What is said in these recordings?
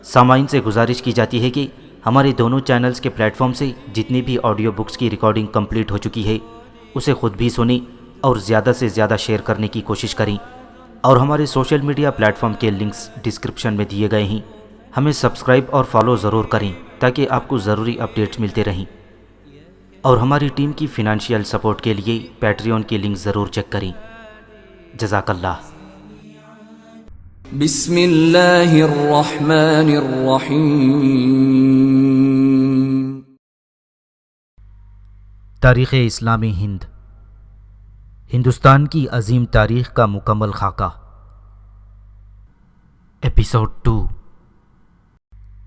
سامعین سے گزارش کی جاتی ہے کہ ہمارے دونوں چینلز کے پلیٹ فارم سے جتنی بھی آڈیو بکس کی ریکارڈنگ کمپلیٹ ہو چکی ہے اسے خود بھی سنیں اور زیادہ سے زیادہ شیئر کرنے کی کوشش کریں، اور ہمارے سوشل میڈیا پلیٹ فارم کے لنکس ڈسکرپشن میں دیے گئے ہیں، ہمیں سبسکرائب اور فالو ضرور کریں تاکہ آپ کو ضروری اپڈیٹس ملتے رہیں، اور ہماری ٹیم کی فنانشیل سپورٹ کے لیے پیٹریون کی لنک ضرور چیک کریں۔ جزاک اللہ۔ بسم اللہ الرحمن الرحیم۔ تاریخ اسلامی ہند، ہندوستان کی عظیم تاریخ کا مکمل خاکہ، ایپیسوڈ 2۔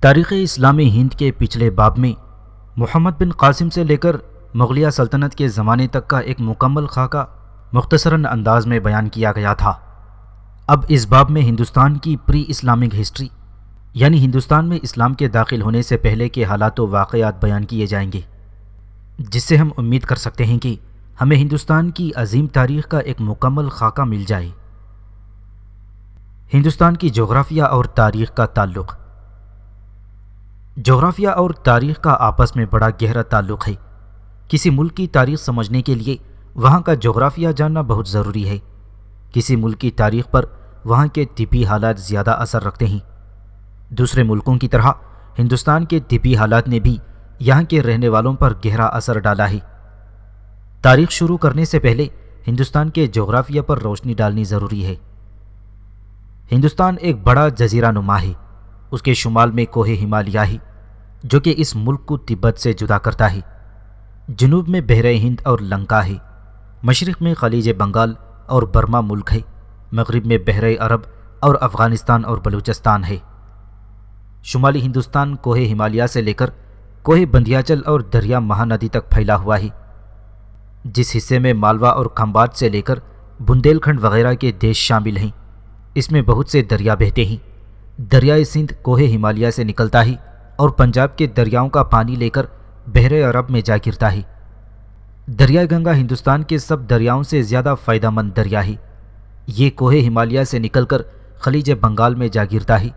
تاریخ اسلامی ہند کے پچھلے باب میں محمد بن قاسم سے لے کر مغلیہ سلطنت کے زمانے تک کا ایک مکمل خاکہ مختصراً انداز میں بیان کیا گیا تھا۔ اب اس باب میں ہندوستان کی پری اسلامک ہسٹری، یعنی ہندوستان میں اسلام کے داخل ہونے سے پہلے کے حالات و واقعات بیان کیے جائیں گے، جس سے ہم امید کر سکتے ہیں کہ ہمیں ہندوستان کی عظیم تاریخ کا ایک مکمل خاکہ مل جائے۔ ہندوستان کی جغرافیہ اور تاریخ کا تعلق۔ جغرافیہ اور تاریخ کا آپس میں بڑا گہرا تعلق ہے۔ کسی ملک کی تاریخ سمجھنے کے لیے وہاں کا جغرافیہ جاننا بہت ضروری ہے۔ کسی ملک کی تاریخ پر وہاں کے طبی حالات زیادہ اثر رکھتے ہیں۔ دوسرے ملکوں کی طرح ہندوستان کے طبی حالات نے بھی یہاں کے رہنے والوں پر گہرا اثر ڈالا ہے۔ تاریخ شروع کرنے سے پہلے ہندوستان کے جغرافیہ پر روشنی ڈالنی ضروری ہے۔ ہندوستان ایک بڑا جزیرہ نما ہے۔ اس کے شمال میں کوہ ہمالیہ ہے جو کہ اس ملک کو تبت سے جدا کرتا ہے۔ جنوب میں بحر ہند اور لنکا ہے۔ مشرق میں خلیج بنگال اور برما ملک ہے۔ مغرب میں بحر عرب اور افغانستان اور بلوچستان ہے۔ شمالی ہندوستان کوہ ہمالیہ سے لے کر کوہ بندھیاچل اور دریا مہاندی تک پھیلا ہوا ہے۔ جس حصے میں مالوا اور کھمبات سے لے کر بندیل کھنڈ وغیرہ کے دیش شامل ہیں، اس میں بہت سے دریا بہتے ہیں۔ دریائے سندھ کوہ ہمالیہ سے نکلتا ہے اور پنجاب کے دریاؤں کا پانی لے کر بحر عرب میں جا گرتا ہے۔ دریائے گنگا ہندوستان کے سب دریاؤں سے زیادہ فائدہ مند دریا ہے۔ یہ کوہ ہمالیہ سے نکل کر خلیج بنگال میں جا گرتا ہے۔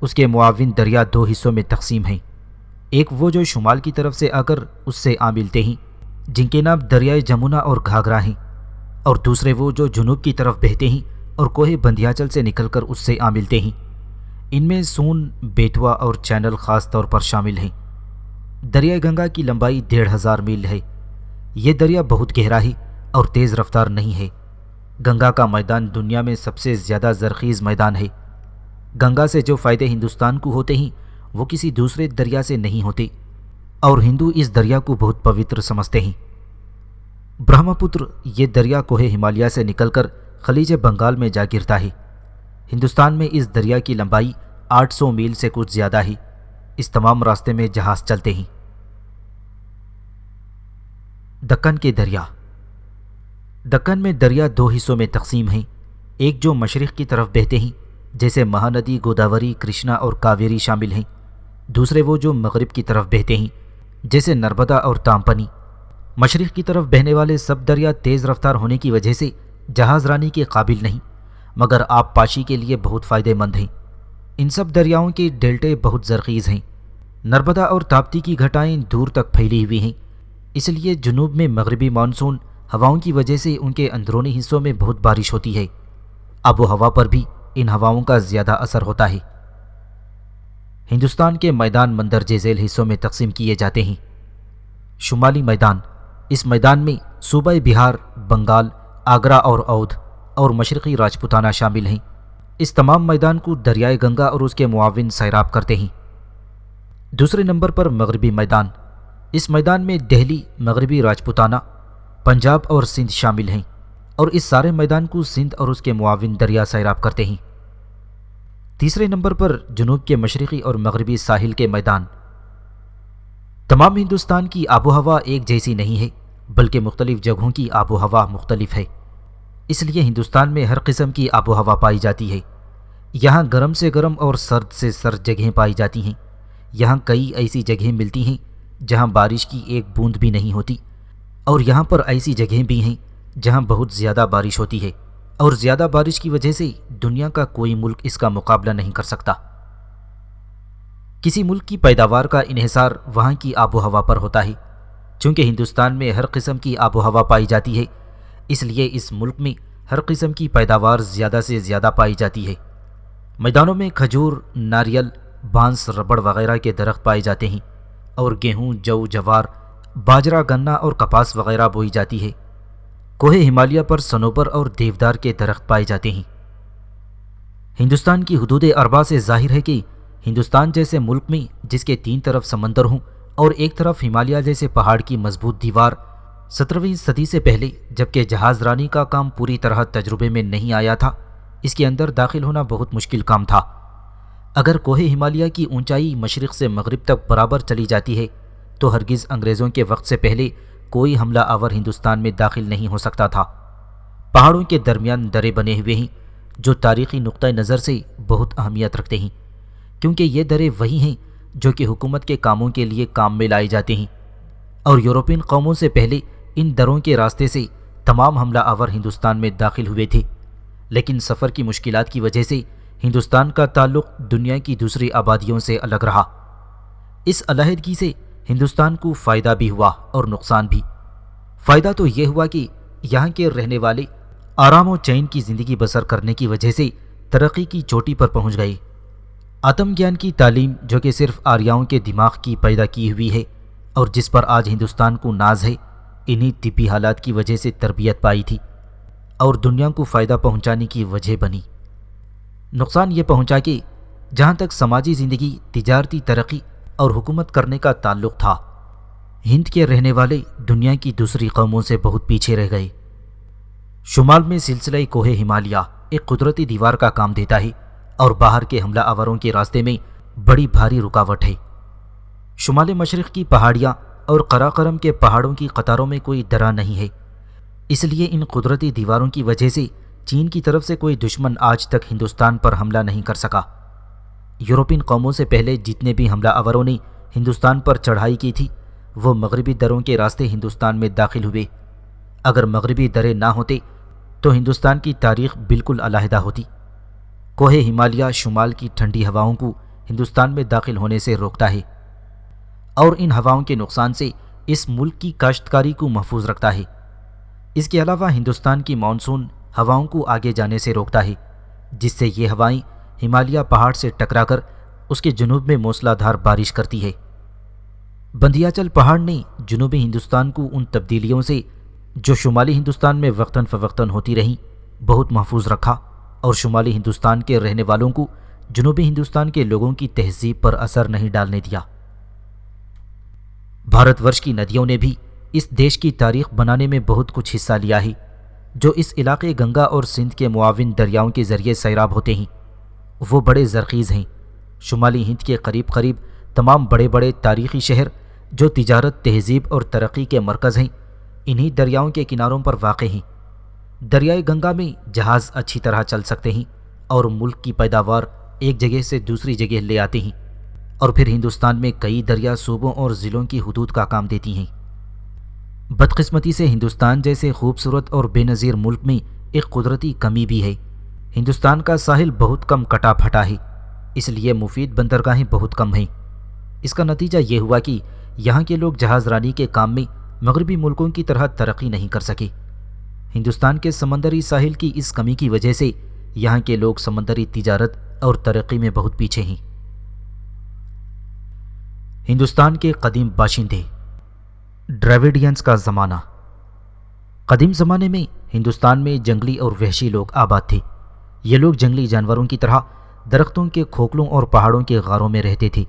اس کے معاون دریا دو حصوں میں تقسیم ہیں، ایک وہ جو شمال کی طرف سے آ کر اس سے آ ملتے ہیں جن کے نام دریائے جمنا اور گھاگرا ہیں، اور دوسرے وہ جو جنوب کی طرف بہتے ہیں اور کوہ بندھیاچل سے نکل کر اس سے آ ملتے ہیں۔ ان میں سون، بیتوا اور چینل خاص طور پر شامل ہیں۔ دریائے گنگا کی لمبائی 1500 میل ہے۔ یہ دریا بہت گہرا ہے اور تیز رفتار نہیں ہے۔ گنگا کا میدان دنیا میں سب سے زیادہ زرخیز میدان ہے۔ گنگا سے جو فائدے ہندوستان کو ہوتے ہیں وہ کسی دوسرے دریا سے نہیں ہوتے، اور ہندو اس دریا کو بہت پوتر سمجھتے ہیں۔ برہما پتر، یہ دریا کوہ ہمالیہ سے نکل کر خلیج بنگال میں جا گرتا ہے۔ ہندوستان میں اس دریا کی لمبائی 800 میل سے کچھ زیادہ ہے۔ اس تمام راستے میں جہاز چلتے ہیں۔ دکن کے دریا۔ دکن میں دریا دو حصوں میں تقسیم ہیں، ایک جو مشرق کی طرف بہتے ہیں جیسے مہاندی، گوداوری، کرشنا اور کاویری شامل ہیں، دوسرے وہ جو مغرب کی طرف بہتے ہیں جیسے نرمدا اور تامپنی۔ مشرق کی طرف بہنے والے سب دریا تیز رفتار ہونے کی وجہ سے جہاز رانی کے قابل نہیں، مگر آب پاشی کے لیے بہت فائدہ مند ہیں۔ ان سب دریاؤں کے ڈیلٹے بہت زرخیز ہیں۔ نرمدا اور تاپتی کی گھٹائیں دور تک پھیلی ہوئی ہیں، اس لیے جنوب میں مغربی مانسون ہواؤں کی وجہ سے ان کے اندرونی حصوں میں بہت بارش ہوتی ہے۔ آب و ہوا پر بھی ان ہواؤں کا زیادہ اثر ہوتا ہے۔ ہندوستان کے میدان مندرجہ ذیل حصوں میں تقسیم کیے جاتے ہیں۔ شمالی میدان، اس میدان میں صوبہ بہار، بنگال، آگرہ اور اودھ اور مشرقی راجپوتانہ شامل ہیں۔ اس تمام میدان کو دریائے گنگا اور اس کے معاون سیراب کرتے ہیں۔ دوسرے نمبر پر مغربی میدان، اس میدان میں دہلی، مغربی راجپوتانہ، پنجاب اور سندھ شامل ہیں، اور اس سارے میدان کو سندھ اور اس کے معاون دریا سیراب کرتے ہیں۔ تیسرے نمبر پر جنوب کے مشرقی اور مغربی ساحل کے میدان۔ تمام ہندوستان کی آب و ہوا ایک جیسی نہیں ہے، بلکہ مختلف جگہوں کی آب و ہوا مختلف ہے، اس لیے ہندوستان میں ہر قسم کی آب و ہوا پائی جاتی ہے۔ یہاں گرم سے گرم اور سرد سے سرد جگہیں پائی جاتی ہیں۔ یہاں کئی ایسی جگہیں ملتی ہیں جہاں بارش کی ایک بوند بھی نہیں ہوتی، اور یہاں پر ایسی جگہیں بھی ہیں جہاں بہت زیادہ بارش ہوتی ہے، اور زیادہ بارش کی وجہ سے دنیا کا کوئی ملک اس کا مقابلہ نہیں کر سکتا۔ کسی ملک کی پیداوار کا انحصار وہاں کی آب و ہوا پر ہوتا ہے۔ چونکہ ہندوستان میں ہر قسم کی آب و ہوا پائی جاتی ہے، اس لیے اس ملک میں ہر قسم کی پیداوار زیادہ سے زیادہ پائی جاتی ہے۔ میدانوں میں کھجور، ناریل، بانس، ربڑ وغیرہ کے درخت پائے جاتے ہیں اور گیہوں، جو، جوار، باجرہ، گنا اور کپاس وغیرہ بوئی جاتی ہے۔ کوہ ہمالیہ پر صنوبر اور دیودار کے درخت پائے جاتے ہیں۔ ہندوستان کی حدود اربع سے ظاہر ہے کہ ہندوستان جیسے ملک میں جس کے 3 طرف سمندر ہوں اور ایک طرف ہمالیہ جیسے پہاڑ کی مضبوط دیوار 17ویں صدی سے پہلے جبکہ جہاز رانی کا کام پوری طرح تجربے میں نہیں آیا تھا، اس کے اندر داخل ہونا بہت مشکل کام تھا۔ اگر کوہ ہمالیہ کی اونچائی مشرق سے مغرب تک برابر چلی جاتی ہے تو ہرگز انگریزوں کے وقت سے پہلے کوئی حملہ آور ہندوستان میں داخل نہیں ہو سکتا تھا۔ پہاڑوں کے درمیان درے بنے ہوئے ہیں جو تاریخی نقطہ نظر سے بہت اہمیت رکھتے ہیں، کیونکہ یہ درے وہی ہیں جو کہ حکومت کے کاموں کے لیے کام میں لائے جاتے ہیں، اور یورپین قوموں سے پہلے ان دروں کے راستے سے تمام حملہ آور ہندوستان میں داخل ہوئے تھے، لیکن سفر کی مشکلات کی وجہ سے ہندوستان کا تعلق دنیا کی دوسری آبادیوں سے الگ رہا۔ اس علیحدگی سے ہندوستان کو فائدہ بھی ہوا اور نقصان بھی۔ فائدہ تو یہ ہوا کہ یہاں کے رہنے والے آرام و چین کی زندگی بسر کرنے کی وجہ سے ترقی کی چوٹی پر پہنچ گئے۔ آتم گیان کی تعلیم جو کہ صرف آریاؤں کے دماغ کی پیدا کی ہوئی ہے اور جس پر آج ہندوستان کو ناز ہے، انہی طبی حالات کی وجہ سے تربیت پائی تھی اور دنیا کو فائدہ پہنچانے کی وجہ بنی۔ نقصان یہ پہنچا کہ جہاں تک سماجی زندگی، تجارتی ترقی اور حکومت کرنے کا تعلق تھا، ہند کے رہنے والے دنیا کی دوسری قوموں سے بہت پیچھے رہ گئے۔ شمال میں سلسلہ کوہ ہمالیہ ایک قدرتی دیوار کا کام دیتا ہے اور باہر کے حملہ آوروں کے راستے میں بڑی بھاری رکاوٹ ہے۔ شمال مشرق کی پہاڑیاں اور قراقرم کے پہاڑوں کی قطاروں میں کوئی درہ نہیں ہے، اس لیے ان قدرتی دیواروں کی وجہ سے چین کی طرف سے کوئی دشمن آج تک ہندوستان پر حملہ نہیں کر سکا۔ یورپین قوموں سے پہلے جتنے بھی حملہ آوروں نے ہندوستان پر چڑھائی کی تھی وہ مغربی دروں کے راستے ہندوستان میں داخل ہوئے۔ اگر مغربی درے نہ ہوتے تو ہندوستان کی تاریخ بالکل علیحدہ ہوتی۔ کوہ ہمالیہ شمال کی ٹھنڈی ہواؤں کو ہندوستان میں داخل ہونے سے روکتا ہے اور ان ہواؤں کے نقصان سے اس ملک کی کاشتکاری کو محفوظ رکھتا ہے۔ اس کے علاوہ ہندوستان کی مانسون ہواؤں کو آگے جانے سے روکتا ہے، جس سے یہ ہوائیں ہمالیہ پہاڑ سے ٹکرا کر اس کے جنوب میں موسلا دھار بارش کرتی ہے۔ بندھیاچل پہاڑ نے جنوبی ہندوستان کو ان تبدیلیوں سے جو شمالی ہندوستان میں وقتاً فوقتاً ہوتی رہیں بہت محفوظ رکھا اور شمالی ہندوستان کے رہنے والوں کو جنوبی ہندوستان کے لوگوں کی تہذیب پر اثر نہیں ڈالنے دیا۔ بھارت ورش کی ندیوں نے بھی اس دیش کی تاریخ بنانے میں بہت کچھ حصہ لیا ہے، جو اس علاقے گنگا اور سندھ کے معاون دریاؤں کے ذریعے سیراب ہوتے ہیں۔ وہ بڑے زرخیز ہیں۔ شمالی ہند کے قریب قریب تمام بڑے بڑے تاریخی شہر جو تجارت، تہذیب اور ترقی کے مرکز ہیں، انہی دریاؤں کے کناروں پر واقع ہیں۔ دریائے گنگا میں جہاز اچھی طرح چل سکتے ہیں اور ملک کی پیداوار ایک جگہ سے دوسری جگہ لے آتے ہیں، اور پھر ہندوستان میں کئی دریا صوبوں اور ضلعوں کی حدود کا کام دیتی ہیں۔ بدقسمتی سے ہندوستان جیسے خوبصورت اور بے نظیر ملک میں ایک قدرتی کمی بھی ہے۔ ہندوستان کا ساحل بہت کم کٹا پھٹا ہے، اس لیے مفید بندرگاہیں بہت کم ہیں۔ اس کا نتیجہ یہ ہوا کہ یہاں کے لوگ جہاز رانی کے کام میں مغربی ملکوں کی طرح ترقی نہیں کر سکے۔ ہندوستان کے سمندری ساحل کی اس کمی کی وجہ سے یہاں کے لوگ سمندری تجارت اور ترقی میں بہت پیچھے ہیں۔ ہندوستان کے قدیم باشندے، ڈراویڈینز کا زمانہ۔ قدیم زمانے میں ہندوستان میں جنگلی اور وحشی لوگ آباد تھے۔ یہ لوگ جنگلی جانوروں کی طرح درختوں کے کھوکھلوں اور پہاڑوں کے غاروں میں رہتے تھے،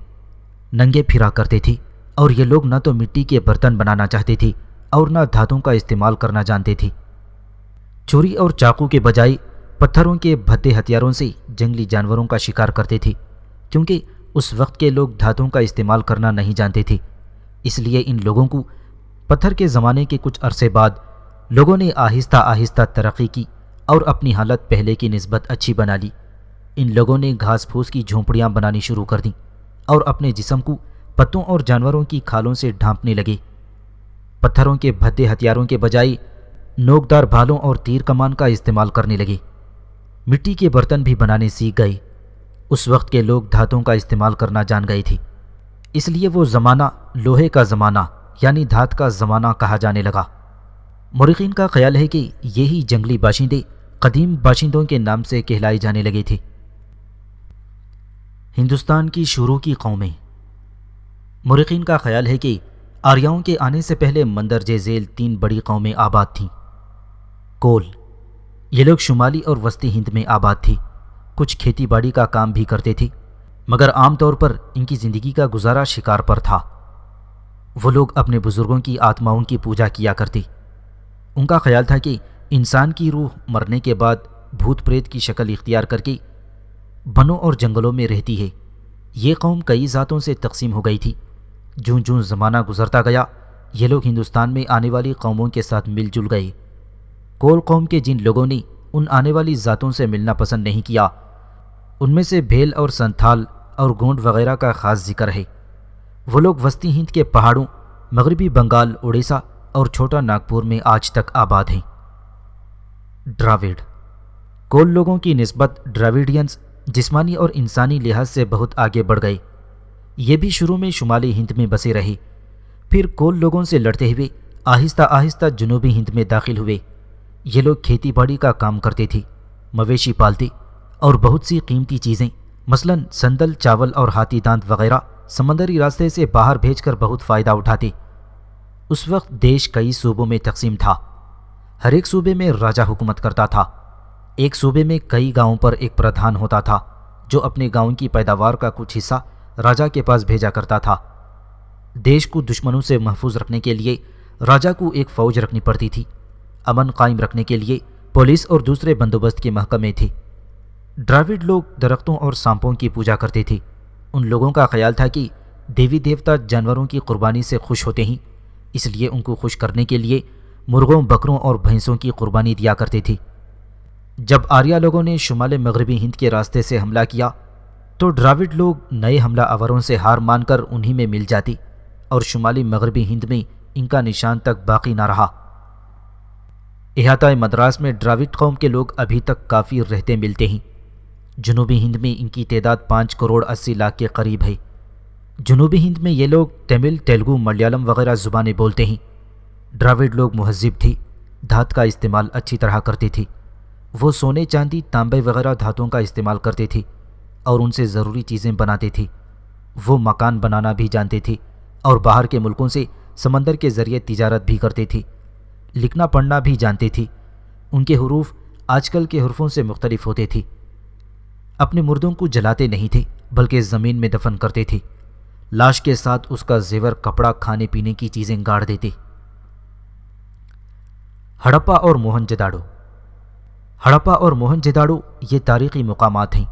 ننگے پھرا کرتے تھے، اور یہ لوگ نہ تو مٹی کے برتن بنانا چاہتے تھے اور نہ دھاتوں کا استعمال کرنا جانتے تھے۔ چھری اور چاقو کے بجائے پتھروں کے بھدے ہتھیاروں سے جنگلی جانوروں کا شکار کرتے تھے، کیونکہ اس وقت کے لوگ دھاتوں کا استعمال کرنا نہیں جانتے تھے۔ اس لیے ان لوگوں کو پتھر کے زمانے کے کچھ عرصے بعد لوگوں نے آہستہ آہستہ ترقی کی اور اپنی حالت پہلے کی نسبت اچھی بنا لی۔ ان لوگوں نے گھاس پھوس کی جھونپڑیاں بنانی شروع کر دیں اور اپنے جسم کو پتوں اور جانوروں کی کھالوں سے ڈھانپنے لگے۔ پتھروں کے بھدے ہتھیاروں کے بجائے نوکدار بھالوں اور تیر کمان کا استعمال کرنے لگے۔ مٹی کے برتن بھی بنانے سیکھ گئے۔ اس وقت کے لوگ دھاتوں کا استعمال کرنا جان گئے تھے، اس لیے وہ زمانہ لوہے کا زمانہ یعنی دھات کا زمانہ کہا جانے لگا۔ مورخین کا خیال ہے کہ یہی جنگلی باشندے قدیم باشندوں کے نام سے کہلائے جانے لگے تھے۔ ہندوستان کی شروع کی قومیں۔ مورخین کا خیال ہے کہ آریاؤں کے آنے سے پہلے مندرجہ ذیل 3 بڑی قومیں آباد تھیں۔ کول، یہ لوگ شمالی اور وسطی ہند میں آباد تھی، کچھ کھیتی باڑی کا کام بھی کرتے تھے، مگر عام طور پر ان کی زندگی کا گزارا شکار پر تھا۔ وہ لوگ اپنے بزرگوں کی آتماؤں کی پوجا کیا کرتے۔ ان کا خیال تھا کہ انسان کی روح مرنے کے بعد بھوت پریت کی شکل اختیار کر کے بنوں اور جنگلوں میں رہتی ہے۔ یہ قوم کئی ذاتوں سے تقسیم ہو گئی تھی۔ جوں جوں زمانہ گزرتا گیا، یہ لوگ ہندوستان میں آنے والی قوموں کے ساتھ مل جل گئے۔ کول قوم کے جن لوگوں نے ان آنے والی ذاتوں سے ملنا پسند نہیں کیا، ان میں سے بھیل اور سنتھال اور گونڈ وغیرہ کا خاص ذکر ہے۔ وہ لوگ وسطی ہند کے پہاڑوں، مغربی بنگال، اڑیسہ اور چھوٹا ناگپور میں آج تک آباد ہیں۔ ڈراوڈ، کول لوگوں کی نسبت ڈراویڈینز جسمانی اور انسانی لحاظ سے بہت آگے بڑھ گئے۔ یہ بھی شروع میں شمالی ہند میں بسے رہے، پھر کول لوگوں سے لڑتے ہوئے آہستہ آہستہ جنوبی ہند میں داخل ہوئے۔ یہ لوگ کھیتی باڑی کا کام کرتے تھے، مویشی پالتے اور بہت سی قیمتی چیزیں مثلاً سندل، چاول اور ہاتھی دانت وغیرہ سمندری راستے سے باہر بھیج کر بہت فائدہ اٹھاتے۔ اس وقت دیش کئی صوبوں میں تقسیم تھا، ہر ایک صوبے میں راجا حکومت کرتا تھا۔ ایک صوبے میں کئی گاؤں پر ایک پردھان ہوتا تھا جو اپنے گاؤں کی پیداوار کا کچھ حصہ راجا کے پاس بھیجا کرتا تھا۔ دیش کو دشمنوں سے محفوظ رکھنے کے لیے راجا کو ایک فوج رکھنی پڑتی تھی۔ امن قائم رکھنے کے لیے پولیس اور دوسرے بندوبست کے محکمے تھے۔ ڈراوڈ لوگ درختوں اور سانپوں کی پوجا کرتے تھے۔ ان لوگوں کا خیال تھا کہ دیوی دیوتا جانوروں کی قربانی سے خوش ہوتے ہیں، اس لیے ان کو خوش کرنے کے لیے مرغوں، بکروں اور بھینسوں کی قربانی دیا کرتے تھے۔ جب آریہ لوگوں نے شمال مغربی ہند کے راستے سے حملہ کیا تو ڈراوڈ لوگ نئے حملہ آوروں سے ہار مان کر انہی میں مل جاتے اور شمالی مغربی ہند میں ان کا نشان تک باقی نہ رہا۔ احاطہ مدراس میں ڈراوڈ قوم کے لوگ ابھی تک کافی رہتے ملتے ہیں۔ جنوبی ہند میں ان کی تعداد 5 کروڑ 80 لاکھ کے قریب ہے۔ جنوبی ہند میں یہ لوگ تمل، تیلگو، ملیالم وغیرہ زبانیں بولتے ہیں۔ ڈراوڈ لوگ مہذب تھے، دھات کا استعمال اچھی طرح کرتے تھے۔ وہ سونے، چاندی، تانبے وغیرہ دھاتوں کا استعمال کرتے تھے اور ان سے ضروری چیزیں بناتے تھے۔ وہ مکان بنانا بھی جانتے تھے اور باہر کے ملکوں سے سمندر کے ذریعے تجارت بھی کرتے تھے۔ لکھنا پڑھنا بھی جانتے تھے۔ ان کے حروف آج کل کے حرفوں سے مختلف ہوتے تھے۔ اپنے مردوں کو جلاتے نہیں تھے بلکہ زمین میں دفن کرتے تھے۔ لاش کے ساتھ اس کا زیور، کپڑا، کھانے پینے کی چیزیں گاڑ دیتے۔ ہڑپا اور موہنجوداڑو۔ ہڑپا اور موہنجوداڑو یہ تاریخی مقامات ہیں۔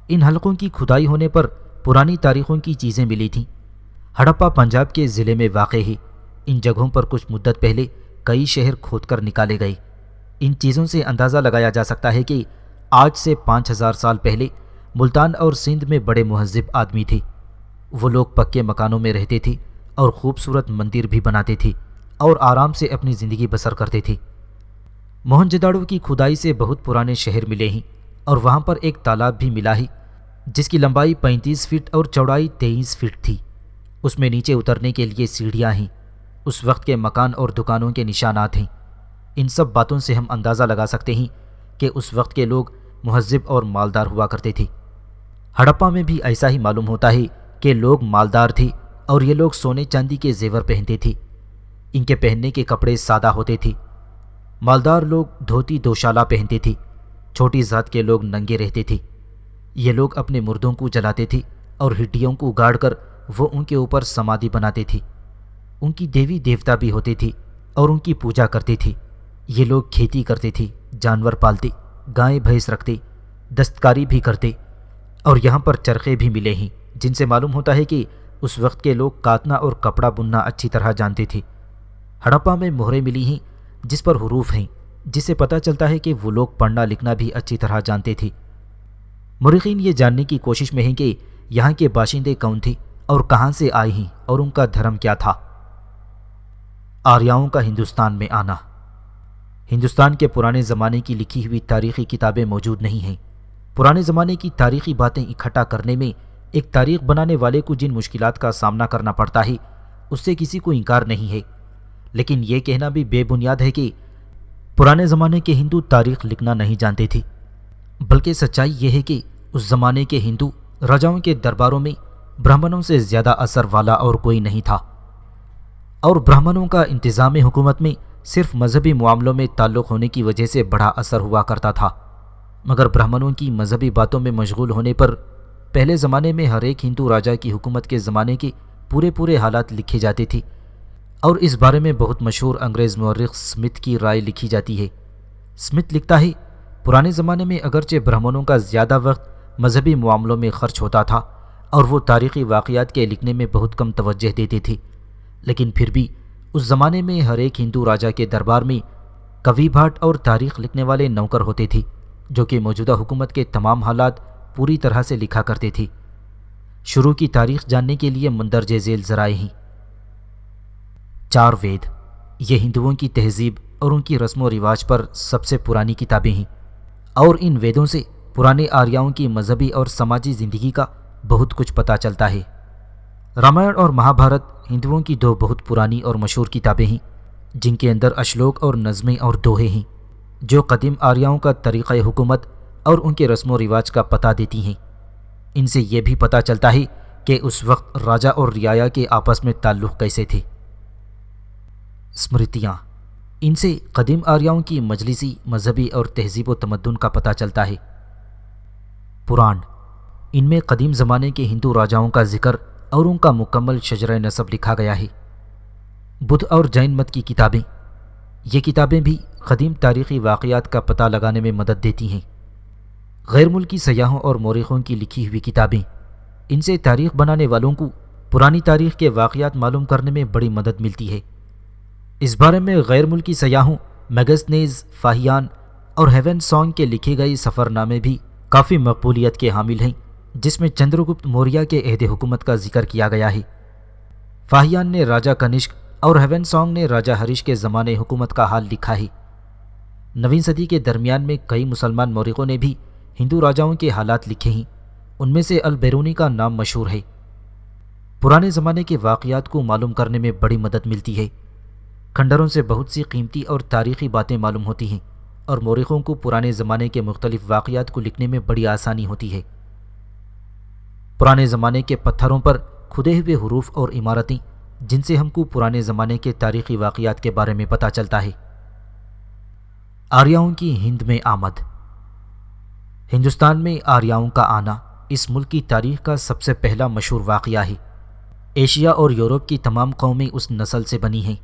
ان حلقوں کی کھدائی ہونے پر پرانی تاریخوں کی چیزیں ملی تھیں۔ ہڑپا پنجاب کے ضلع میں واقع ہے۔ ان جگہوں پر کچھ مدت پہلے کئی شہر کھود کر نکالے گئے۔ ان چیزوں سے اندازہ لگایا جا سکتا ہے کہ آج سے 5000 سال پہلے ملتان اور سندھ میں بڑے مہذب آدمی تھے۔ وہ لوگ پکے مکانوں میں رہتے تھے اور خوبصورت مندر بھی بناتے تھے اور آرام سے اپنی زندگی بسر کرتے تھے۔ موہنجوداڑو کی کھدائی سے بہت پرانے شہر ملے ہیں اور وہاں پر ایک تالاب بھی ملا ہے جس کی لمبائی 35 فٹ اور چوڑائی 23 فٹ تھی۔ اس میں نیچے اترنے کے لیے سیڑھیاں ہیں۔ اس وقت کے مکان اور دکانوں کے نشانات ہیں۔ ان سب باتوں سے ہم اندازہ لگا سکتے ہیں کہ اس وقت کے لوگ مہذب اور مالدار ہوا کرتے تھے۔ ہڑپا میں بھی ایسا ہی معلوم ہوتا ہے کہ لوگ مالدار تھے اور یہ لوگ سونے چاندی کے زیور پہنتے تھے۔ ان کے پہننے کے کپڑے سادہ ہوتے تھے۔ مالدار لوگ دھوتی دوشالہ پہنتے تھے۔ چھوٹی ذات کے لوگ ننگے رہتے تھے۔ یہ لوگ اپنے مردوں کو جلاتے تھے اور ہڈیوں کو گاڑ کر وہ ان کے اوپر سمادھی بناتے تھے۔ ان کی دیوی دیوتا بھی ہوتے تھے اور ان کی پوجا کرتے تھے۔ یہ لوگ کھیتی کرتے تھے، جانور پالتے، گائے بھینس رکھتے، دستکاری بھی کرتے، اور یہاں پر چرخے بھی ملے ہیں جن سے معلوم ہوتا ہے کہ اس وقت کے لوگ کاتنا اور کپڑا بننا اچھی طرح جانتے تھے۔ ہڑپا میں مہریں ملی ہیں جس پر حروف ہیں، جس سے پتہ چلتا ہے کہ وہ لوگ پڑھنا لکھنا بھی اچھی طرح جانتے تھے۔ مورخین یہ جاننے کی کوشش میں ہیں کہ یہاں کے باشندے کون تھے اور کہاں سے آئے ہیں اور ان کا دھرم کیا تھا۔ آریاؤں کا ہندوستان میں آنا۔ ہندوستان کے پرانے زمانے کی لکھی ہوئی تاریخی کتابیں موجود نہیں ہیں۔ پرانے زمانے کی تاریخی باتیں اکٹھا کرنے میں ایک تاریخ بنانے والے کو جن مشکلات کا سامنا کرنا پڑتا ہے اس سے کسی کو انکار نہیں ہے، لیکن یہ کہنا بھی بے بنیاد ہے کہ پرانے زمانے کے ہندو تاریخ لکھنا نہیں جانتے تھے، بلکہ سچائی یہ ہے کہ اس زمانے کے ہندو راجاؤں کے درباروں میں برہمنوں سے زیادہ اثر والا اور کوئی نہیں تھا، اور برہمنوں کا انتظام حکومت میں صرف مذہبی معاملوں میں تعلق ہونے کی وجہ سے بڑا اثر ہوا کرتا تھا، مگر برہمنوں کی مذہبی باتوں میں مشغول ہونے پر پہلے زمانے میں ہر ایک ہندو راجا کی حکومت کے زمانے کے پورے حالات لکھے جاتے تھے، اور اس بارے میں بہت مشہور انگریز مورخ اسمتھ کی رائے لکھی جاتی ہے۔ اسمتھ لکھتا ہے، پرانے زمانے میں اگرچہ برہمنوں کا زیادہ وقت مذہبی معاملوں میں خرچ ہوتا تھا اور وہ تاریخی واقعات کے لکھنے میں بہت کم توجہ دیتے تھے، لیکن پھر بھی اس زمانے میں ہر ایک ہندو راجا کے دربار میں کوی بھاٹ اور تاریخ لکھنے والے نوکر ہوتے تھے جو کہ موجودہ حکومت کے تمام حالات پوری طرح سے لکھا کرتے تھے۔ شروع کی تاریخ جاننے کے لیے مندرجہ ذیل ذرائع ہیں۔ 4 وید، یہ ہندوؤں کی تہذیب اور ان کی رسم و رواج پر سب سے پرانی کتابیں ہیں، اور ان ویدوں سے پرانے آریاؤں کی مذہبی اور سماجی زندگی کا بہت کچھ پتہ چلتا ہے۔ رامائن اور مہابھارت ہندوؤں کی 2 بہت پرانی اور مشہور کتابیں ہیں جن کے اندر اشلوک اور نظمیں اور دوہے ہیں جو قدیم آریاؤں کا طریقہ حکومت اور ان کے رسم و رواج کا پتہ دیتی ہیں۔ ان سے یہ بھی پتہ چلتا ہے کہ اس وقت راجا اور رعایا کے آپس میں تعلق کیسے تھے۔ اسمرتیاں، ان سے قدیم آریاؤں کی مجلسی، مذہبی اور تہذیب و تمدن کا پتہ چلتا ہے۔ پران، ان میں قدیم زمانے کے ہندو راجاؤں کا ذکر اور ان کا مکمل شجرہ نسب لکھا گیا ہے۔ بدھ اور جین مت کی کتابیں، یہ کتابیں بھی قدیم تاریخی واقعات کا پتہ لگانے میں مدد دیتی ہیں۔ غیر ملکی سیاحوں اور مورخوں کی لکھی ہوئی کتابیں، ان سے تاریخ بنانے والوں کو پرانی تاریخ کے واقعات معلوم کرنے میں بڑی مدد ملتی ہے۔ اس بارے میں غیر ملکی سیاحوں میگستنیز، فاہیان اور ہیون سانگ کے لکھے گئے سفر نامے بھی کافی مقبولیت کے حامل ہیں، جس میں چندرگپت موریہ کے عہد حکومت کا ذکر کیا گیا ہے۔ فاہیان نے راجا کنشک اور ہیون سانگ نے راجا ہریش کے زمانے حکومت کا حال لکھا ہے۔ 9ویں صدی کے درمیان میں کئی مسلمان مورخوں نے بھی ہندو راجاؤں کے حالات لکھے ہیں، ان میں سے البیرونی کا نام مشہور ہے۔ پرانے زمانے کے واقعات کو معلوم کرنے میں بڑی مدد ملتی ہے۔ کھنڈروں سے بہت سی قیمتی اور تاریخی باتیں معلوم ہوتی ہیں اور مورخوں کو پرانے زمانے کے مختلف واقعات کو لکھنے میں بڑی آسانی ہوتی ہے۔ پرانے زمانے کے پتھروں پر کھدے ہوئے حروف اور عمارتیں جن سے ہم کو پرانے زمانے کے تاریخی واقعات کے بارے میں پتہ چلتا ہے۔ آریاؤں کی ہند میں آمد، ہندوستان میں آریاؤں کا آنا اس ملک کی تاریخ کا سب سے پہلا مشہور واقعہ ہے۔ ایشیا اور یورپ کی تمام قومیں اس نسل سے بنی ہیں۔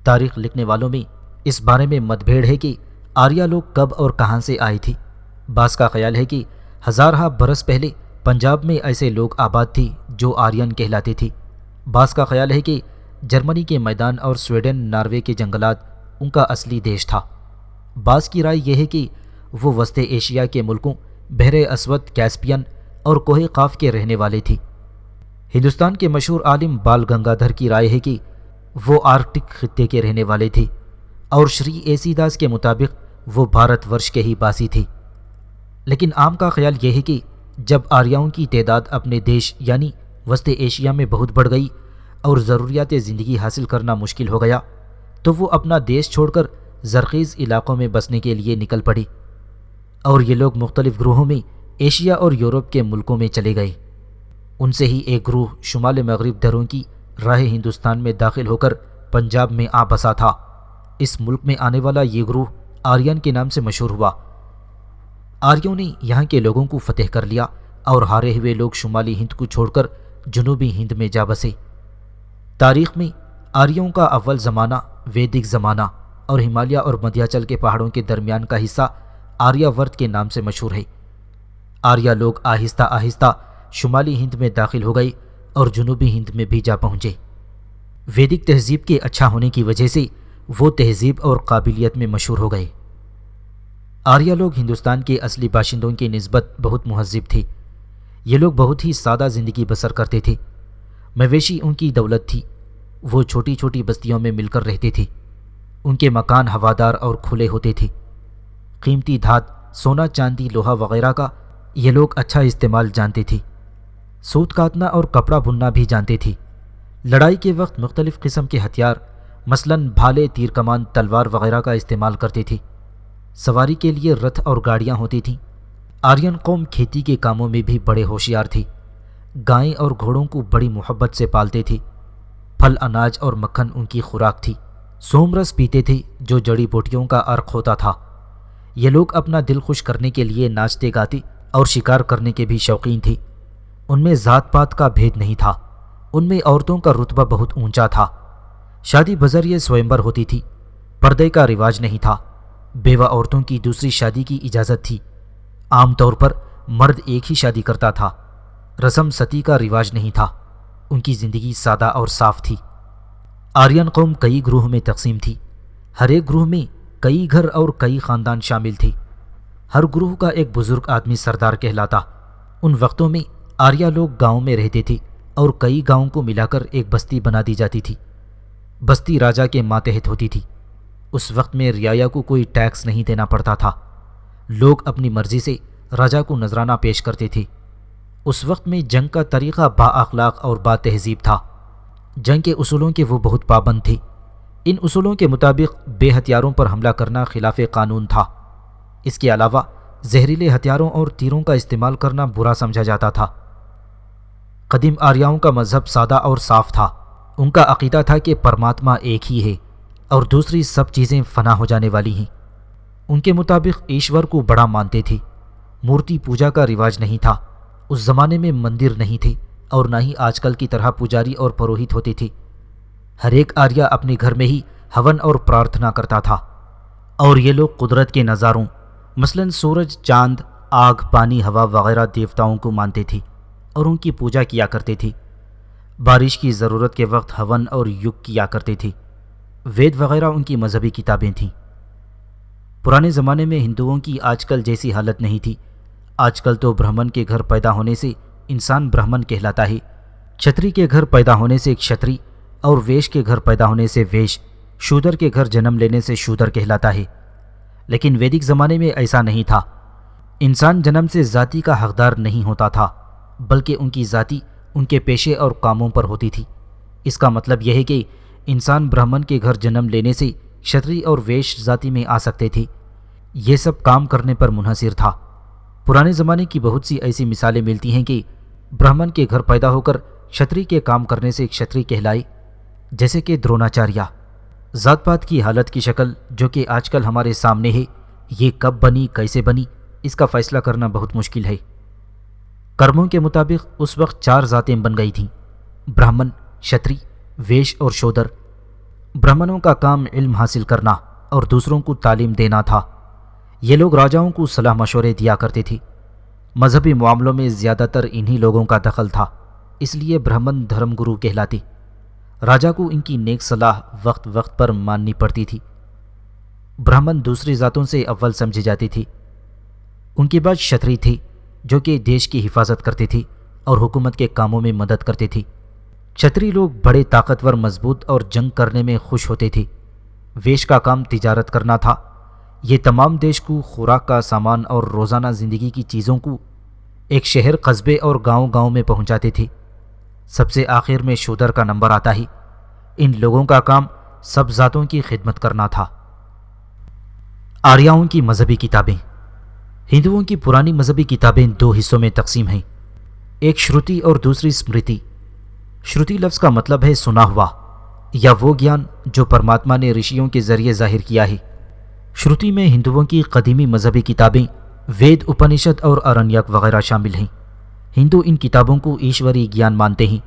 تاریخ لکھنے والوں میں اس بارے میں متبھیڑ ہے کہ آریا لوگ کب اور کہاں سے آئے تھے۔ بعض کا خیال ہے کہ ہزارہ برس پہلے پنجاب میں ایسے لوگ آباد تھے جو آرین کہلاتے تھے۔ بعض کا خیال ہے کہ جرمنی کے میدان اور سویڈن، ناروے کے جنگلات ان کا اصلی دیش تھا۔ بعض کی رائے یہ ہے کہ وہ وسط ایشیا کے ملکوں بحر اسود، کیسپین اور کوہ قاف کے رہنے والے تھے۔ ہندوستان کے مشہور عالم بال گنگادھر کی رائے ہے کہ وہ آرکٹک خطے کے رہنے والے تھے، اور شری ایسی داس کے مطابق وہ بھارت ورش کے ہی باسی تھے۔ لیکن عام کا خیال یہ ہے کہ جب آریاؤں کی تعداد اپنے دیش یعنی وسط ایشیا میں بہت بڑھ گئی اور ضروریات زندگی حاصل کرنا مشکل ہو گیا تو وہ اپنا دیش چھوڑ کر زرخیز علاقوں میں بسنے کے لیے نکل پڑے، اور یہ لوگ مختلف گروہوں میں ایشیا اور یورپ کے ملکوں میں چلے گئے۔ ان سے ہی ایک گروہ شمال مغرب دروں کی راہ ہندوستان میں داخل ہو کر پنجاب میں آ بسا تھا۔ اس ملک میں آنے والا یہ گروہ آرین کے نام سے مشہور ہوا۔ آریوں نے یہاں کے لوگوں کو فتح کر لیا اور ہارے ہوئے لوگ شمالی ہند کو چھوڑ کر جنوبی ہند میں جا بسے۔ تاریخ میں آریوں کا اول زمانہ ویدک زمانہ اور ہمالیہ اور مدھیاچل کے پہاڑوں کے درمیان کا حصہ آریہ ورت کے نام سے مشہور ہے۔ آریہ لوگ آہستہ آہستہ شمالی ہند میں داخل ہو گئے اور جنوبی ہند میں بھی جا پہنچے۔ ویدک تہذیب کے اچھا ہونے کی وجہ سے وہ تہذیب اور قابلیت میں مشہور ہو گئے۔ آریہ لوگ ہندوستان کے اصلی باشندوں کی نسبت بہت مہذب تھے۔ یہ لوگ بہت ہی سادہ زندگی بسر کرتے تھے۔ مویشی ان کی دولت تھی۔ وہ چھوٹی چھوٹی بستیوں میں مل کر رہتے تھے۔ ان کے مکان ہوادار اور کھلے ہوتے تھے۔ قیمتی دھات، سونا، چاندی، لوہا وغیرہ کا یہ لوگ اچھا استعمال جانتے تھے، سوت کاٹنا اور کپڑا بننا بھی جانتے تھے۔ لڑائی کے وقت مختلف قسم کے ہتھیار مثلاً بھالے، تیر کمان، تلوار وغیرہ کا استعمال کرتے تھے۔ سواری کے لیے رتھ اور گاڑیاں ہوتی تھیں۔ آرین قوم کھیتی کے کاموں میں بھی بڑے ہوشیار تھے۔ گائیں اور گھوڑوں کو بڑی محبت سے پالتے تھے۔ پھل، اناج اور مکھن ان کی خوراک تھی۔ سومرس پیتے تھے جو جڑی بوٹیوں کا عرق ہوتا تھا۔ یہ لوگ اپنا دل خوش کرنے کے لیے ناچتے گاتے اور شکار کرنے کے بھی شوقین تھے۔ ان میں ذات پات کا بھید نہیں تھا۔ ان میں عورتوں کا رتبہ بہت اونچا تھا۔ شادی بذریعہ سوئمبر ہوتی تھی۔ پردے کا رواج نہیں تھا۔ بیوہ عورتوں کی دوسری شادی کی اجازت تھی۔ عام طور پر مرد ایک ہی شادی کرتا تھا۔ رسم ستی کا رواج نہیں تھا۔ ان کی زندگی سادہ اور صاف تھی۔ آرین قوم کئی گروہ میں تقسیم تھی۔ ہر ایک گروہ میں کئی گھر اور کئی خاندان شامل تھے۔ ہر گروہ کا ایک بزرگ آدمی سردار کہلاتا۔ ان وقتوں میں آریہ لوگ گاؤں میں رہتے تھے اور کئی گاؤں کو ملا کر ایک بستی بنا دی جاتی تھی۔ بستی راجا کے ماتحت ہوتی تھی۔ اس وقت میں رعایا کو کوئی ٹیکس نہیں دینا پڑتا تھا۔ لوگ اپنی مرضی سے راجا کو نذرانہ پیش کرتے تھے۔ اس وقت میں جنگ کا طریقہ با اخلاق اور با تہذیب تھا۔ جنگ کے اصولوں کے وہ بہت پابند تھے۔ ان اصولوں کے مطابق بے ہتھیاروں پر حملہ کرنا خلاف قانون تھا۔ اس کے علاوہ زہریلے ہتھیاروں اور تیروں کا استعمال کرنا برا سمجھا جاتا تھا۔ قدیم آریاؤں کا مذہب سادہ اور صاف تھا۔ ان کا عقیدہ تھا کہ پرماتما ایک ہی ہے اور دوسری سب چیزیں فنا ہو جانے والی ہیں۔ ان کے مطابق ایشور کو بڑا مانتے تھے۔ مورتی پوجا کا رواج نہیں تھا۔ اس زمانے میں مندر نہیں تھے اور نہ ہی آج کل کی طرح پجاری اور پروہت ہوتے تھے۔ ہر ایک آریہ اپنے گھر میں ہی ہون اور پرارتھنا کرتا تھا، اور یہ لوگ قدرت کے نظاروں مثلاً سورج، چاند، آگ، پانی، ہوا وغیرہ دیوتاؤں کو مانتے تھے اور ان کی پوجا کیا کرتے تھے۔ بارش کی ضرورت کے وقت ہون اور یگ کیا کرتے تھے۔ وید وغیرہ ان کی مذہبی کتابیں تھیں۔ پرانے زمانے میں ہندوؤں کی آج کل جیسی حالت نہیں تھی۔ آج کل تو برہمن کے گھر پیدا ہونے سے انسان برہمن کہلاتا ہے، چھتری کے گھر پیدا ہونے سے چھتری، اور ویش کے گھر پیدا ہونے سے ویش، شودر کے گھر جنم لینے سے شودر کہلاتا ہے۔ لیکن ویدک زمانے میں ایسا نہیں تھا۔ انسان جنم سے ذاتی کا حقدار نہیں ہوتا تھا، بلکہ ان کی ذاتی ان کے پیشے اور کاموں پر ہوتی تھی۔ اس کا مطلب یہ ہے کہ انسان برہمن کے گھر جنم لینے سے چھتری اور ویش ذاتی میں آ سکتے تھے۔ یہ سب کام کرنے پر منحصر تھا۔ پرانے زمانے کی بہت سی ایسی مثالیں ملتی ہیں کہ برہمن کے گھر پیدا ہو کر چھتری کے کام کرنے سے چھتری کہلائے، جیسے کہ دروناچاریہ۔ ذات پات کی حالت کی شکل جو کہ آج کل ہمارے سامنے ہے، یہ کب بنی، کیسے بنی، اس کا فیصلہ کرنا بہت مشکل ہے۔ کرموں کے مطابق اس وقت 4 ذاتیں بن گئی تھیں: برہمن، چھتری، ویش اور شودر۔ برہمنوں کا کام علم حاصل کرنا اور دوسروں کو تعلیم دینا تھا۔ یہ لوگ راجاؤں کو صلاح مشورے دیا کرتے تھے۔ مذہبی معاملوں میں زیادہ تر انہی لوگوں کا دخل تھا، اس لیے برہمن دھرم گرو کہلاتے۔ راجا کو ان کی نیک صلاح وقت وقت پر ماننی پڑتی تھی۔ برہمن دوسری ذاتوں سے اول سمجھے جاتے تھے۔ ان کے بعد چھتری تھے جو کہ دیش کی حفاظت کرتے تھے اور حکومت کے کاموں میں مدد کرتے تھے۔ چھتری لوگ بڑے طاقتور، مضبوط اور جنگ کرنے میں خوش ہوتے تھے۔ ویش کا کام تجارت کرنا تھا۔ یہ تمام دیش کو خوراک کا سامان اور روزانہ زندگی کی چیزوں کو ایک شہر، قصبے اور گاؤں گاؤں میں پہنچاتے تھے۔ سب سے آخر میں شودر کا نمبر آتا ہے۔ ان لوگوں کا کام سب ذاتوں کی خدمت کرنا تھا۔ آریاؤں کی مذہبی کتابیں۔ ہندوؤں کی پرانی مذہبی کتابیں 2 حصوں میں تقسیم ہیں، ایک شروتی اور دوسری اسمرتی۔ شروتی لفظ کا مطلب ہے سنا ہوا یا وہ گیان جو پرماتما نے رشیوں کے ذریعے ظاہر کیا ہے۔ شروتی میں ہندوؤں کی قدیمی مذہبی کتابیں وید، اپنشد اور آرنیک وغیرہ شامل ہیں۔ ہندو ان کتابوں کو ایشوری گیان مانتے ہیں۔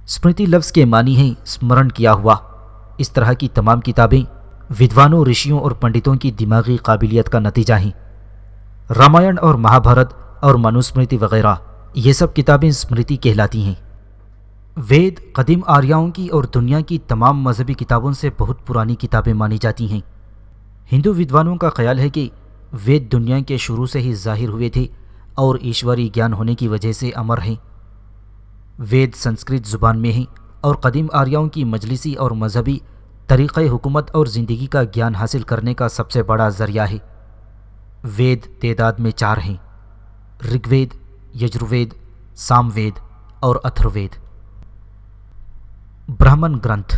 اسمرتی لفظ کے معنی ہے اسمرن کیا ہوا۔ اس طرح کی تمام کتابیں ودوانوں، رشیوں اور پنڈتوں کی دماغی قابلیت کا نتیجہ ہیں۔ رامائن اور مہابھارت اور منوسمرتی وغیرہ یہ سب کتابیں اسمرتی کہلاتی ہیں۔ وید قدیم آریاؤں کی اور دنیا کی تمام مذہبی کتابوں سے بہت پرانی کتابیں مانی جاتی ہیں۔ ہندو ودوانوں کا خیال ہے کہ وید دنیا کے شروع سے ہی ظاہر ہوئے تھے اور ایشوری گیان ہونے کی وجہ سے امر ہیں۔ وید سنسکرت زبان میں ہیں اور قدیم آریاؤں کی مجلسی اور مذہبی طریقۂ حکومت اور زندگی کا گیان حاصل کرنے کا سب سے بڑا ذریعہ ہے۔ وید تعداد میں 4 ہیں: رگ وید، یجروید، سام وید اور اتھروید۔ برہمن گرنتھ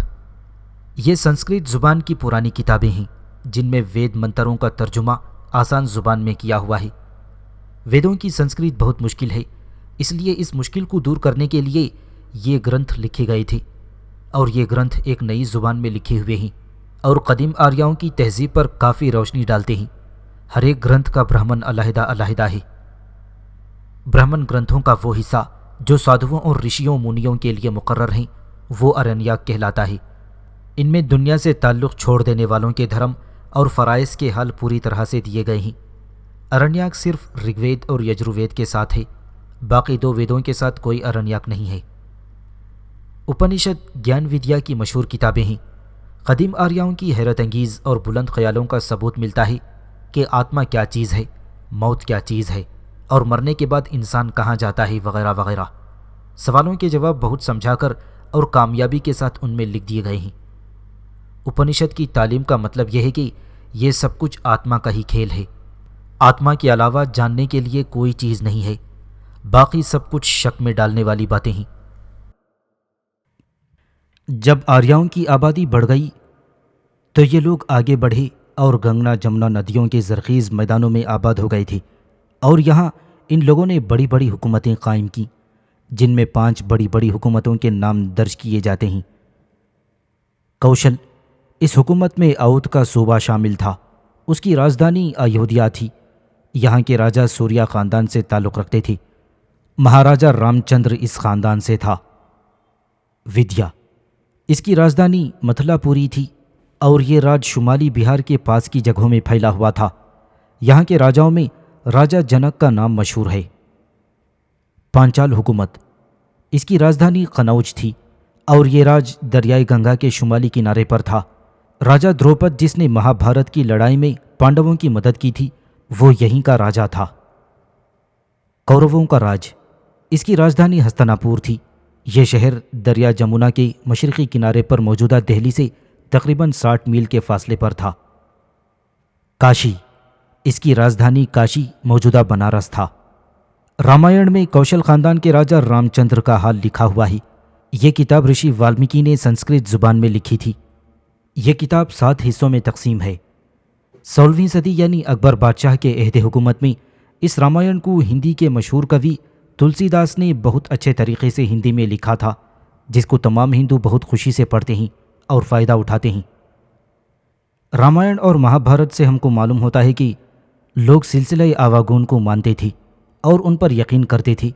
یہ سنسکرت زبان کی پرانی کتابیں ہیں جن میں وید منتروں کا ترجمہ آسان زبان میں کیا ہوا ہے۔ ویدوں کی سنسکرت بہت مشکل ہے، اس لیے اس مشکل کو دور کرنے کے لیے یہ گرنتھ لکھے گئے تھے، اور یہ گرنتھ ایک نئی زبان میں لکھے ہوئے ہیں اور قدیم آریاؤں کی تہذیب پر کافی روشنی ڈالتے ہیں۔ ہر ایک گرنتھ کا برہمن علیحدہ علیحدہ ہے۔ برہمن گرنتھوں کا وہ حصہ جو سادھوؤں اور رشیوں منیوں کے لیے مقرر ہیں وہ ارنیاک کہلاتا ہے۔ ان میں دنیا سے تعلق چھوڑ دینے والوں کے دھرم اور فرائض کے حل پوری طرح سے دیے گئے ہیں۔ ارنیاک صرف رگ وید اور یجروید کے ساتھ ہے، باقی دو ویدوں کے ساتھ کوئی ارنیاک نہیں ہے۔ اپنشد گیان ودیا کی مشہور کتابیں ہیں۔ قدیم آریاؤں کی حیرت انگیز اور بلند خیالوں کا ثبوت ملتا ہے کہ آتما کیا چیز ہے، موت کیا چیز ہے، اور مرنے کے بعد انسان کہاں جاتا ہے وغیرہ وغیرہ۔ سوالوں کے جواب بہت سمجھا کر اور کامیابی کے ساتھ ان میں لکھ دیے گئے ہیں۔ اپنشد کی تعلیم کا مطلب یہ ہے کہ یہ سب کچھ آتما کا ہی کھیل ہے۔ آتما کے علاوہ جاننے کے لیے کوئی چیز نہیں ہے، باقی سب کچھ شک میں ڈالنے والی باتیں ہیں۔ جب آریاؤں کی آبادی بڑھ گئی تو یہ لوگ آگے بڑھے اور گنگا جمنا ندیوں کے زرخیز میدانوں میں آباد ہو گئے تھے، اور یہاں ان لوگوں نے بڑی بڑی حکومتیں قائم کیں، جن میں 5 بڑی بڑی حکومتوں کے نام درج کیے جاتے ہیں۔ کوشل، اس حکومت میں اودھ کا صوبہ شامل تھا، اس کی راجدھانی ایودھیا تھی، یہاں کے راجا سوریا خاندان سے تعلق رکھتے تھے، مہاراجا رام چندر اس خاندان سے تھا۔ ودیا، اس کی راجدھانی متھلا پوری تھی، اور یہ راج شمالی بہار کے پاس کی جگہوں میں پھیلا ہوا تھا، یہاں کے راجاؤں میں راجا جنک کا نام مشہور ہے۔ پانچال حکومت، اس کی راجدھانی قنوج تھی، اور یہ راج دریائے گنگا کے شمالی کنارے پر تھا۔ راجا دروپد جس نے مہابھارت کی لڑائی میں پانڈووں کی مدد کی تھی وہ یہیں کا راجا تھا۔ کورووں کا راج، اس کی راجدھانی ہستناپور تھی، یہ شہر دریا جمنا کے مشرقی کنارے پر موجودہ دہلی سے تقریباً 60 میل کے فاصلے پر تھا۔ کاشی، اس کی راجدھانی کاشی موجودہ بنارس تھا۔ رامائن میں کوشل خاندان کے راجا رام چندر کا حال لکھا ہوا ہے۔ یہ کتاب رشی والمیکی نے سنسکرت زبان میں لکھی تھی۔ یہ کتاب 7 حصوں میں تقسیم ہے۔ 16ویں صدی یعنی اکبر بادشاہ کے عہد حکومت میں اس رامائن کو ہندی کے مشہور کوی تلسی داس نے بہت اچھے طریقے سے ہندی میں لکھا تھا، جس کو تمام ہندو بہت خوشی سے پڑھتے ہیں اور فائدہ اٹھاتے ہیں۔ رامائن اور مہابھارت سے ہم کو معلوم ہوتا ہے کہ لوگ سلسلہ آواگون کو مانتے تھے اور ان پر یقین کرتے تھے،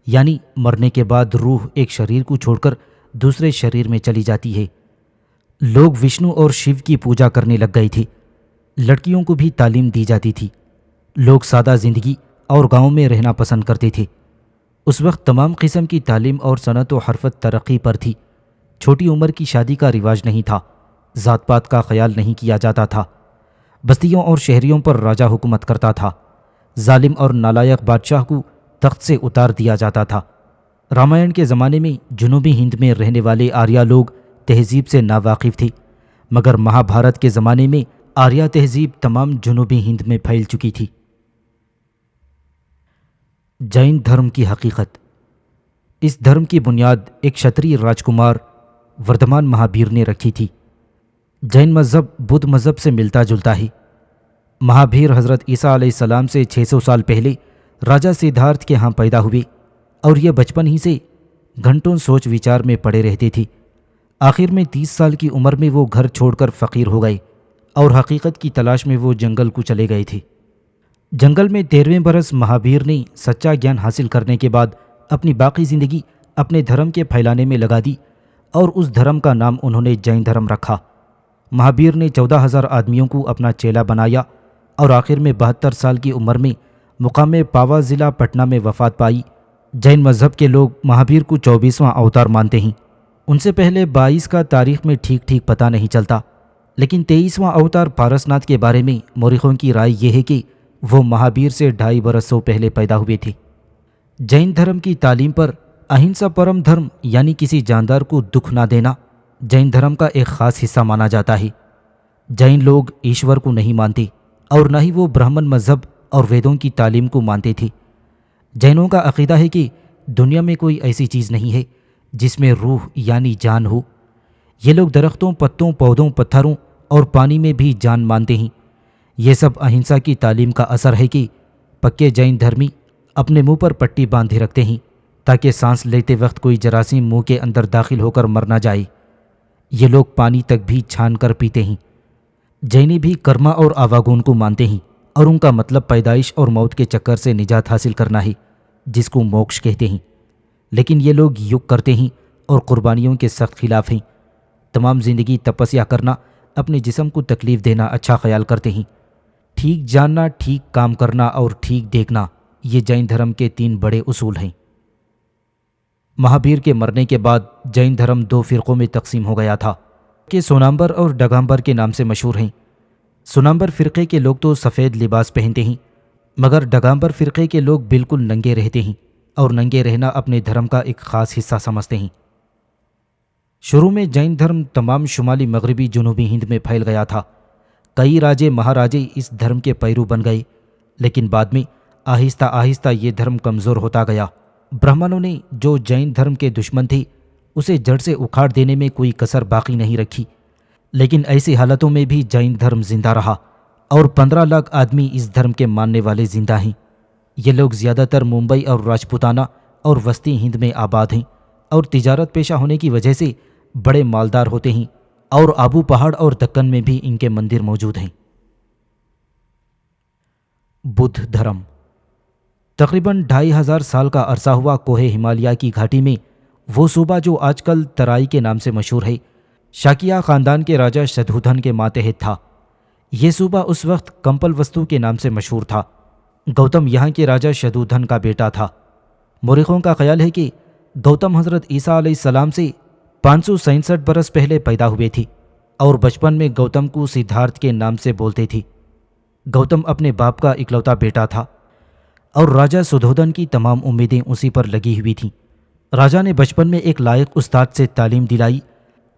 یعنی مرنے کے بعد روح ایک شریر کو چھوڑ کر دوسرے شریر میں چلی جاتی ہے۔ لوگ وشنو اور شیو کی پوجا کرنے لگ گئے تھے، لڑکیوں کو بھی تعلیم دی جاتی تھی، لوگ سادہ زندگی اور گاؤں میں رہنا پسند کرتے تھے۔ اس وقت تمام قسم کی تعلیم اور صنعت و حرفت ترقی پر تھی، چھوٹی عمر کی شادی کا رواج نہیں تھا، ذات پات کا خیال نہیں کیا جاتا تھا، بستیوں اور شہریوں پر راجا حکومت کرتا تھا، ظالم اور نالائق بادشاہ کو تخت سے اتار دیا جاتا تھا۔ رامائن کے زمانے میں جنوبی ہند میں رہنے والے آریہ لوگ تہذیب سے ناواقف تھے، مگر مہابھارت کے زمانے میں آریہ تہذیب تمام جنوبی ہند میں پھیل چکی تھی۔ جین دھرم کی حقیقت، اس دھرم کی بنیاد ایک شتری راجکمار وردھمان مہابیر نے رکھی تھی۔ جین مذہب بدھ مذہب سے ملتا جلتا ہے۔ مہابیر حضرت عیسیٰ علیہ السلام سے 600 سال پہلے راجا سدھارتھ کے ہاں پیدا ہوئے، اور یہ بچپن ہی سے گھنٹوں سوچ وچار میں پڑے رہتے تھے۔ آخر میں 30 سال کی عمر میں وہ گھر چھوڑ کر فقیر ہو گئے اور حقیقت کی تلاش میں وہ جنگل کو چلے گئے تھے۔ جنگل میں 13ویں برس مہابیر نے سچا گیان حاصل کرنے کے بعد اپنی باقی زندگی اپنے دھرم کے پھیلانے میں لگا دی، اور اس دھرم کا نام انہوں نے جین دھرم رکھا۔ مہابیر نے 14,000 آدمیوں کو اپنا چیلا بنایا، اور آخر میں 72 سال کی عمر میں مقام پاوا ضلع پٹنہ میں وفات پائی۔ جین مذہب کے لوگ مہابیر کو 24واں اوتار مانتے ہیں۔ ان سے پہلے 22 کا تاریخ میں ٹھیک پتہ نہیں چلتا، لیکن 23واں اوتار پارسناتھ کے بارے میں مورخوں کی رائے یہ ہے کہ وہ مہابیر سے 2.5 برسوں پہلے پیدا ہوئے تھے۔ جین دھرم کی تعلیم پر اہنسا پرم دھرم یعنی کسی جاندار کو دکھ نہ دینا جین دھرم کا ایک خاص حصہ مانا جاتا ہے۔ جین لوگ ایشور کو نہیں مانتے، اور نہ ہی وہ برہمن مذہب اور ویدوں کی تعلیم کو مانتے تھے۔ جینوں کا عقیدہ ہے کہ دنیا میں کوئی ایسی چیز نہیں ہے جس میں روح یعنی جان ہو۔ یہ لوگ درختوں، پتوں، پودوں، پتھروں اور پانی میں بھی جان مانتے ہیں۔ یہ سب اہنسا کی تعلیم کا اثر ہے کہ پکے جین دھرمی اپنے منہ پر پٹی باندھے رکھتے ہیں تاکہ سانس لیتے وقت کوئی جراثیم منہ کے اندر داخل ہو کر مر نہ جائے۔ یہ لوگ پانی تک بھی چھان کر پیتے ہیں۔ جینی بھی کرما اور آواگون کو مانتے ہیں اور ان کا مطلب پیدائش اور موت کے چکر سے نجات حاصل کرنا ہے، جس کو موکش کہتے ہیں۔ لیکن یہ لوگ یگ کرتے ہیں اور قربانیوں کے سخت خلاف ہیں۔ تمام زندگی تپسیا کرنا، اپنے جسم کو تکلیف دینا اچھا خیال کرتے ہیں۔ ٹھیک جاننا، ٹھیک کام کرنا اور ٹھیک دیکھنا، یہ جین دھرم کے 3 بڑے اصول ہیں۔ مہابیر کے مرنے کے بعد جین دھرم 2 فرقوں میں تقسیم ہو گیا تھا کہ سونامبر اور ڈگامبر کے نام سے مشہور ہیں۔ سونامبر فرقے کے لوگ تو سفید لباس پہنتے ہیں، مگر ڈگامبر فرقے کے لوگ بالکل ننگے رہتے ہیں اور ننگے رہنا اپنے دھرم کا ایک خاص حصہ سمجھتے ہیں۔ شروع میں جین دھرم تمام شمالی مغربی جنوبی ہند میں پھیل گیا تھا۔ کئی راجے مہاراجے اس دھرم کے پیرو بن گئے، لیکن بعد میں آہستہ آہستہ یہ دھرم کمزور ہوتا گیا۔ برہمنوں نے جو جین دھرم کے دشمن تھے اسے جڑ سے اکھاڑ دینے میں کوئی کسر باقی نہیں رکھی، لیکن ایسی حالتوں میں بھی جین دھرم زندہ رہا اور 15 لاکھ آدمی اس دھرم کے ماننے والے زندہ ہیں۔ یہ لوگ زیادہ تر ممبئی اور راجپوتانہ اور وسطی ہند میں آباد ہیں اور تجارت پیشہ ہونے کی وجہ سے بڑے مالدار ہوتے ہیں، اور آبو پہاڑ اور دکن میں بھی ان کے مندر موجود ہیں۔ بدھ دھرم تقریباً 2500 سال کا عرصہ ہوا کوہ ہمالیہ کی گھاٹی میں وہ صوبہ جو آج کل ترائی کے نام سے مشہور ہے، شاکیہ خاندان کے راجا شدھودھن کے ماتحت تھا۔ یہ صوبہ اس وقت کمپل وستو کے نام سے مشہور تھا۔ گوتم یہاں کے راجا شدھودھن کا بیٹا تھا۔ مورخوں کا خیال ہے کہ گوتم حضرت عیسیٰ علیہ السلام سے 567 برس پہلے پیدا ہوئے تھے اور بچپن میں گوتم کو سدھارتھ کے نام سے بولتے تھے۔ گوتم اپنے باپ کا اکلوتا بیٹا تھا اور راجا شدھودھن کی تمام امیدیں اسی پر لگی ہوئی تھیں۔ راجا نے بچپن میں ایک لائق استاد سے تعلیم دلائی،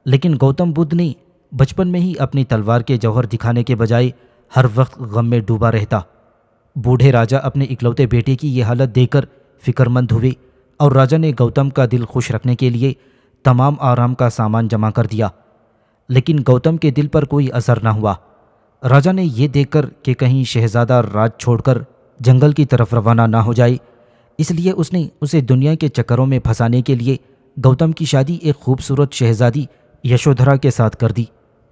لیکن گوتم بدھ نے بچپن میں ہی اپنی تلوار کے جوہر دکھانے کے بجائے ہر وقت غم میں ڈوبا رہتا۔ بوڑھے راجا اپنے اکلوتے بیٹے کی یہ حالت دیکھ کر فکر مند ہوئے اور راجا نے گوتم کا دل خوش رکھنے کے لیے تمام آرام کا سامان جمع کر دیا، لیکن گوتم کے دل پر کوئی اثر نہ ہوا۔ راجا نے یہ دیکھ کر کہ کہیں شہزادہ راج چھوڑ کر جنگل کی طرف روانہ نہ ہو جائے، اس لیے اس نے اسے دنیا کے چکروں میں پھنسانے کے لیے گوتم کی شادی ایک خوبصورت شہزادی یشودھرا کے ساتھ کر دی،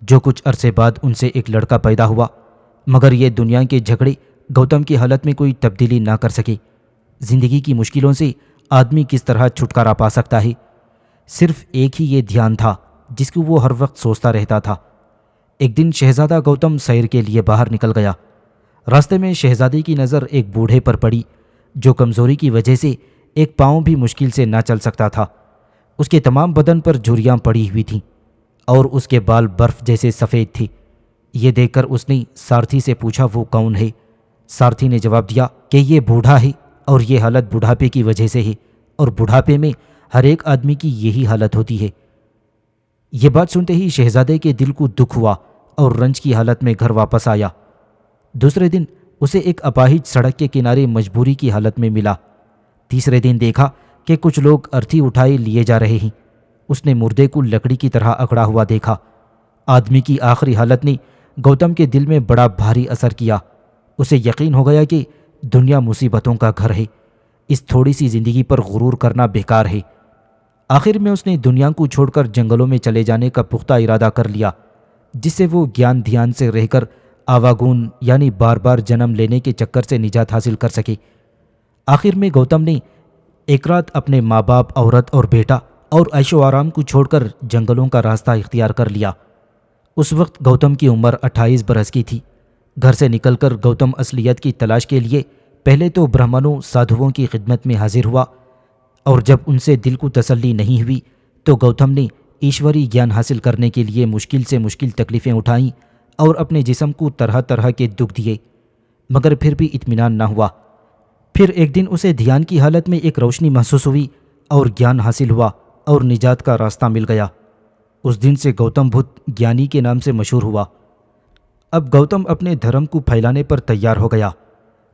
جو کچھ عرصے بعد ان سے ایک لڑکا پیدا ہوا۔ مگر یہ دنیا کے جھگڑے گوتم کی حالت میں کوئی تبدیلی نہ کر سکے۔ زندگی کی مشکلوں سے آدمی کس طرح چھٹکارا پا سکتا ہے، صرف ایک ہی یہ دھیان تھا جس کو وہ ہر وقت سوچتا رہتا تھا۔ ایک دن شہزادہ گوتم سیر کے لیے باہر نکل گیا۔ راستے میں شہزادی کی نظر ایک بوڑھے پر پڑی جو کمزوری کی وجہ سے ایک پاؤں بھی مشکل سے نہ چل سکتا تھا۔ اس کے تمام بدن پر جھریاں پڑی ہوئی تھیں اور اس کے بال برف جیسے سفید تھے۔ یہ دیکھ کر اس نے سارتھی سے پوچھا وہ کون ہے۔ سارتھی نے جواب دیا کہ یہ بوڑھا ہے اور یہ حالت بڑھاپے کی وجہ سے ہے، اور بڑھاپے میں ہر ایک آدمی کی یہی حالت ہوتی ہے۔ یہ بات سنتے ہی شہزادے کے دل کو دکھ ہوا اور رنج کی حالت میں گھر واپس آیا۔ دوسرے دن اسے ایک اپاہج سڑک کے کنارے مجبوری کی حالت میں ملا۔ تیسرے دن دیکھا کہ کچھ لوگ ارتھی اٹھائے لیے جا رہے ہیں۔ اس نے مردے کو لکڑی کی طرح اکڑا ہوا دیکھا۔ آدمی کی آخری حالت نے گوتم کے دل میں بڑا بھاری اثر کیا۔ اسے یقین ہو گیا کہ دنیا مصیبتوں کا گھر ہے، اس تھوڑی سی زندگی پر غرور کرنا بیکار ہے۔ آخر میں اس نے دنیا کو چھوڑ کر جنگلوں میں چلے جانے کا پختہ ارادہ کر لیا، جس سے وہ گیان دھیان سے رہ کر آواگون یعنی بار بار جنم لینے کے چکر سے نجات حاصل کر سکے۔ آخر میں گوتم نے ایک رات اپنے ماں باپ، عورت اور بیٹا اور عیش و آرام کو چھوڑ کر جنگلوں کا راستہ اختیار کر لیا۔ اس وقت گوتم کی عمر 28 برس کی تھی۔ گھر سے نکل کر گوتم اصلیت کی تلاش کے لیے پہلے تو برہمنوں سادھوؤں کی خدمت میں حاضر ہوا، اور جب ان سے دل کو تسلی نہیں ہوئی تو گوتم نے ایشوری گیان حاصل کرنے کے لیے مشکل سے مشکل تکلیفیں اٹھائیں اور اپنے جسم کو طرح طرح کے دکھ دیے، مگر پھر بھی اطمینان نہ ہوا۔ پھر ایک دن اسے دھیان کی حالت میں ایک روشنی محسوس ہوئی اور گیان حاصل ہوا اور نجات کا راستہ مل گیا۔ اس دن سے گوتم بدھ گیانی کے نام سے مشہور ہوا۔ اب گوتم اپنے دھرم کو پھیلانے پر تیار ہو گیا۔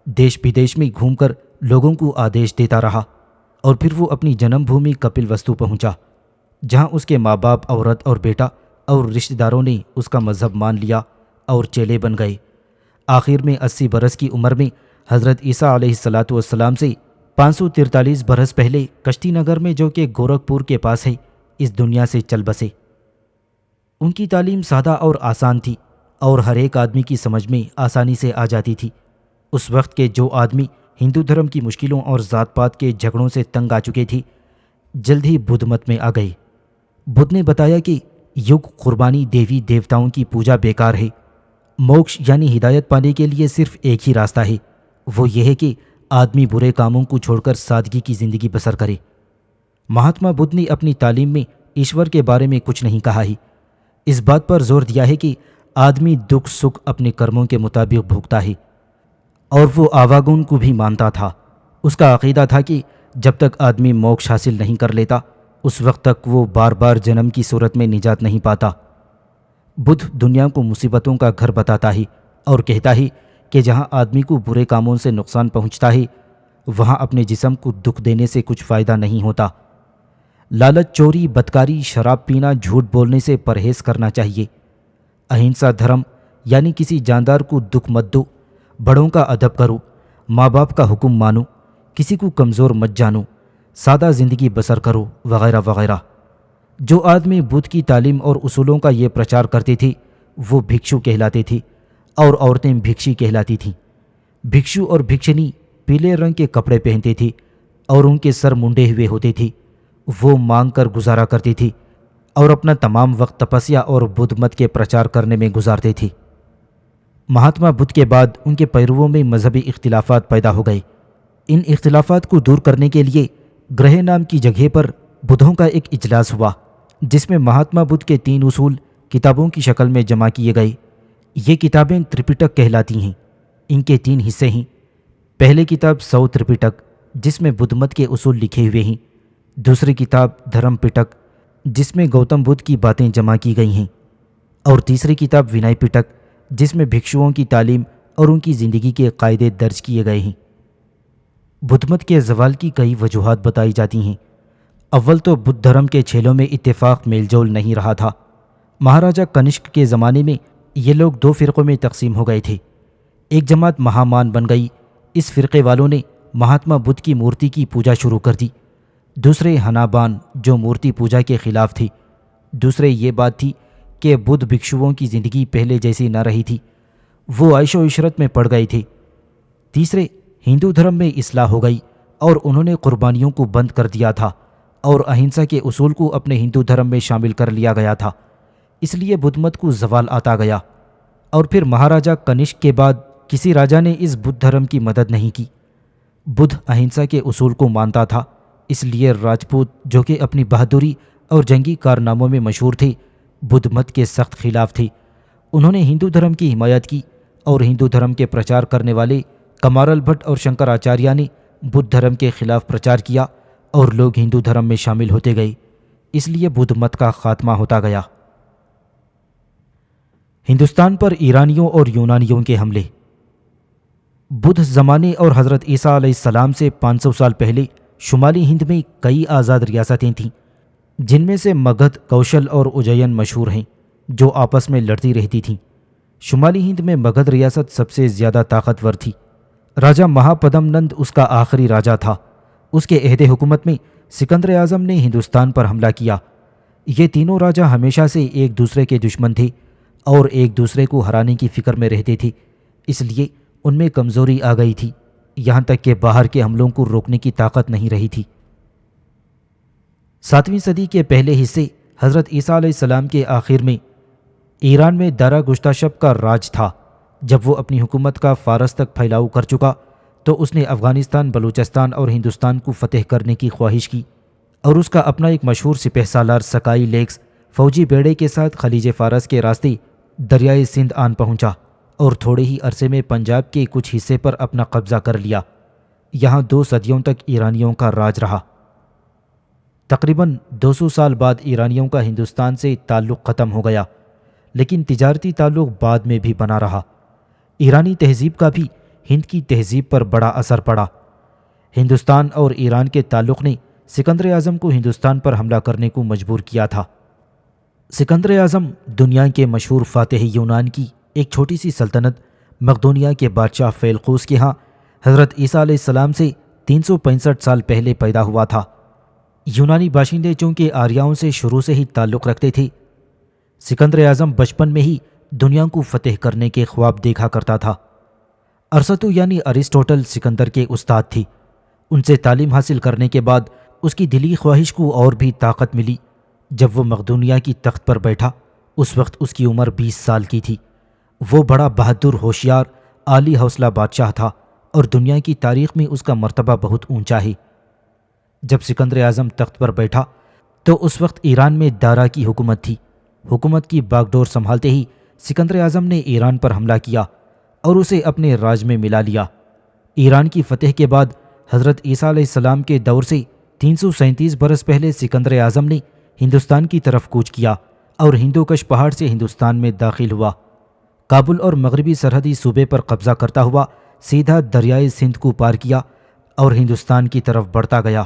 دیش بدیش میں گھوم کر لوگوں کو آدیش دیتا رہا، اور پھر وہ اپنی جنم بھومی کپل وستو پہنچا، جہاں اس کے ماں باپ، عورت اور بیٹا اور رشتہ داروں نے اس کا مذہب مان لیا اور چیلے بن گئے۔ آخر میں 80 برس کی عمر میں حضرت عیسیٰ علیہ السلام سے 543 برس پہلے کشتی نگر میں، جو کہ گورکھپور کے پاس ہے، اس دنیا سے چل بسے۔ ان کی تعلیم سادہ اور آسان تھی اور ہر ایک آدمی کی سمجھ میں آسانی سے آ جاتی تھی۔ اس وقت کے جو آدمی ہندو دھرم کی مشکلوں اور ذات پات کے جھگڑوں سے تنگ آ چکے تھے، جلد ہی بدھ مت میں آ گئے۔ بدھ نے بتایا کہ یگ، قربانی، دیوی دیوتاؤں کی پوجا بیکار ہے۔ موکش یعنی ہدایت پانے کے لیے صرف ایک ہی راستہ ہے، وہ یہ ہے کہ آدمی برے کاموں کو چھوڑ کر سادگی کی زندگی بسر کرے۔ مہاتما بدھ نے اپنی تعلیم میں ایشور کے بارے میں کچھ نہیں کہا ہے، اس بات پر زور دیا ہے کہ آدمی دکھ سکھ اپنے کرموں کے مطابق بھوگتا ہے، اور وہ آواگون کو بھی مانتا تھا۔ اس کا عقیدہ تھا کہ جب تک آدمی موکش حاصل نہیں کر لیتا، اس وقت تک وہ بار بار جنم کی صورت میں نجات نہیں پاتا۔ بدھ دنیا کو مصیبتوں کا گھر بتاتا ہے اور کہتا ہے کہ جہاں آدمی کو برے کاموں سے نقصان پہنچتا ہے، وہاں اپنے جسم کو دکھ دینے سے کچھ فائدہ نہیں ہوتا۔ لالچ، چوری، بدکاری، شراب پینا، جھوٹ بولنے سے پرہیز کرنا چاہیے۔ اہنسا دھرم یعنی کسی جاندار کو دکھ مت دو، بڑوں کا ادب کرو، ماں باپ کا حکم مانو، کسی کو کمزور مت جانو، سادہ زندگی بسر کرو، وغیرہ وغیرہ۔ جو آدمی بدھ کی تعلیم اور اصولوں کا یہ پرچار کرتے تھے، وہ بھکشو کہلاتے تھے، اور عورتیں بھکشی کہلاتی تھیں۔ بھکشو اور بھکشنی پیلے رنگ کے کپڑے پہنتے تھے اور ان کے سر منڈے ہوئے ہوتے تھے۔ وہ مانگ کر گزارا کرتے تھے اور اپنا تمام وقت تپسیا اور بدھ مت کے پرچار کرنے میں گزارتے تھے۔ مہاتما بدھ کے بعد ان کے پیرووں میں مذہبی اختلافات پیدا ہو گئے۔ ان اختلافات کو دور کرنے کے لیے گرہ نام کی جگہ پر بدھوں کا ایک اجلاس ہوا، جس میں مہاتما بدھ کے 3 اصول کتابوں کی شکل میں جمع کیے گئے۔ یہ کتابیں ترپٹک کہلاتی ہیں۔ ان کے 3 حصے ہیں۔ پہلی کتاب سو ترپٹک، جس میں بدھ مت کے اصول لکھے ہوئے ہیں۔ دوسری کتاب دھرم پٹک، جس میں گوتم بدھ کی باتیں جمع کی گئی ہیں، اور تیسری کتاب ونائے پٹک، جس میں بھکشوؤں کی تعلیم اور ان کی زندگی کے قاعدے درج کیے گئے ہیں۔ بدھ مت کے زوال کی کئی وجوہات بتائی جاتی ہیں۔ اول تو بدھ دھرم کے چھیلوں میں اتفاق میل جول نہیں رہا تھا۔ مہاراجہ کنشک کے زمانے میں یہ لوگ 2 فرقوں میں تقسیم ہو گئے تھے۔ ایک جماعت مہامان بن گئی، اس فرقے والوں نے مہاتما بدھ کی مورتی کی پوجا شروع کر دی۔ دوسرے ہنابان، جو مورتی پوجا کے خلاف تھی۔ دوسرے یہ بات تھی کہ بدھ بھکشوؤں کی زندگی پہلے جیسی نہ رہی تھی، وہ عیش و عشرت میں پڑ گئے تھے۔ تیسرے ہندو دھرم میں اصلاح ہو گئی اور انہوں نے قربانیوں کو بند کر دیا تھا اور اہنسا کے اصول کو اپنے ہندو دھرم میں شامل کر لیا گیا تھا، اس لیے بدھ مت کو زوال آتا گیا۔ اور پھر مہاراجہ کنشک کے بعد کسی راجا نے اس بدھ دھرم کی مدد نہیں کی۔ بدھ اہنسا کے اصول کو مانتا تھا، اس لیے راجپوت، جو کہ اپنی بہادری اور جنگی کارناموں میں مشہور تھے، بدھ مت کے سخت خلاف تھے۔ انہوں نے ہندو دھرم کی حمایت کی اور ہندو دھرم کے پرچار کرنے والے کمارل بھٹ اور شنکر آچاریہ نے بدھ دھرم کے خلاف پرچار کیا اور لوگ ہندو دھرم میں شامل ہوتے گئے، اس لیے بدھ مت کا خاتمہ ہوتا گیا۔ ہندوستان پر ایرانیوں اور یونانیوں کے حملے۔ بدھ زمانے اور حضرت عیسیٰ علیہ السلام سے 500 سال پہلے شمالی ہند میں کئی آزاد ریاستیں تھیں، جن میں سے مگدھ، کوشل اور اجین مشہور ہیں، جو آپس میں لڑتی رہتی تھیں۔ شمالی ہند میں مگدھ ریاست سب سے زیادہ طاقتور تھی۔ راجہ مہاپدم نند اس کا آخری راجہ تھا۔ اس کے عہد حکومت میں سکندر اعظم نے ہندوستان پر حملہ کیا۔ یہ تینوں راجہ ہمیشہ سے ایک دوسرے کے دشمن تھے اور ایک دوسرے کو ہرانے کی فکر میں رہتے تھے، اس لیے ان میں کمزوری آ گئی تھی، یہاں تک کہ باہر کے حملوں کو روکنے کی طاقت نہیں رہی تھی۔ 7ویں صدی کے پہلے حصے حضرت عیسیٰ علیہ السلام کے آخر میں ایران میں دارا گشتاشپ کا راج تھا۔ جب وہ اپنی حکومت کا فارس تک پھیلاؤ کر چکا تو اس نے افغانستان، بلوچستان اور ہندوستان کو فتح کرنے کی خواہش کی، اور اس کا اپنا ایک مشہور سپہ سالار سکائی لیکس فوجی بیڑے کے ساتھ خلیج فارس کے راستے دریائے سندھ آن پہنچا اور تھوڑے ہی عرصے میں پنجاب کے کچھ حصے پر اپنا قبضہ کر لیا۔ یہاں 2 صدیوں تک ایرانیوں کا راج رہا۔ تقریباً 200 سال بعد ایرانیوں کا ہندوستان سے تعلق ختم ہو گیا، لیکن تجارتی تعلق بعد میں بھی بنا رہا۔ ایرانی تہذیب کا بھی ہند کی تہذیب پر بڑا اثر پڑا۔ ہندوستان اور ایران کے تعلق نے سکندر اعظم کو ہندوستان پر حملہ کرنے کو مجبور کیا تھا۔ سکندر اعظم دنیا کے مشہور فاتح یونان کی ایک چھوٹی سی سلطنت مقدونیہ کے بادشاہ فیلقوس کے ہاں حضرت عیسیٰ علیہ السلام سے 365 سال پہلے پیدا ہوا تھا۔ یونانی باشندے چونکہ آریاؤں سے شروع سے ہی تعلق رکھتے تھے، سکندر اعظم بچپن میں ہی دنیا کو فتح کرنے کے خواب دیکھا کرتا تھا۔ ارسطو یعنی ارسطوٹل سکندر کے استاد تھی۔ ان سے تعلیم حاصل کرنے کے بعد اس کی دلی خواہش کو اور بھی طاقت ملی۔ جب وہ مقدونیہ کی تخت پر بیٹھا اس وقت اس کی عمر 20 سال کی تھی۔ وہ بڑا بہادر، ہوشیار، عالی حوصلہ بادشاہ تھا اور دنیا کی تاریخ میں اس کا مرتبہ بہت اونچا ہے۔ جب سکندر اعظم تخت پر بیٹھا تو اس وقت ایران میں دارا کی حکومت تھی۔ حکومت کی باغ ڈور سنبھالتے ہی سکندر اعظم نے ایران پر حملہ کیا اور اسے اپنے راج میں ملا لیا۔ ایران کی فتح کے بعد حضرت عیسیٰ علیہ السلام کے دور سے 337 برس پہلے سکندر اعظم نے ہندوستان کی طرف کوچ کیا اور ہندوکش پہاڑ سے ہندوستان میں داخل ہوا۔ کابل اور مغربی سرحدی صوبے پر قبضہ کرتا ہوا سیدھا دریائے سندھ کو پار کیا اور ہندوستان کی طرف بڑھتا گیا۔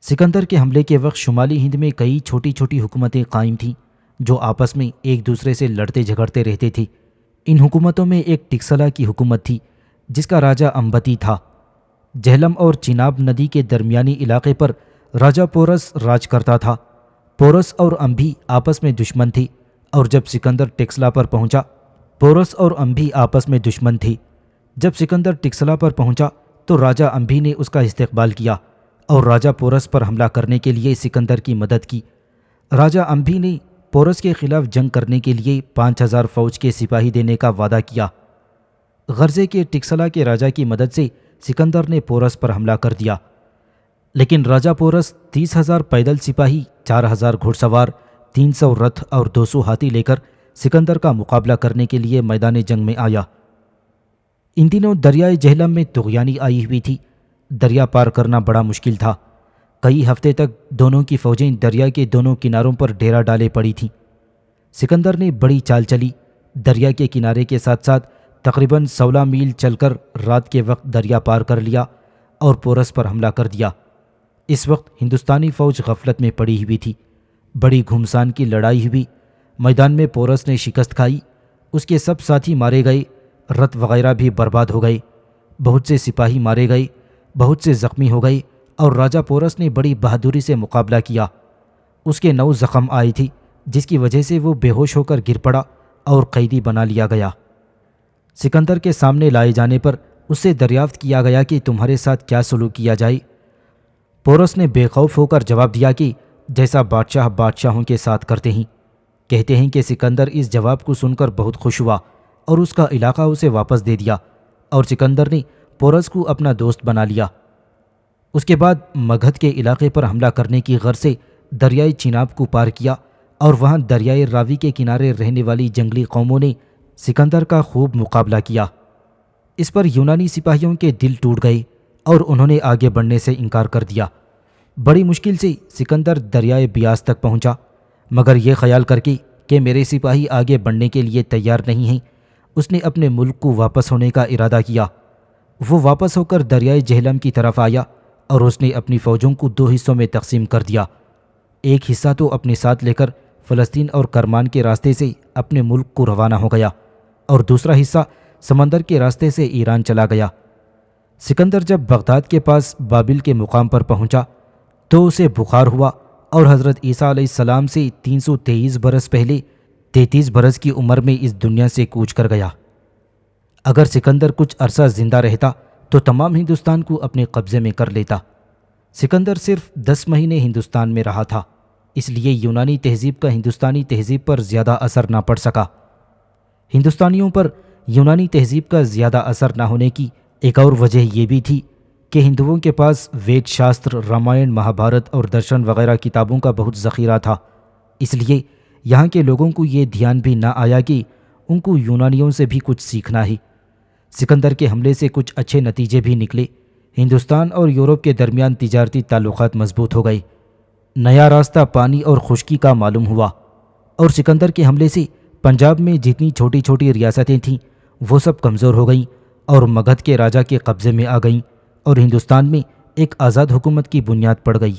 سکندر کے حملے کے وقت شمالی ہند میں کئی چھوٹی چھوٹی حکومتیں قائم تھیں جو آپس میں ایک دوسرے سے لڑتے جھگڑتے رہتے تھے۔ ان حکومتوں میں ایک ٹکسلا کی حکومت تھی جس کا راجہ امبتی تھا۔ جہلم اور چناب ندی کے درمیانی علاقے پر راجہ پورس راج کرتا تھا۔ پورس اور امبھی آپس میں دشمن تھے اور جب سکندر ٹکسلا پر پہنچا پورس اور امبھی آپس میں دشمن تھے۔ جب سکندر ٹکسلا پر پہنچا تو راجہ امبھی نے اس کا استقبال کیا اور راجہ پورس پر حملہ کرنے کے لیے سکندر کی مدد کی۔ راجہ امبھی نے پورس کے خلاف جنگ کرنے کے لیے 5000 فوج کے سپاہی دینے کا وعدہ کیا۔ غرضے کے ٹکسلا کے راجہ کی مدد سے سکندر نے پورس پر حملہ کر دیا، لیکن راجہ پورس 30,000 پیدل سپاہی، 4,000 گھڑ سوار، 300 رتھ اور 200 ہاتھی لے کر سکندر کا مقابلہ کرنے کے لیے میدان جنگ میں آیا۔ ان دنوں دریائے جہلم میں طغیانی آئی ہوئی تھی۔ دریا پار کرنا بڑا مشکل تھا۔ کئی ہفتے تک دونوں کی فوجیں دریا کے دونوں کناروں پر ڈیرا ڈالے پڑی تھیں۔ سکندر نے بڑی چال چلی، دریا کے کنارے کے ساتھ ساتھ تقریباً 16 میل چل کر رات کے وقت دریا پار کر لیا اور پورس پر حملہ کر دیا۔ اس وقت ہندوستانی فوج غفلت میں پڑی ہوئی تھی۔ بڑی گھمسان کی لڑائی ہوئی۔ میدان میں پورس نے شکست کھائی، اس کے سب ساتھی مارے گئے، رتھ وغیرہ بھی برباد ہو گئے، بہت سے سپاہی مارے گئے، بہت سے زخمی ہو گئے اور راجہ پورس نے بڑی بہادری سے مقابلہ کیا۔ اس کے 9 زخم آئی تھی جس کی وجہ سے وہ بے ہوش ہو کر گر پڑا اور قیدی بنا لیا گیا۔ سکندر کے سامنے لائے جانے پر اس سے دریافت کیا گیا کہ تمہارے ساتھ کیا سلوک کیا جائے۔ پورس نے بے خوف ہو کر جواب دیا کہ جیسا بادشاہ بادشاہوں کے ساتھ کرتے ہیں۔ کہتے ہیں کہ سکندر اس جواب کو سن کر بہت خوش ہوا اور اس کا علاقہ اسے واپس دے دیا اور سکندر نے پورس کو اپنا دوست بنا لیا۔ اس کے بعد مگدھ کے علاقے پر حملہ کرنے کی غرض سے دریائے چناب کو پار کیا اور وہاں دریائے راوی کے کنارے رہنے والی جنگلی قوموں نے سکندر کا خوب مقابلہ کیا۔ اس پر یونانی سپاہیوں کے دل ٹوٹ گئے اور انہوں نے آگے بڑھنے سے انکار کر دیا۔ بڑی مشکل سے سکندر دریائے بیاس تک پہنچا، مگر یہ خیال کر کے کہ میرے سپاہی آگے بڑھنے کے لیے تیار نہیں ہیں، اس نے اپنے ملک کو واپس ہونے کا ارادہ کیا۔ وہ واپس ہو کر دریائے جہلم کی طرف آیا اور اس نے اپنی فوجوں کو 2 حصوں میں تقسیم کر دیا۔ ایک حصہ تو اپنے ساتھ لے کر فلسطین اور کرمان کے راستے سے اپنے ملک کو روانہ ہو گیا اور دوسرا حصہ سمندر کے راستے سے ایران چلا گیا۔ سکندر جب بغداد کے پاس بابل کے مقام پر پہنچا تو اسے بخار ہوا اور حضرت عیسیٰ علیہ السلام سے 323 برس پہلے 33 برس کی عمر میں اس دنیا سے کوچ کر گیا۔ اگر سکندر کچھ عرصہ زندہ رہتا تو تمام ہندوستان کو اپنے قبضے میں کر لیتا۔ سکندر صرف 10 مہینے ہندوستان میں رہا تھا، اس لیے یونانی تہذیب کا ہندوستانی تہذیب پر زیادہ اثر نہ پڑ سکا۔ ہندوستانیوں پر یونانی تہذیب کا زیادہ اثر نہ ہونے کی ایک اور وجہ یہ بھی تھی کہ ہندوؤں کے پاس وید شاستر، رامائن، مہابھارت اور درشن وغیرہ کتابوں کا بہت ذخیرہ تھا۔ اس لیے یہاں کے لوگوں کو یہ دھیان بھی نہ آیا کہ ان کو یونانیوں سے بھی کچھ سیکھنا ہے۔ سکندر کے حملے سے کچھ اچھے نتیجے بھی نکلے۔ ہندوستان اور یورپ کے درمیان تجارتی تعلقات مضبوط ہو گئے۔ نیا راستہ پانی اور خشکی کا معلوم ہوا اور سکندر کے حملے سے پنجاب میں جتنی چھوٹی چھوٹی ریاستیں تھیں وہ سب کمزور ہو گئیں اور مگدھ کے راجا کے قبضے میں آ گئیں اور ہندوستان میں ایک آزاد حکومت کی بنیاد پڑ گئی۔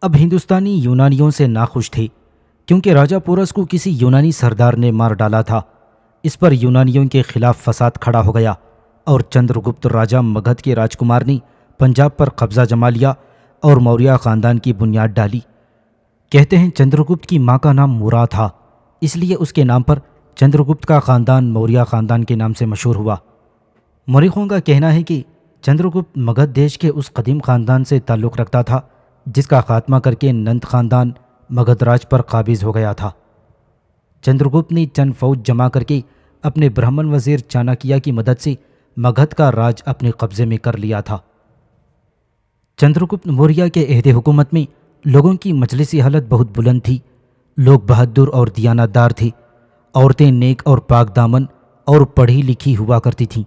اب ہندوستانی یونانیوں سے ناخوش تھے کیونکہ راجہ پورس کو کسی یونانی سردار نے مار ڈالا تھا۔ اس پر یونانیوں کے خلاف فساد کھڑا ہو گیا اور چندرگپت راجہ مگدھ کے راجکمار نے پنجاب پر قبضہ جما لیا اور موریہ خاندان کی بنیاد ڈالی۔ کہتے ہیں چندرگپت کی ماں کا نام مورا تھا، اس لیے اس کے نام پر چندرگپت کا خاندان موریہ خاندان کے نام سے مشہور ہوا۔ مورخوں کا کہنا ہے کہ چندرگپت مگدھ دیش کے اس قدیم خاندان سے تعلق رکھتا تھا جس کا خاتمہ کر کے نند خاندان مگدھ راج پر قابض ہو گیا تھا۔ چندرگپت نے چند فوج جمع کر کے اپنے برہمن وزیر چانکیہ کی مدد سے مگدھ کا راج اپنے قبضے میں کر لیا تھا۔ چندرگپت موریہ کے عہد حکومت میں لوگوں کی مجلسی حالت بہت بلند تھی، لوگ بہادر اور دیانتدار تھے، عورتیں نیک اور پاک دامن اور پڑھی لکھی ہوا کرتی تھیں،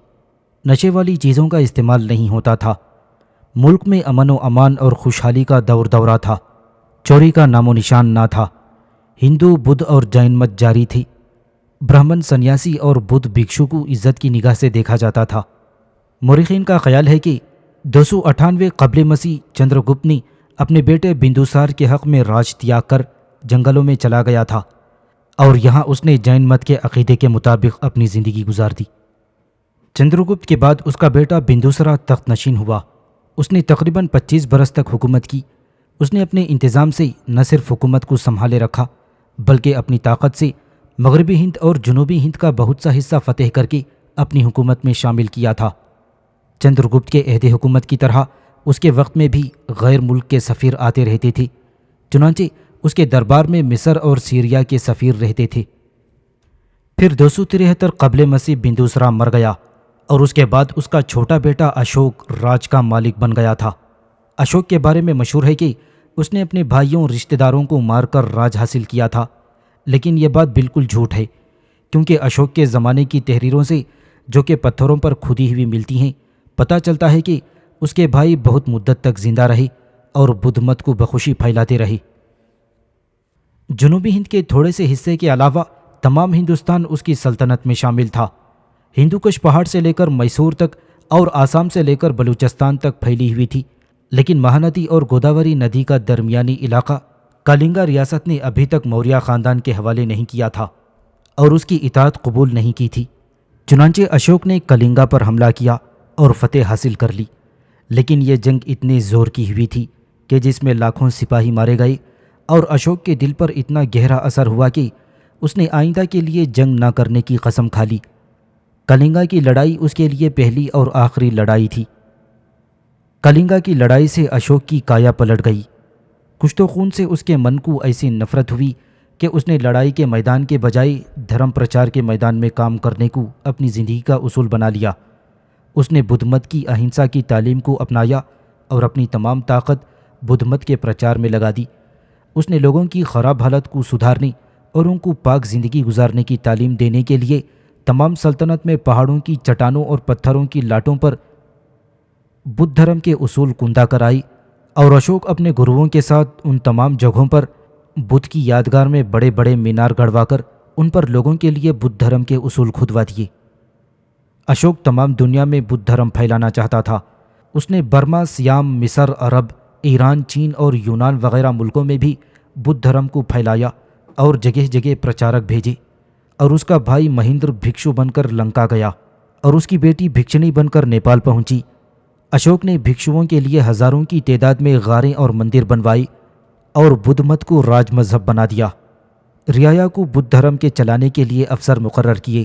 نشے والی چیزوں کا استعمال نہیں ہوتا تھا، ملک میں امن و امان اور خوشحالی کا دورہ تھا، چوری کا نام و نشان نہ تھا، ہندو بدھ اور جین مت جاری تھی، برہمن سنیاسی اور بدھ بھکشو کو عزت کی نگاہ سے دیکھا جاتا تھا۔ مورخین کا خیال ہے کہ 298 قبل مسیح چندرگپت نے اپنے بیٹے بندوسار کے حق میں راج تیاگ کر جنگلوں میں چلا گیا تھا اور یہاں اس نے جین مت کے عقیدے کے مطابق اپنی زندگی گزار دی۔ چندرگپت کے بعد اس کا بیٹا بندوسرا تخت نشین ہوا۔ اس نے تقریباً 25 برس تک حکومت کی۔ اس نے اپنے انتظام سے نہ صرف حکومت کو سنبھالے رکھا بلکہ اپنی طاقت سے مغربی ہند اور جنوبی ہند کا بہت سا حصہ فتح کر کے اپنی حکومت میں شامل کیا تھا۔ چندرگپت کے عہد حکومت کی طرح اس کے وقت میں بھی غیر ملک کے سفیر آتے رہتے تھے، چنانچہ اس کے دربار میں مصر اور سیریا کے سفیر رہتے تھے۔ پھر 273 قبل مسیح بندوسرا مر گیا اور اس کے بعد اس کا چھوٹا بیٹا اشوک راج کا مالک بن گیا تھا۔ اشوک کے بارے میں مشہور ہے کہ اس نے اپنے بھائیوں رشتہ داروں کو مار کر راج حاصل کیا تھا، لیکن یہ بات بالکل جھوٹ ہے کیونکہ اشوک کے زمانے کی تحریروں سے جو کہ پتھروں پر کھدی ہوئی ملتی ہیں پتہ چلتا ہے کہ اس کے بھائی بہت مدت تک زندہ رہے اور بدھ مت کو بخوشی پھیلاتے رہے۔ جنوبی ہند کے تھوڑے سے حصے کے علاوہ تمام ہندوستان اس کی سلطنت میں شامل تھا۔ ہندوکش پہاڑ سے لے کر میسور تک اور آسام سے لے کر بلوچستان تک پھیلی ہوئی تھی، لیکن مہاندی اور گوداوری ندی کا درمیانی علاقہ کالنگا ریاست نے ابھی تک موریہ خاندان کے حوالے نہیں کیا تھا اور اس کی اطاعت قبول نہیں کی تھی۔ چنانچہ اشوک نے کلنگا پر حملہ کیا اور فتح حاصل کر لی، لیکن یہ جنگ اتنے زور کی ہوئی تھی کہ جس میں لاکھوں سپاہی مارے گئے اور اشوک کے دل پر اتنا گہرا اثر ہوا کہ اس نے آئندہ کے لیے جنگ نہ کرنے کی قسم کھا لی۔ کلنگا کی لڑائی اس کے لیے پہلی اور آخری لڑائی تھی۔ کلنگا کی لڑائی سے اشوک کی کایا پلٹ گئی۔ کچھ تو خون سے اس کے من کو ایسی نفرت ہوئی کہ اس نے لڑائی کے میدان کے بجائے دھرم پرچار کے میدان میں کام کرنے کو اپنی زندگی کا اصول بنا لیا۔ اس نے بدھ مت کی اہنسا کی تعلیم کو اپنایا اور اپنی تمام طاقت بدھ مت کے پرچار میں لگا دی۔ اس نے لوگوں کی خراب حالت کو سدھارنے اور ان کو پاک زندگی گزارنے کی تعلیم دینے کے لیے تمام سلطنت میں پہاڑوں کی چٹانوں اور پتھروں کی لاٹوں پر بدھ دھرم کے اصول کندہ کرائی، اور اشوک اپنے گروؤں کے ساتھ ان تمام جگہوں پر بدھ کی یادگار میں بڑے بڑے مینار گڑوا کر ان پر لوگوں کے لیے بدھ دھرم کے اصول کھدوا دیے۔ اشوک تمام دنیا میں بدھ دھرم پھیلانا چاہتا تھا۔ اس نے برما، سیام، مصر، عرب، ایران، چین اور یونان وغیرہ ملکوں میں بھی بدھ دھرم کو پھیلایا اور جگہ جگہ پرچارک بھیجے، اور اس کا بھائی مہندر بھکشو بن کر لنکا گیا اور اس کی بیٹی بھکشنی بن کر نیپال پہنچی۔ اشوک نے بھکشوؤں کے لیے ہزاروں کی تعداد میں غاریں اور مندر بنوائی اور بدھ مت کو راج مذہب بنا دیا۔ رعایا کو بدھ دھرم کے چلانے کے لیے افسر مقرر کیے۔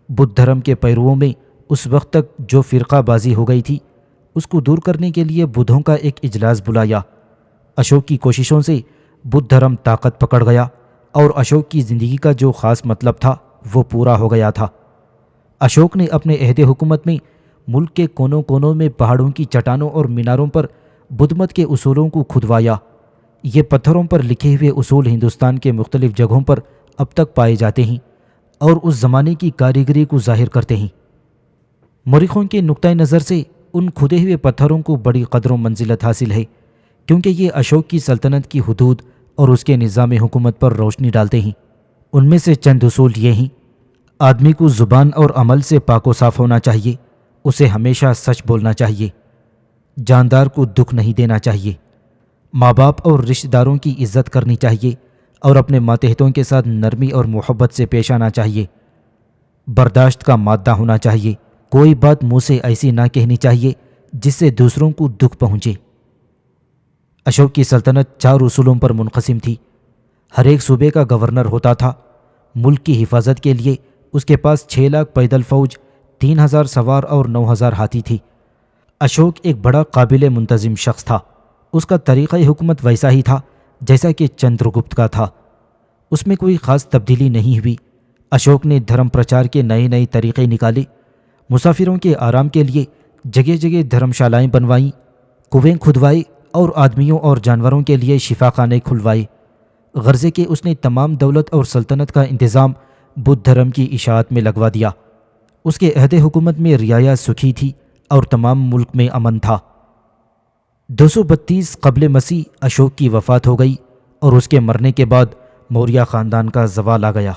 بدھ دھرم کے پیرووں میں اس وقت تک جو فرقہ بازی ہو گئی تھی اس کو دور کرنے کے لیے بدھوں کا ایک اجلاس بلایا۔ اشوک کی کوششوں سے بدھ دھرم طاقت پکڑ گیا اور اشوک کی زندگی کا جو خاص مطلب تھا وہ پورا ہو گیا تھا۔ اشوک نے اپنے عہد حکومت میں ملک کے کونوں کونوں میں پہاڑوں کی چٹانوں اور میناروں پر بدھ مت کے اصولوں کو کھدوایا۔ یہ پتھروں پر لکھے ہوئے اصول ہندوستان کے مختلف جگہوں پر اب تک پائے جاتے ہیں اور اس زمانے کی کاریگری کو ظاہر کرتے ہیں۔ مورخوں کے نقطۂ نظر سے ان کھدے ہوئے پتھروں کو بڑی قدر و منزلت حاصل ہے کیونکہ یہ اشوک کی سلطنت کی حدود اور اس کے نظام حکومت پر روشنی ڈالتے ہیں۔ ان میں سے چند اصول یہ ہیں: آدمی کو زبان اور عمل سے پاک و صاف ہونا چاہیے، اسے ہمیشہ سچ بولنا چاہیے، جاندار کو دکھ نہیں دینا چاہیے، ماں باپ اور رشتہ داروں کی عزت کرنی چاہیے اور اپنے ماتحتوں کے ساتھ نرمی اور محبت سے پیش آنا چاہیے، برداشت کا مادہ ہونا چاہیے، کوئی بات منہ سے ایسی نہ کہنی چاہیے جس سے دوسروں کو دکھ پہنچے۔ اشوک کی سلطنت 4 اصولوں پر منقسم تھی۔ ہر ایک صوبے کا گورنر ہوتا تھا۔ ملک کی حفاظت کے لیے اس کے پاس 6 لاکھ پیدل فوج، 3000 سوار اور 9000 ہاتھی تھی۔ اشوک ایک بڑا قابل منتظم شخص تھا۔ اس کا طریقہ حکومت ویسا ہی تھا جیسا کہ چندرگپت کا تھا۔ اس میں کوئی خاص تبدیلی نہیں ہوئی۔ اشوک نے دھرم پرچار کے نئے طریقے نکالے، مسافروں کے آرام کے لیے جگہ جگہ دھرم شالائیں بنوائیں، کنویں کھدوائے اور آدمیوں اور جانوروں کے لیے شفا خانے کھلوائے۔ غرضے کہ اس نے تمام دولت اور سلطنت کا انتظام بدھ دھرم کی اشاعت میں لگوا دیا۔ اس کے عہد حکومت میں رعایا سکھی تھی اور تمام ملک میں امن تھا۔ 232 قبل مسیح اشوک کی وفات ہو گئی اور اس کے مرنے کے بعد موریہ خاندان کا زوال آ گیا۔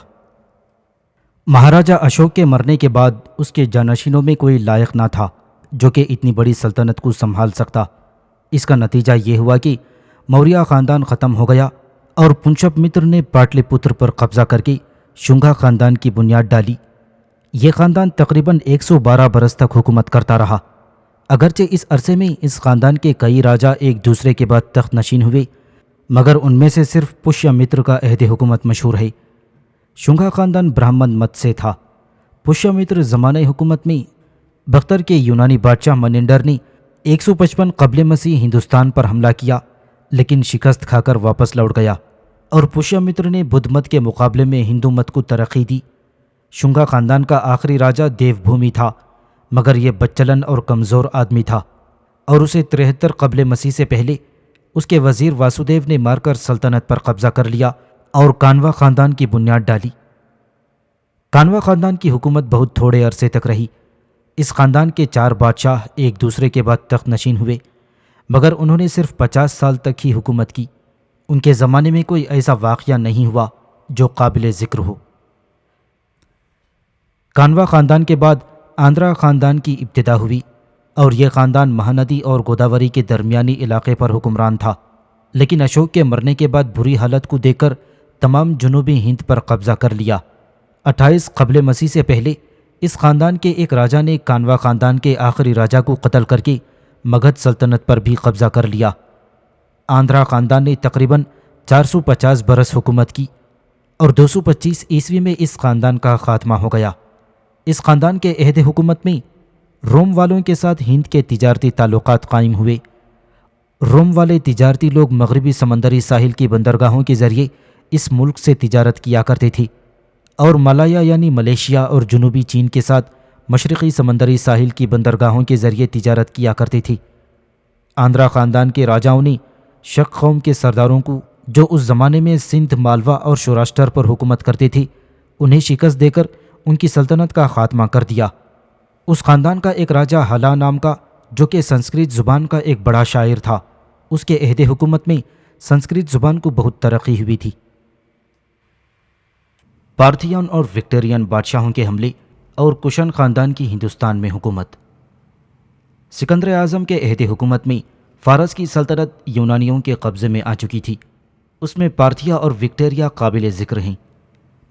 مہاراجہ اشوک کے مرنے کے بعد اس کے جانشینوں میں کوئی لائق نہ تھا جو کہ اتنی بڑی سلطنت کو سنبھال سکتا۔ اس کا نتیجہ یہ ہوا کہ موریہ خاندان ختم ہو گیا اور پنچپ متر نے پاٹلی پتر پر قبضہ کر کے شنگا خاندان کی بنیاد ڈالی۔ یہ خاندان تقریباً 112 برس تک حکومت کرتا رہا۔ اگرچہ اس عرصے میں اس خاندان کے کئی راجا ایک دوسرے کے بعد تخت نشین ہوئے، مگر ان میں سے صرف پشیا متر کا عہد حکومت مشہور ہے۔ شنگا خاندان برہمن مت سے تھا۔ پشیا متر زمانہ حکومت میں بختر کے یونانی بادشاہ منینڈر نے 155 قبل مسیح ہندوستان پر حملہ کیا، لیکن شکست کھا کر واپس لوٹ گیا اور پشیا متر نے بدھ مت کے مقابلے میں ہندو مت کو ترقی دی۔ شنگا خاندان کا آخری راجا دیو بھومی تھا، مگر یہ بدچلن اور کمزور آدمی تھا اور اسے 73 قبل مسیح سے پہلے اس کے وزیر واسودیو نے مار کر سلطنت پر قبضہ کر لیا اور کانوا خاندان کی بنیاد ڈالی۔ کانوا خاندان کی حکومت بہت تھوڑے عرصے تک رہی۔ اس خاندان کے 4 بادشاہ ایک دوسرے کے بعد تخت نشین ہوئے، مگر انہوں نے صرف 50 سال تک ہی حکومت کی۔ ان کے زمانے میں کوئی ایسا واقعہ نہیں ہوا جو قابل ذکر ہو۔ کانوا خاندان کے بعد آندھرا خاندان کی ابتدا ہوئی اور یہ خاندان مہاندی اور گوداوری کے درمیانی علاقے پر حکمران تھا، لیکن اشوک کے مرنے کے بعد بری حالت کو دیکھ کر تمام جنوبی ہند پر قبضہ کر لیا۔ 28 قبل مسیح سے پہلے اس خاندان کے ایک راجا نے کانوا خاندان کے آخری راجا کو قتل کر کے مگدھ سلطنت پر بھی قبضہ کر لیا۔ آندھرا خاندان نے تقریباً 450 برس حکومت کی اور 225 عیسوی میں اس خاندان کا خاتمہ ہو گیا۔ اس خاندان کے عہد حکومت میں روم والوں کے ساتھ ہند کے تجارتی تعلقات قائم ہوئے۔ روم والے تجارتی لوگ مغربی سمندری ساحل کی بندرگاہوں کے ذریعے اس ملک سے تجارت کیا کرتے تھے اور ملایا یعنی ملیشیا اور جنوبی چین کے ساتھ مشرقی سمندری ساحل کی بندرگاہوں کے ذریعے تجارت کیا کرتے تھے۔ آندھرا خاندان کے راجاؤں نے شک قوم کے سرداروں کو، جو اس زمانے میں سندھ، مالوا اور شوراشٹر پر حکومت کرتے تھے، انہیں شکست دے کر ان کی سلطنت کا خاتمہ کر دیا۔ اس خاندان کا ایک راجا ہلا نام کا، جو کہ سنسکرت زبان کا ایک بڑا شاعر تھا، اس کے عہد حکومت میں سنسکرت زبان کو بہت ترقی ہوئی تھی۔ پارتھیان اور وکٹورین بادشاہوں کے حملے اور کشن خاندان کی ہندوستان میں حکومت۔ سکندر اعظم کے عہد حکومت میں فارس کی سلطنت یونانیوں کے قبضے میں آ چکی تھی۔ اس میں پارتھیا اور وکٹوریا قابل ذکر ہیں۔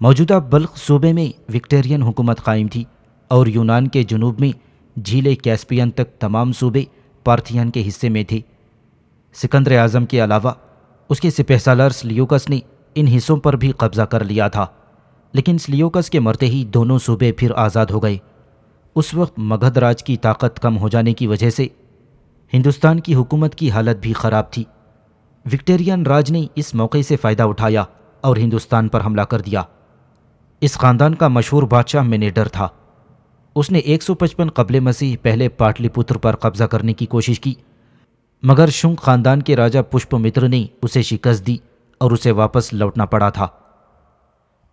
موجودہ بلخ صوبے میں وکٹورین حکومت قائم تھی اور یونان کے جنوب میں جھیل کیسپیئن تک تمام صوبے پارتھیان کے حصے میں تھے۔ سکندر اعظم کے علاوہ اس کے سپہ سالار سلیوکس نے ان حصوں پر بھی قبضہ کر لیا تھا، لیکن سلیوکس کے مرتے ہی دونوں صوبے پھر آزاد ہو گئے۔ اس وقت مگدھ راج کی طاقت کم ہو جانے کی وجہ سے ہندوستان کی حکومت کی حالت بھی خراب تھی۔ وکٹورین راج نے اس موقع سے فائدہ اٹھایا اور ہندوستان پر حملہ کر دیا۔ اس خاندان کا مشہور بادشاہ منیڈر تھا۔ اس نے 155 قبل مسیح پہلے پاٹلی پتر پر قبضہ کرنے کی کوشش کی، مگر شنگ خاندان کے راجا پشپ متر نے اسے شکست دی اور اسے واپس لوٹنا پڑا تھا۔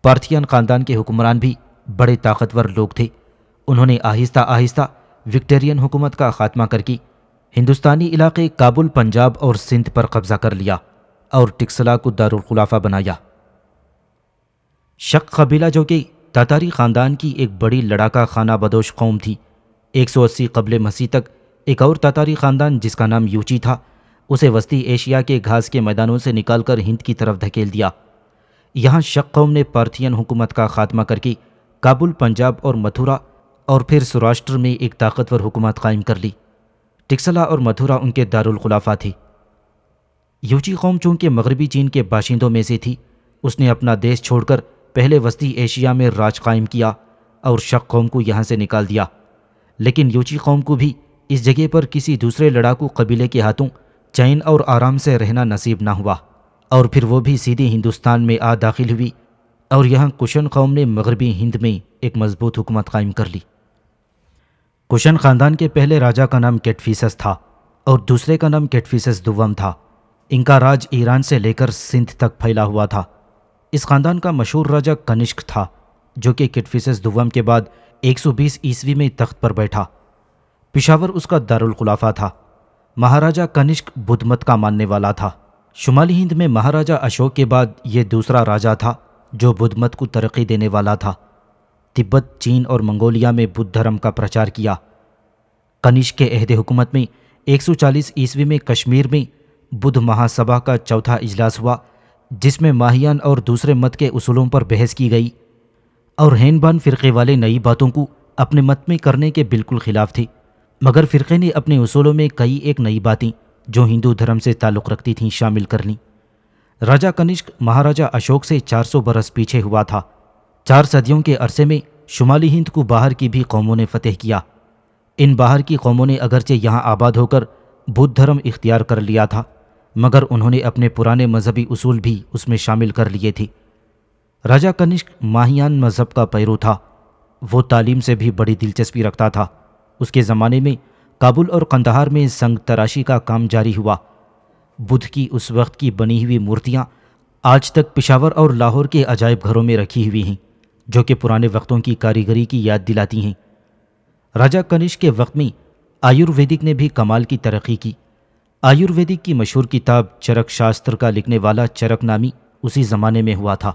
پارتھیان خاندان کے حکمران بھی بڑے طاقتور لوگ تھے۔ انہوں نے آہستہ آہستہ وکٹورین حکومت کا خاتمہ کر کے ہندوستانی علاقے کابل، پنجاب اور سندھ پر قبضہ کر لیا اور ٹکسلا کو دارالخلافہ بنایا۔ شک قبیلہ، جو کہ تاتاری خاندان کی ایک بڑی لڑاکا خانہ بدوش قوم تھی، 180 قبل مسیح تک ایک اور تاتاری خاندان جس کا نام یوچی تھا اسے وسطی ایشیا کے گھاس کے میدانوں سے نکال کر ہند کی طرف دھکیل دیا۔ یہاں شک قوم نے پارتھین حکومت کا خاتمہ کر کے کابل، پنجاب اور متھرا اور پھر سوراشٹر میں ایک طاقتور حکومت قائم کر لی۔ ٹکسلا اور متھرا ان کے دارالخلافہ تھے۔ یوچی قوم چونکہ مغربی چین کے باشندوں میں سے تھی، اس نے اپنا دیش چھوڑ کر پہلے وسطی ایشیا میں راج قائم کیا اور شک قوم کو یہاں سے نکال دیا۔ لیکن یوچی قوم کو بھی اس جگہ پر کسی دوسرے لڑاکو قبیلے کے ہاتھوں چین اور آرام سے رہنا نصیب نہ ہوا، اور پھر وہ بھی سیدھی ہندوستان میں آ داخل ہوئی اور یہاں کشن قوم نے مغربی ہند میں ایک مضبوط حکومت قائم کر لی۔ کشن خاندان کے پہلے راجا کا نام کیٹفیسس تھا اور دوسرے کا نام کیٹفیسس دوم تھا۔ ان کا راج ایران سے لے کر سندھ تک پھیلا ہوا تھا۔ اس خاندان کا مشہور راجا کنشک تھا جو کہ کیٹفیسس دوم کے بعد 120 عیسوی میں تخت پر بیٹھا۔ پشاور اس کا دارالخلافہ تھا۔ مہاراجا کنشک بدھ مت کا ماننے والا تھا۔ شمالی ہند میں مہاراجا اشوک کے بعد یہ دوسرا راجا تھا جو بدھ مت کو ترقی دینے والا تھا۔ تبت، چین اور منگولیا میں بدھ دھرم کا پرچار کیا۔ کنشک کے عہد حکومت میں 140 عیسوی میں کشمیر میں بدھ مہاسبھا کا چوتھا اجلاس ہوا جس میں ماہیان اور دوسرے مت کے اصولوں پر بحث کی گئی، اور ہینبان فرقے والے نئی باتوں کو اپنے مت میں کرنے کے بالکل خلاف تھے، مگر فرقے نے اپنے اصولوں میں کئی ایک نئی باتیں جو ہندو دھرم سے تعلق رکھتی تھیں شامل کر لیں۔ راجا کنشک مہاراجا اشوک سے 400 برس پیچھے ہوا تھا۔ 4 صدیوں کے عرصے میں شمالی ہند کو باہر کی بھی قوموں نے فتح کیا۔ ان باہر کی قوموں نے اگرچہ یہاں آباد ہو کر بدھ دھرم اختیار کر لیا تھا، مگر انہوں نے اپنے پرانے مذہبی اصول بھی اس میں شامل کر لیے تھے۔ راجا کنشک ماہیان مذہب کا پیرو تھا۔ وہ تعلیم سے بھی بڑی دلچسپی رکھتا تھا۔ اس کے زمانے میں کابل اور قندھار میں سنگ تراشی کا کام جاری ہوا۔ بدھ کی اس وقت کی بنی ہوئی مورتیاں آج تک پشاور اور لاہور کے عجائب گھروں میں رکھی ہوئی ہیں، جو کہ پرانے وقتوں کی کاریگری کی یاد دلاتی ہیں۔ راجا کنشک کے وقت میں آیورویدک نے بھی کمال کی ترقی کی۔ آیورویدک کی مشہور کتاب چرک شاستر کا لکھنے والا چرک نامی اسی زمانے میں ہوا تھا۔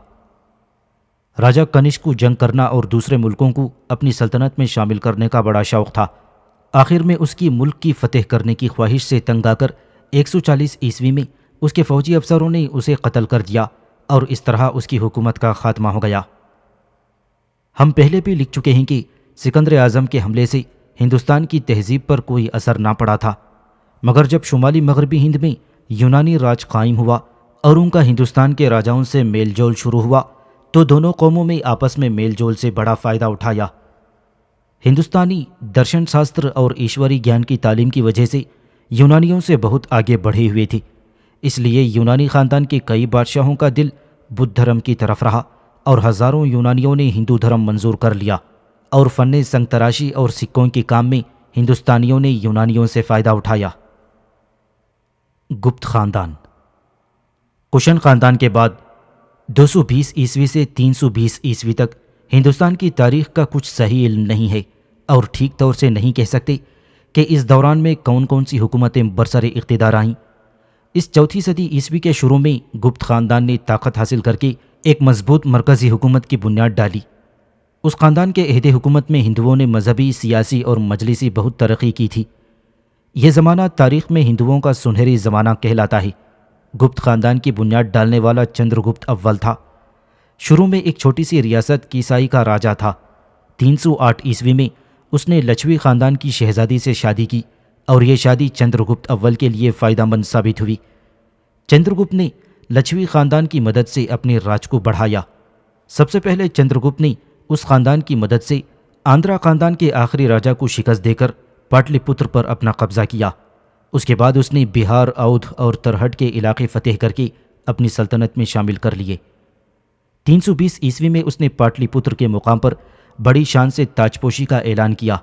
راجا کنشک کو جنگ کرنا اور دوسرے ملکوں کو اپنی سلطنت میں شامل کرنے کا بڑا شوق تھا۔ آخر میں اس کی ملک کی فتح کرنے کی خواہش سے تنگ آ کر 140 عیسوی میں اس کے فوجی افسروں نے اسے قتل کر دیا اور اس طرح اس کی حکومت کا خاتمہ ہو گیا۔ ہم پہلے بھی لکھ چکے ہیں کہ سکندر اعظم کے حملے سے ہندوستان کی تہذیب پر کوئی اثر نہ پڑا تھا، مگر جب شمالی مغربی ہند میں یونانی راج قائم ہوا اور ان کا ہندوستان کے راجاؤں سے میل جول شروع ہوا تو دونوں قوموں میں آپس میں میل جول سے بڑا فائدہ اٹھایا۔ ہندوستانی درشن شاستر اور ایشوری گیان کی تعلیم کی وجہ سے یونانیوں سے بہت آگے بڑھے ہوئے تھے، اس لیے یونانی خاندان کے کئی بادشاہوں کا دل بدھ دھرم کی طرف رہا اور ہزاروں یونانیوں نے ہندو دھرم منظور کر لیا، اور فن سنگ تراشی اور سکوں کے کام میں ہندوستانیوں نے یونانیوں سے فائدہ اٹھایا۔ گپت خاندان۔ کشن خاندان کے بعد 220 عیسوی سے 320 عیسوی تک ہندوستان کی تاریخ کا کچھ صحیح علم نہیں ہے، اور ٹھیک طور سے نہیں کہہ سکتے کہ اس دوران میں کون کون سی حکومتیں برسر اقتدار آئیں۔ اس چوتھی صدی عیسوی کے شروع میں گپت خاندان نے طاقت حاصل کر کے ایک مضبوط مرکزی حکومت کی بنیاد ڈالی۔ اس خاندان کے عہد حکومت میں ہندوؤں نے مذہبی، سیاسی اور مجلسی بہت ترقی کی تھی۔ یہ زمانہ تاریخ میں ہندوؤں کا سنہری زمانہ کہلاتا ہے۔ گپت خاندان کی بنیاد ڈالنے والا چندر گپت اول تھا۔ شروع میں ایک چھوٹی سی ریاست کیسائی کا راجا تھا۔ 308 عیسوی میں اس نے لچھوی خاندان کی شہزادی سے شادی کی اور یہ شادی چندر گپت اول کے لیے فائدہ مند ثابت ہوئی۔ چندر گپت نے لچھوی خاندان کی مدد سے اپنے راج کو بڑھایا۔ سب سے پہلے چندر گپت نے اس خاندان کی مدد سے آندھرا خاندان کے آخری راجا کو شکست دے کر پاٹلی پتر پر اپنا قبضہ کیا۔ اس کے بعد اس نے بہار، اودھ اور ترہٹ کے علاقے فتح کر کے اپنی سلطنت میں شامل کر لیے۔ 320 عیسوی میں اس نے پاٹلی پتر کے مقام پر بڑی شان سے تاج پوشی کا اعلان کیا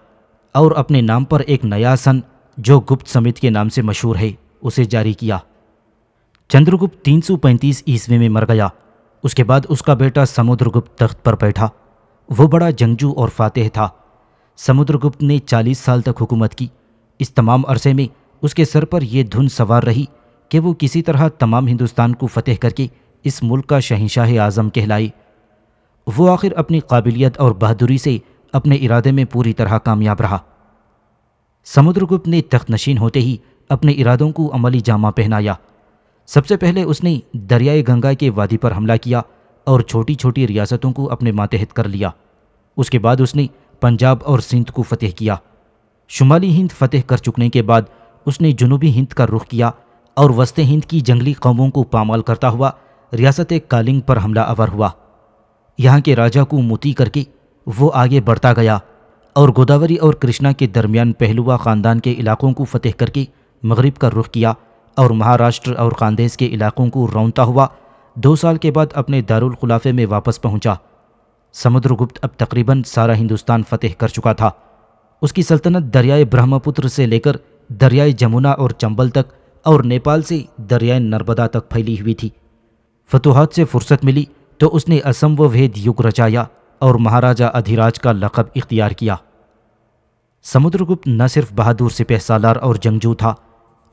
اور اپنے نام پر ایک نیا سن جو گپت سمت کے نام سے مشہور ہے اسے جاری کیا۔ چندر گپت 335 عیسوی میں مر گیا۔ اس کے بعد اس کا بیٹا سمودر گپت تخت پر بیٹھا۔ وہ بڑا جنگجو اور فاتح تھا۔ سمودر گپت نے 40 سال تک حکومت کی۔ اس تمام عرصے میں اس کے سر پر یہ دھن سوار رہی کہ وہ کسی طرح تمام ہندوستان کو فتح کر کے اس ملک کا شہنشاہ اعظم کہلائے۔ وہ آخر اپنی قابلیت اور بہادری سے اپنے ارادے میں پوری طرح کامیاب رہا۔ سمدر گپت نے تخت نشین ہوتے ہی اپنے ارادوں کو عملی جامہ پہنایا۔ سب سے پہلے اس نے دریائے گنگا کے وادی پر حملہ کیا اور چھوٹی چھوٹی ریاستوں کو اپنے ماتحت کر لیا۔ اس کے بعد اس نے پنجاب اور سندھ کو فتح کیا۔ شمالی ہند فتح کر چکنے کے بعد اس نے جنوبی ہند کا رخ کیا اور وسط ہند کی جنگلی قوموں کو پامال کرتا ہوا ریاست کالنگ پر حملہ آور ہوا۔ یہاں کے راجا کو متی کر کے وہ آگے بڑھتا گیا اور گوداوری اور کرشنا کے درمیان پہلوا خاندان کے علاقوں کو فتح کر کے مغرب کا رخ کیا اور مہاراشٹر اور خاندیش کے علاقوں کو رونتا ہوا 2 سال کے بعد اپنے دارالخلافے میں واپس پہنچا۔ سمدر گپت اب تقریباً سارا ہندوستان فتح کر چکا تھا۔ اس کی سلطنت دریائے برہم پتر سے لے کر دریائے جمنا اور چمبل تک اور نیپال سے دریائے نرمدا تک پھیلی ہوئی تھی۔ فتوحات سے فرصت ملی تو اس نے اسم و وید یگ رچایا اور مہاراجا ادھیراج کا لقب اختیار کیا۔ سمدر گپت نہ صرف بہادر سپہ سالار اور جنگجو تھا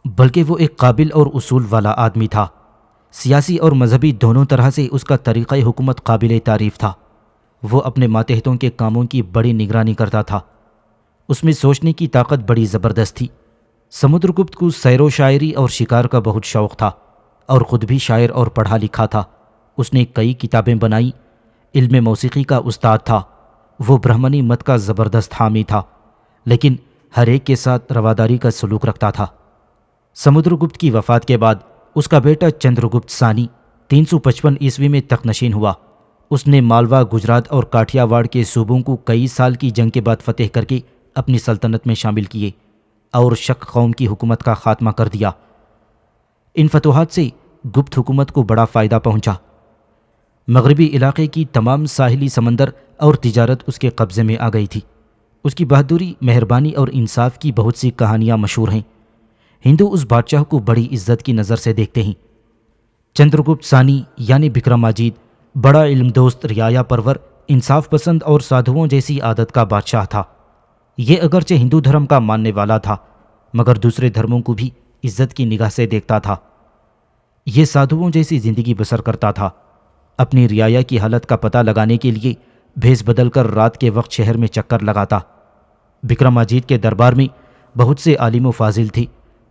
بلکہ وہ ایک قابل اور اصول والا آدمی تھا۔ سیاسی اور مذہبی دونوں طرح سے اس کا طریقہ حکومت قابل تعریف تھا۔ وہ اپنے ماتحتوں کے کاموں کی بڑی نگرانی کرتا تھا۔ اس میں سوچنے کی طاقت بڑی زبردست تھی۔ سمدر گپت کو سیر و شاعری اور شکار کا بہت شوق تھا اور خود بھی شاعر اور پڑھا لکھا تھا۔ اس نے کئی کتابیں بنائیں۔ علم موسیقی کا استاد تھا۔ وہ برہمنی مت کا زبردست حامی تھا لیکن ہر ایک کے ساتھ رواداری کا سلوک رکھتا تھا۔ سمدر گپت کی وفات کے بعد اس کا بیٹا چندر گپت ثانی 355 عیسوی میں تخت نشین ہوا۔ اس نے مالوا، گجرات اور کاٹھیا واڑ کے صوبوں کو کئی سال کی جنگ کے بعد فتح کر کے اپنی سلطنت میں شامل کیے اور شک قوم کی حکومت کا خاتمہ کر دیا۔ ان فتوحات سے گپت حکومت کو بڑا فائدہ پہنچا۔ مغربی علاقے کی تمام ساحلی سمندر اور تجارت اس کے قبضے میں آ گئی تھی۔ اس کی بہادری، مہربانی اور انصاف کی بہت سی کہانیاں مشہور ہیں۔ ہندو اس بادشاہ کو بڑی عزت کی نظر سے دیکھتے ہیں۔ چندر گپت ثانی یعنی بکرماجیت بڑا علم دوست، رعایا پرور، انصاف پسند اور سادھوؤں جیسی عادت کا بادشاہ تھا۔ یہ اگرچہ ہندو دھرم کا ماننے والا تھا مگر دوسرے دھرموں کو بھی عزت کی نگاہ سے دیکھتا تھا۔ یہ سادھوؤں جیسی زندگی بسر کرتا تھا۔ اپنی رعایا کی حالت کا پتہ لگانے کے لیے بھیس بدل کر رات کے وقت شہر میں چکر لگاتا۔ بکرماجیت کے دربار میں بہت سے عالم و فاضل تھے۔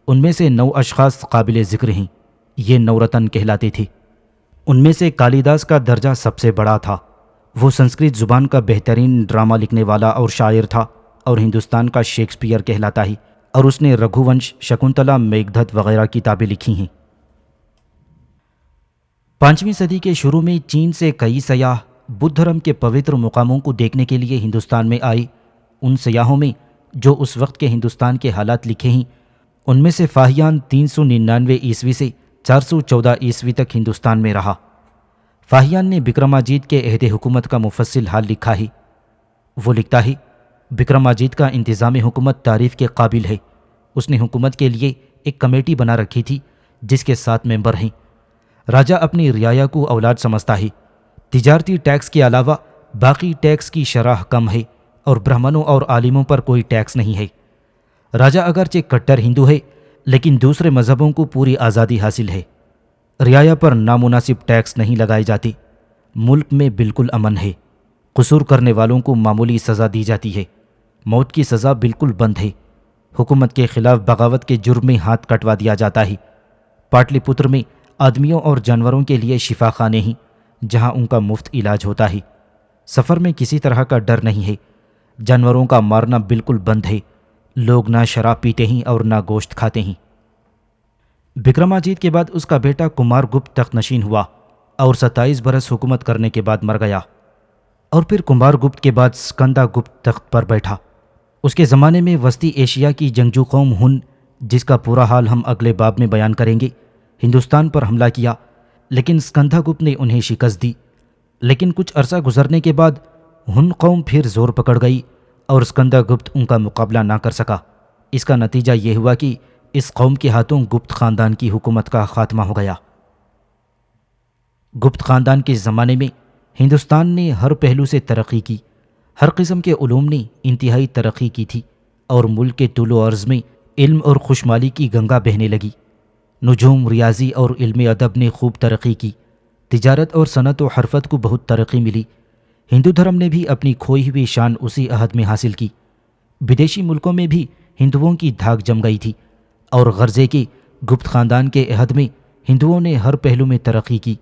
ان میں سے 9 اشخاص قابل ذکر ہیں۔ یہ 9 رتن کہلاتے تھے۔ ان میں سے کالیداس کا درجہ سب سے بڑا تھا۔ وہ سنسکرت زبان کا بہترین ڈرامہ لکھنے والا اور شاعر تھا اور ہندوستان کا شیکسپیئر کہلاتا ہے، اور اس نے رگھو ونش، شکنتلا، میگھدت وغیرہ کتابیں لکھی ہیں۔ 5ویں صدی کے شروع میں چین سے کئی سیاح بدھ دھرم کے پوتر مقاموں کو دیکھنے کے لیے ہندوستان میں آئے۔ ان سیاحوں میں جو اس وقت کے ہندوستان کے حالات لکھے ہیں ان میں سے فاہیان 399 عیسوی سے 414 عیسوی تک ہندوستان میں رہا۔ فاہیان نے بکرماجیت کے عہد حکومت کا مفصل حال لکھا ہے۔ وہ لکھتا ہے، بکرماجیت کا انتظام حکومت تعریف کے قابل ہے۔ اس نے حکومت کے لیے ایک کمیٹی بنا رکھی تھی جس کے 7 ممبر ہیں۔ راجا اپنی رعایا کو اولاد سمجھتا ہے۔ تجارتی ٹیکس کے علاوہ باقی ٹیکس کی شرح کم ہے اور برہمنوں اور عالموں پر کوئی ٹیکس نہیں ہے۔ راجا اگرچہ کٹر ہندو ہے لیکن دوسرے مذہبوں کو پوری آزادی حاصل ہے۔ رعایا پر نامناسب ٹیکس نہیں لگائے جاتے۔ ملک میں بالکل امن ہے۔ قصور کرنے والوں کو معمولی سزا دی جاتی ہے۔ موت کی سزا بالکل بند ہے۔ حکومت کے خلاف بغاوت کے جرم میں ہاتھ کٹوا دیا جاتا ہے۔ پاٹلی پتر میں آدمیوں اور جانوروں کے لیے شفا خانے ہیں جہاں ان کا مفت علاج ہوتا ہے۔ سفر میں کسی طرح کا ڈر نہیں ہے۔ جانوروں کا مارنا بالکل بند ہے۔ لوگ نہ شراب پیتے ہیں اور نہ گوشت کھاتے ہیں۔ بکرماجیت کے بعد اس کا بیٹا کمار گپت تخت نشین ہوا اور 27 برس حکومت کرنے کے بعد مر گیا، اور پھر کمار گپت کے بعد سکندا گپت تخت پر بیٹھا۔ اس کے زمانے میں وسطی ایشیا کی جنگجو قوم ہن، جس کا پورا حال ہم اگلے باب میں بیان کریں گے، ہندوستان پر حملہ کیا لیکن سکندا گپت نے انہیں شکست دی۔ لیکن کچھ عرصہ گزرنے کے بعد ہن قوم پھر زور پکڑ گئی اور سکندا گپت ان کا مقابلہ نہ کر سکا۔ اس کا نتیجہ یہ ہوا کہ اس قوم کے ہاتھوں گپت خاندان کی حکومت کا خاتمہ ہو گیا۔ گپت خاندان کے زمانے میں ہندوستان نے ہر پہلو سے ترقی کی۔ ہر قسم کے علوم نے انتہائی ترقی کی تھی اور ملک کے طول و عرض میں علم اور خوشمالی کی گنگا بہنے لگی۔ نجوم، ریاضی اور علم ادب نے خوب ترقی کی۔ تجارت اور صنعت و حرفت کو بہت ترقی ملی۔ ہندو دھرم نے بھی اپنی کھوئی ہوئی شان اسی عہد میں حاصل کی۔ بدیشی ملکوں میں بھی ہندوؤں کی دھاک جم گئی تھی اور غرضے کے گپت خاندان کے عہد میں ہندوؤں نے ہر پہلو میں ترقی کی،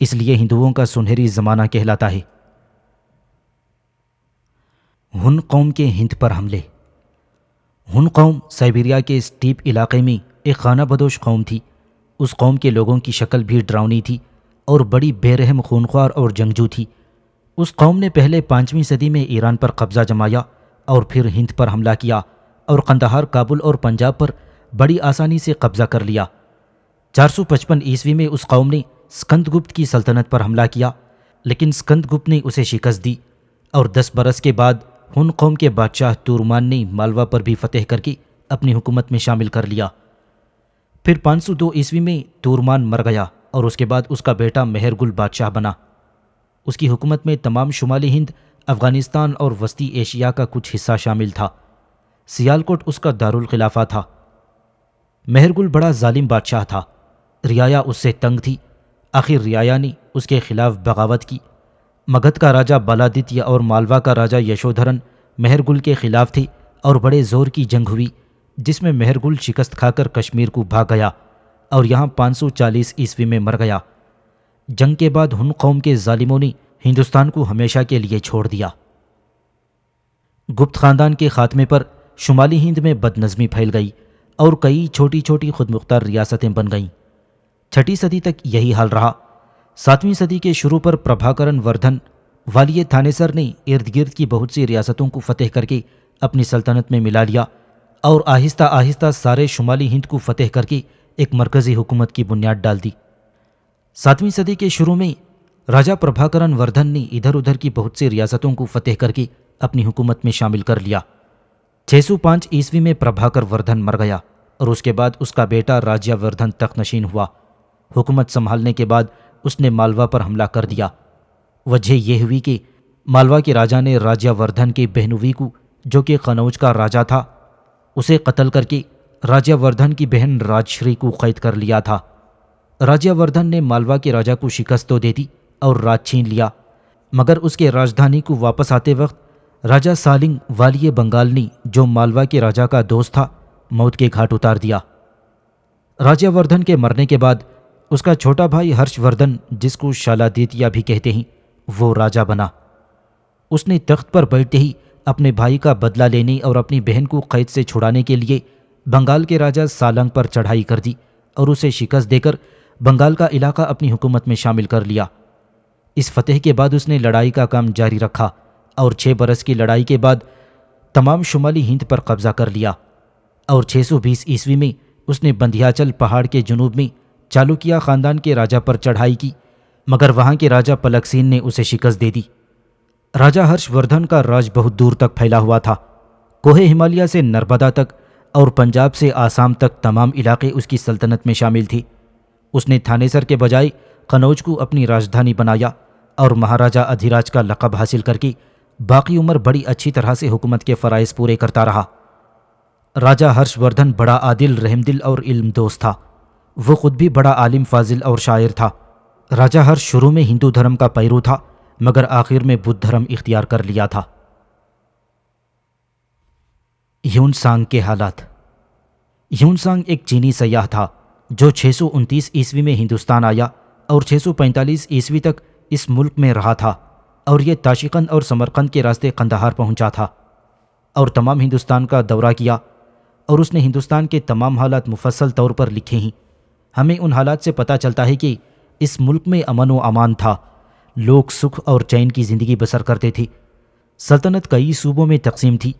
اس لیے ہندوؤں کا سنہری زمانہ کہلاتا ہے۔ ہن قوم کے ہند پر حملے۔ ہن قوم سائبیریا کے اسٹیپ علاقے میں ایک خانہ بدوش قوم تھی۔ اس قوم کے لوگوں کی شکل بھی ڈراؤنی تھی اور بڑی بے رحم خونخوار اور جنگجو تھی۔ اس قوم نے پہلے 5ویں صدی میں ایران پر قبضہ جمایا اور پھر ہند پر حملہ کیا اور قندھار، کابل اور پنجاب پر بڑی آسانی سے قبضہ کر لیا۔ 455 عیسوی میں اس قوم نے سکند گپت کی سلطنت پر حملہ کیا، لیکن سکند گپت نے اسے شکست دی اور 10 برس کے بعد ہن قوم کے بادشاہ تورمان نے مالوا پر بھی فتح کر کے اپنی حکومت میں شامل کر لیا۔ پھر 502 عیسوی میں تورمان مر گیا اور اس کے بعد اس کا بیٹا مہر گل بادشاہ بنا۔ اس کی حکومت میں تمام شمالی ہند، افغانستان اور وسطی ایشیا کا کچھ حصہ شامل تھا۔ سیالکوٹ اس کا دارالخلافہ تھا۔ مہر گل بڑا ظالم بادشاہ تھا، رعایا اس سے تنگ تھی۔ آخر رعایا نے اس کے خلاف بغاوت کی۔ مگدھ کا راجہ بالادتیہ اور مالوا کا راجہ یشودھرن مہر گل کے خلاف تھے اور بڑے زور کی جنگ ہوئی، جس میں مہر گل شکست کھا کر کشمیر کو بھاگ گیا اور یہاں 540 عیسوی میں مر گیا۔ جنگ کے بعد ہن قوم کے ظالموں نے ہندوستان کو ہمیشہ کے لیے چھوڑ دیا۔ گپت خاندان کے خاتمے پر شمالی ہند میں بد نظمی پھیل گئی اور کئی چھوٹی چھوٹی خود مختار ریاستیں بن گئیں۔ 6 صدی تک یہی حال رہا۔ 7ویں صدی کے شروع پر پربھاکرن وردھن والیہ تھانیسر نے ارد گرد کی بہت سی ریاستوں کو فتح کر کے اپنی سلطنت میں ملا لیا اور آہستہ آہستہ سارے شمالی ہند کو فتح کر کے ایک مرکزی حکومت کی بنیاد ڈال دی۔ 7ویں صدی کے شروع میں راجہ پربھاکرن وردھن نے ادھر ادھر کی بہت سی ریاستوں کو فتح کر کے اپنی حکومت میں شامل کر لیا۔ 605 عیسوی میں پربھاکر وردھن مر گیا اور اس کے بعد اس کا بیٹا راجیہ وردھن تخت نشین ہوا۔ حکومت سنبھالنے کے بعد اس نے مالوا پر حملہ کر دیا۔ وجہ یہ ہوئی کہ مالوا کے راجا نے راجیہ وردھن کے بہنوئی کو، جو کہ قنوج کا راجا تھا، اسے قتل کر کے راجیہ وردھن کی بہن راجشری کو قید کر لیا تھا۔ راجیہ وردھن نے مالوا کے راجا کو شکست تو دے دی اور راج چھین لیا، مگر اس کے راجدھانی کو واپس آتے وقت راجا سالنگ والیہ بنگال نے، جو مالوا کے راجا کا دوست تھا، موت کے گھاٹ اتار دیا۔ راجیہ وردھن کے مرنے کے بعد اس کا چھوٹا بھائی ہرش وردھن، جس کو شالادیتیہ بھی کہتے ہیں، وہ راجا بنا۔ اس نے تخت پر بیٹھتے ہی اپنے بھائی کا بدلہ لینے اور اپنی بہن کو قید سے چھڑانے کے لیے بنگال کے راجا سالنگ پر چڑھائی کر دی اور اسے شکست دے کر بنگال کا علاقہ اپنی حکومت میں شامل کر لیا۔ اس فتح کے بعد اس نے لڑائی کا کام جاری رکھا اور 6 برس کی لڑائی کے بعد تمام شمالی ہند پر قبضہ کر لیا اور 620 عیسوی میں اس نے بندھیاچل پہاڑ کے جنوب میں چالوکیہ خاندان کے راجا پر چڑھائی کی، مگر وہاں کے راجا پلکسین نے اسے شکست دے دی۔ راجا ہرش وردھن کا راج بہت دور تک پھیلا ہوا تھا۔ کوہ ہمالیہ سے نرمدا تک اور پنجاب سے آسام تک تمام علاقے اس کی سلطنت میں شامل تھے۔ اس نے تھانیسر کے بجائے قنوج کو اپنی راجدھانی بنایا اور مہاراجا ادھیراج کا لقب حاصل کر کے باقی عمر بڑی اچھی طرح سے حکومت کے فرائض پورے کرتا رہا۔ راجا ہرش وردھن بڑا عادل، رحم دل اور علم دوست تھا۔ وہ خود بھی بڑا عالم، فاضل اور شاعر تھا۔ راجا ہرش شروع میں ہندو دھرم کا پیرو تھا، مگر آخر میں بدھ دھرم اختیار کر لیا تھا۔ ہیون سانگ کے حالات۔ ہیون سانگ ایک چینی سیاح تھا جو 629 عیسوی میں ہندوستان آیا اور 645 عیسوی تک اس ملک میں رہا تھا، اور یہ تاشقند اور سمرقند کے راستے قندھار پہنچا تھا اور تمام ہندوستان کا دورہ کیا، اور اس نے ہندوستان کے تمام حالات مفصل طور پر لکھے ہیں۔ ہمیں ان حالات سے پتہ چلتا ہے کہ اس ملک میں امن و امان تھا، لوگ سکھ اور چین کی زندگی بسر کرتے تھے۔ سلطنت کئی صوبوں میں تقسیم تھی۔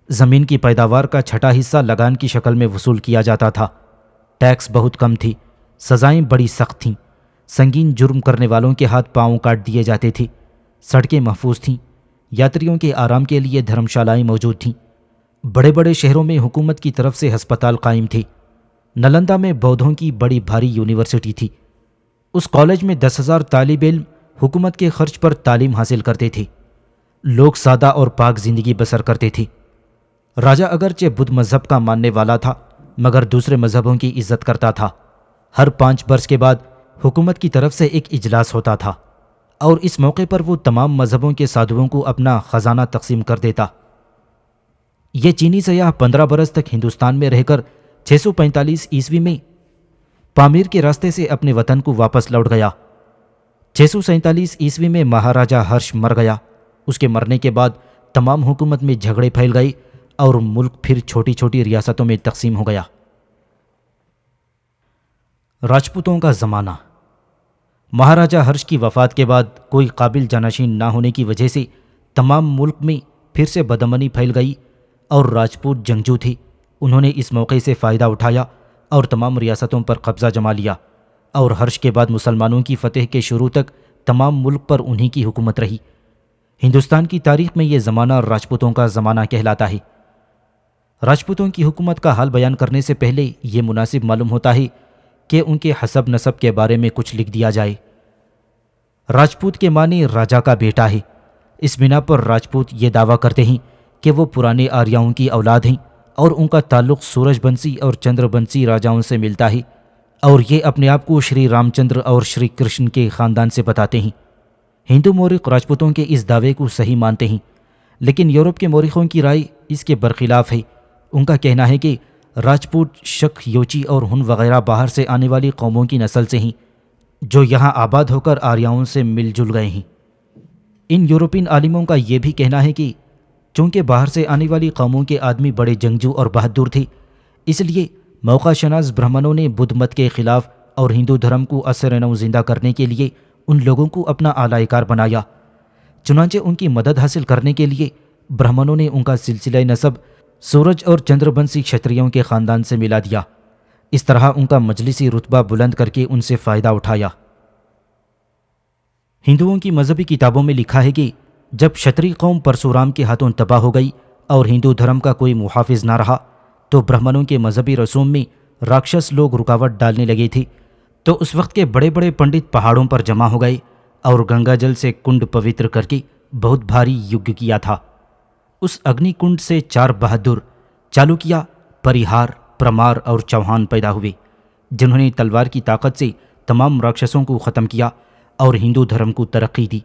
زمین کی پیداوار کا 6واں حصہ لگان کی شکل میں وصول کیا جاتا تھا۔ ٹیکس بہت کم تھی، سزائیں بڑی سخت تھیں، سنگین جرم کرنے والوں کے ہاتھ پاؤں کاٹ دیے جاتے تھے، سڑکیں محفوظ تھیں، یاتریوں کے آرام کے لیے دھرمشالائیں موجود تھیں، بڑے بڑے شہروں میں حکومت کی طرف سے ہسپتال قائم تھے۔ نلندہ میں بودھوں کی بڑی بھاری یونیورسٹی تھی۔ اس کالج میں 10,000 طالب علم حکومت کے خرچ پر تعلیم حاصل کرتے تھے۔ لوگ سادہ اور پاک زندگی بسر کرتے تھے۔ راجا اگرچہ بدھ مذہب کا ماننے والا تھا، مگر دوسرے مذہبوں کی عزت کرتا تھا۔ ہر 5 برس کے بعد حکومت کی طرف سے ایک اجلاس ہوتا تھا اور اس موقع پر وہ تمام مذہبوں کے سادھوؤں کو اپنا خزانہ تقسیم کر دیتا۔ یہ چینی سیاح 15 برس تک ہندوستان میں رہ کر 645 عیسوی میں پامیر کے راستے سے اپنے وطن کو واپس لوٹ گیا۔ 647 عیسوی میں مہاراجہ ہرش مر گیا۔ اس کے مرنے کے بعد تمام حکومت میں جھگڑے پھیل گئے اور ملک پھر چھوٹی چھوٹی ریاستوں میں تقسیم ہو گیا۔ راجپوتوں کا زمانہ۔ مہاراجہ ہرش کی وفات کے بعد کوئی قابل جانشین نہ ہونے کی وجہ سے تمام ملک میں پھر سے بدامنی پھیل گئی اور راجپوت جنگجو تھے۔ انہوں نے اس موقع سے فائدہ اٹھایا اور تمام ریاستوں پر قبضہ جما لیا، اور ہرش کے بعد مسلمانوں کی فتح کے شروع تک تمام ملک پر انہی کی حکومت رہی۔ ہندوستان کی تاریخ میں یہ زمانہ راجپوتوں کا زمانہ کہلاتا ہے۔ راجپوتوں کی حکومت کا حال بیان کرنے سے پہلے یہ مناسب معلوم ہوتا ہے کہ ان کے حسب نسب کے بارے میں کچھ لکھ دیا جائے۔ راجپوت کے معنی راجا کا بیٹا ہے۔ اس بنا پر راجپوت یہ دعویٰ کرتے ہیں کہ وہ پرانے آریاؤں کی اولاد ہیں اور ان کا تعلق سورج بنسی اور چندر بنسی راجاؤں سے ملتا ہے، اور یہ اپنے آپ کو شری رام چندر اور شری کرشن کے خاندان سے بتاتے ہیں۔ ہندو مورخ راجپوتوں کے اس دعوے کو صحیح مانتے ہیں، لیکن یورپ کے مورخوں کی رائے اس کے برخلاف ہے۔ ان کا کہنا ہے کہ راجپوت شک، یوچی اور ہن وغیرہ باہر سے آنے والی قوموں کی نسل سے ہیں جو یہاں آباد ہو کر آریاؤں سے مل جل گئے ہیں۔ ان یورپین عالموں کا یہ بھی کہنا ہے کہ چونکہ باہر سے آنے والی قوموں کے آدمی بڑے جنگجو اور بہادر تھے، اس لیے موقع شناس برہمنوں نے بدھ مت کے خلاف اور ہندو دھرم کو اثر نو زندہ کرنے کے لیے ان لوگوں کو اپنا اعلی کار بنایا۔ چنانچہ ان کی مدد حاصل کرنے کے لیے برہمنوں نے ان کا سلسلہ نسب سورج اور چندر بنسی کھتریوں کے خاندان سے ملا دیا۔ اس طرح ان کا مجلسی رتبہ بلند کر کے ان سے فائدہ اٹھایا۔ ہندوؤں کی مذہبی کتابوں میں لکھا ہے کہ جب کھتری قوم پرشورام کے ہاتھوں تباہ ہو گئی اور ہندو دھرم کا کوئی محافظ نہ رہا، تو برہمنوں کے مذہبی رسوم میں راکشس لوگ رکاوٹ ڈالنے لگے تھے۔ تو اس وقت کے بڑے بڑے پنڈت پہاڑوں پر جمع ہو گئے اور گنگا جل سے کنڈ پوتر کر کے بہت بھاری یج کیا تھا۔ اس اگنی کنڈ سے 4 بہادر چالوکیا، پریہار، پرمار اور چوہان پیدا ہوئے، جنہوں نے تلوار کی طاقت سے تمام راکشسوں کو ختم کیا اور ہندو دھرم کو ترقی دی۔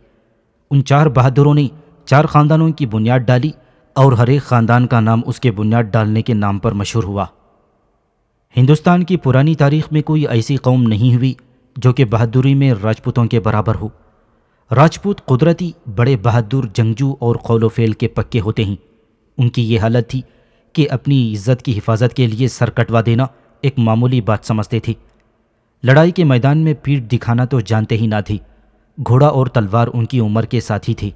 ان 4 بہادروں نے 4 خاندانوں کی بنیاد ڈالی اور ہر ایک خاندان کا نام اس کے بنیاد ڈالنے کے نام پر مشہور ہوا۔ ہندوستان کی پرانی تاریخ میں کوئی ایسی قوم نہیں ہوئی جو کہ بہادری میں راجپوتوں کے برابر ہو۔ راجپوت قدرتی بڑے بہادر، جنگجو اور قول و فعل کے پکے ہوتے ہیں۔ ان کی یہ حالت تھی کہ اپنی عزت کی حفاظت کے لیے سر کٹوا دینا ایک معمولی بات سمجھتے تھے۔ لڑائی کے میدان میں پیٹھ دکھانا تو جانتے ہی نہ تھے۔ گھوڑا اور تلوار ان کی عمر کے ساتھی تھے۔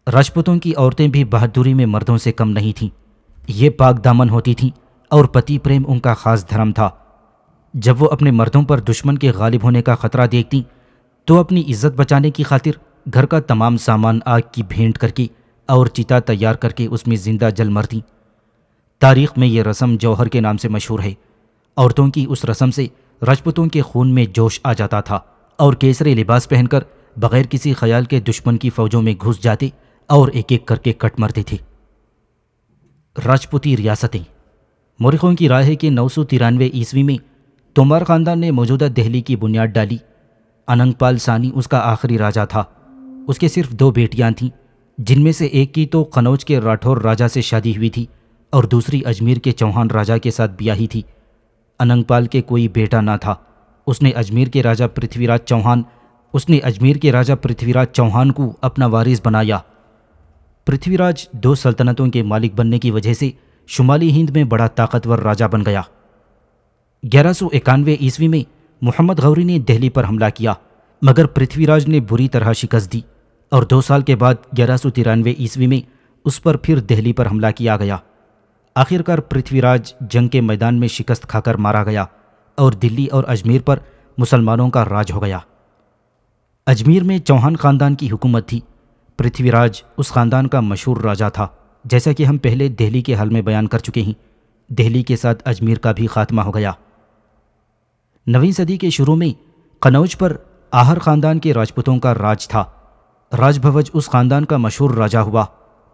راجپوتوں کی عورتیں بھی بہادری میں مردوں سے کم نہیں تھیں۔ یہ پاک دامن ہوتی تھیں اور پتی پریم ان کا خاص دھرم تھا۔ جب وہ اپنے مردوں پر دشمن کے غالب ہونے کا خطرہ دیکھتیں تو اپنی عزت بچانے کی خاطر گھر کا تمام سامان آگ کی بھینٹ کر کے اور چتا تیار کر کے اس میں زندہ جل مرتیں۔ تاریخ میں یہ رسم جوہر کے نام سے مشہور ہے۔ عورتوں کی اس رسم سے راجپوتوں کے خون میں جوش آ جاتا تھا اور کیسری لباس پہن کر بغیر کسی خیال کے دشمن کی فوجوں میں گھس جاتے اور ایک ایک کر کے کٹ مرتے تھے۔ راجپوتی ریاستیں۔ مورخوں کی رائے ہے کہ 993 عیسوی میں تومار خاندان نے موجودہ دہلی کی بنیاد ڈالی۔ اننگ پال ثانی اس کا آخری راجا تھا۔ اس کے صرف 2 بیٹیاں تھیں، جن میں سے ایک کی تو قنوج کے راٹھور راجا سے شادی ہوئی تھی اور دوسری اجمیر کے چوہان راجا کے ساتھ بیاہی تھی۔ اننگ پال کے کوئی بیٹا نہ تھا۔ اس نے اجمیر کے راجا پرتھوی راج چوہان کو اپنا وارث بنایا۔ پرتھوی راج 2 سلطنتوں کے مالک بننے کی وجہ سے شمالی ہند میں بڑا طاقتور راجا بن گیا۔ 1191 عیسوی میں محمد غوری نے دہلی پر حملہ کیا، مگر پرتھوی راج نے بری طرح شکست دی اور 2 سال کے بعد 1193 عیسوی میں اس پر پھر دہلی پر حملہ کیا گیا۔ آخرکار پرتھوی راج جنگ کے میدان میں شکست کھا کر مارا گیا اور دلی اور اجمیر پر مسلمانوں کا راج ہو گیا۔ اجمیر میں چوہان خاندان کی حکومت تھی۔ پرتھوی راج اس خاندان کا مشہور راجا تھا، جیسا کہ ہم پہلے دہلی کے حل میں بیان کر چکے ہیں۔ دہلی کے ساتھ اجمیر کا بھی خاتمہ ہو گیا۔ 9ویں صدی کے شروع میں قنوج پر آہر خاندان کے راجپوتوں کا راج تھا۔ راج بھوج اس خاندان کا مشہور راجا ہوا۔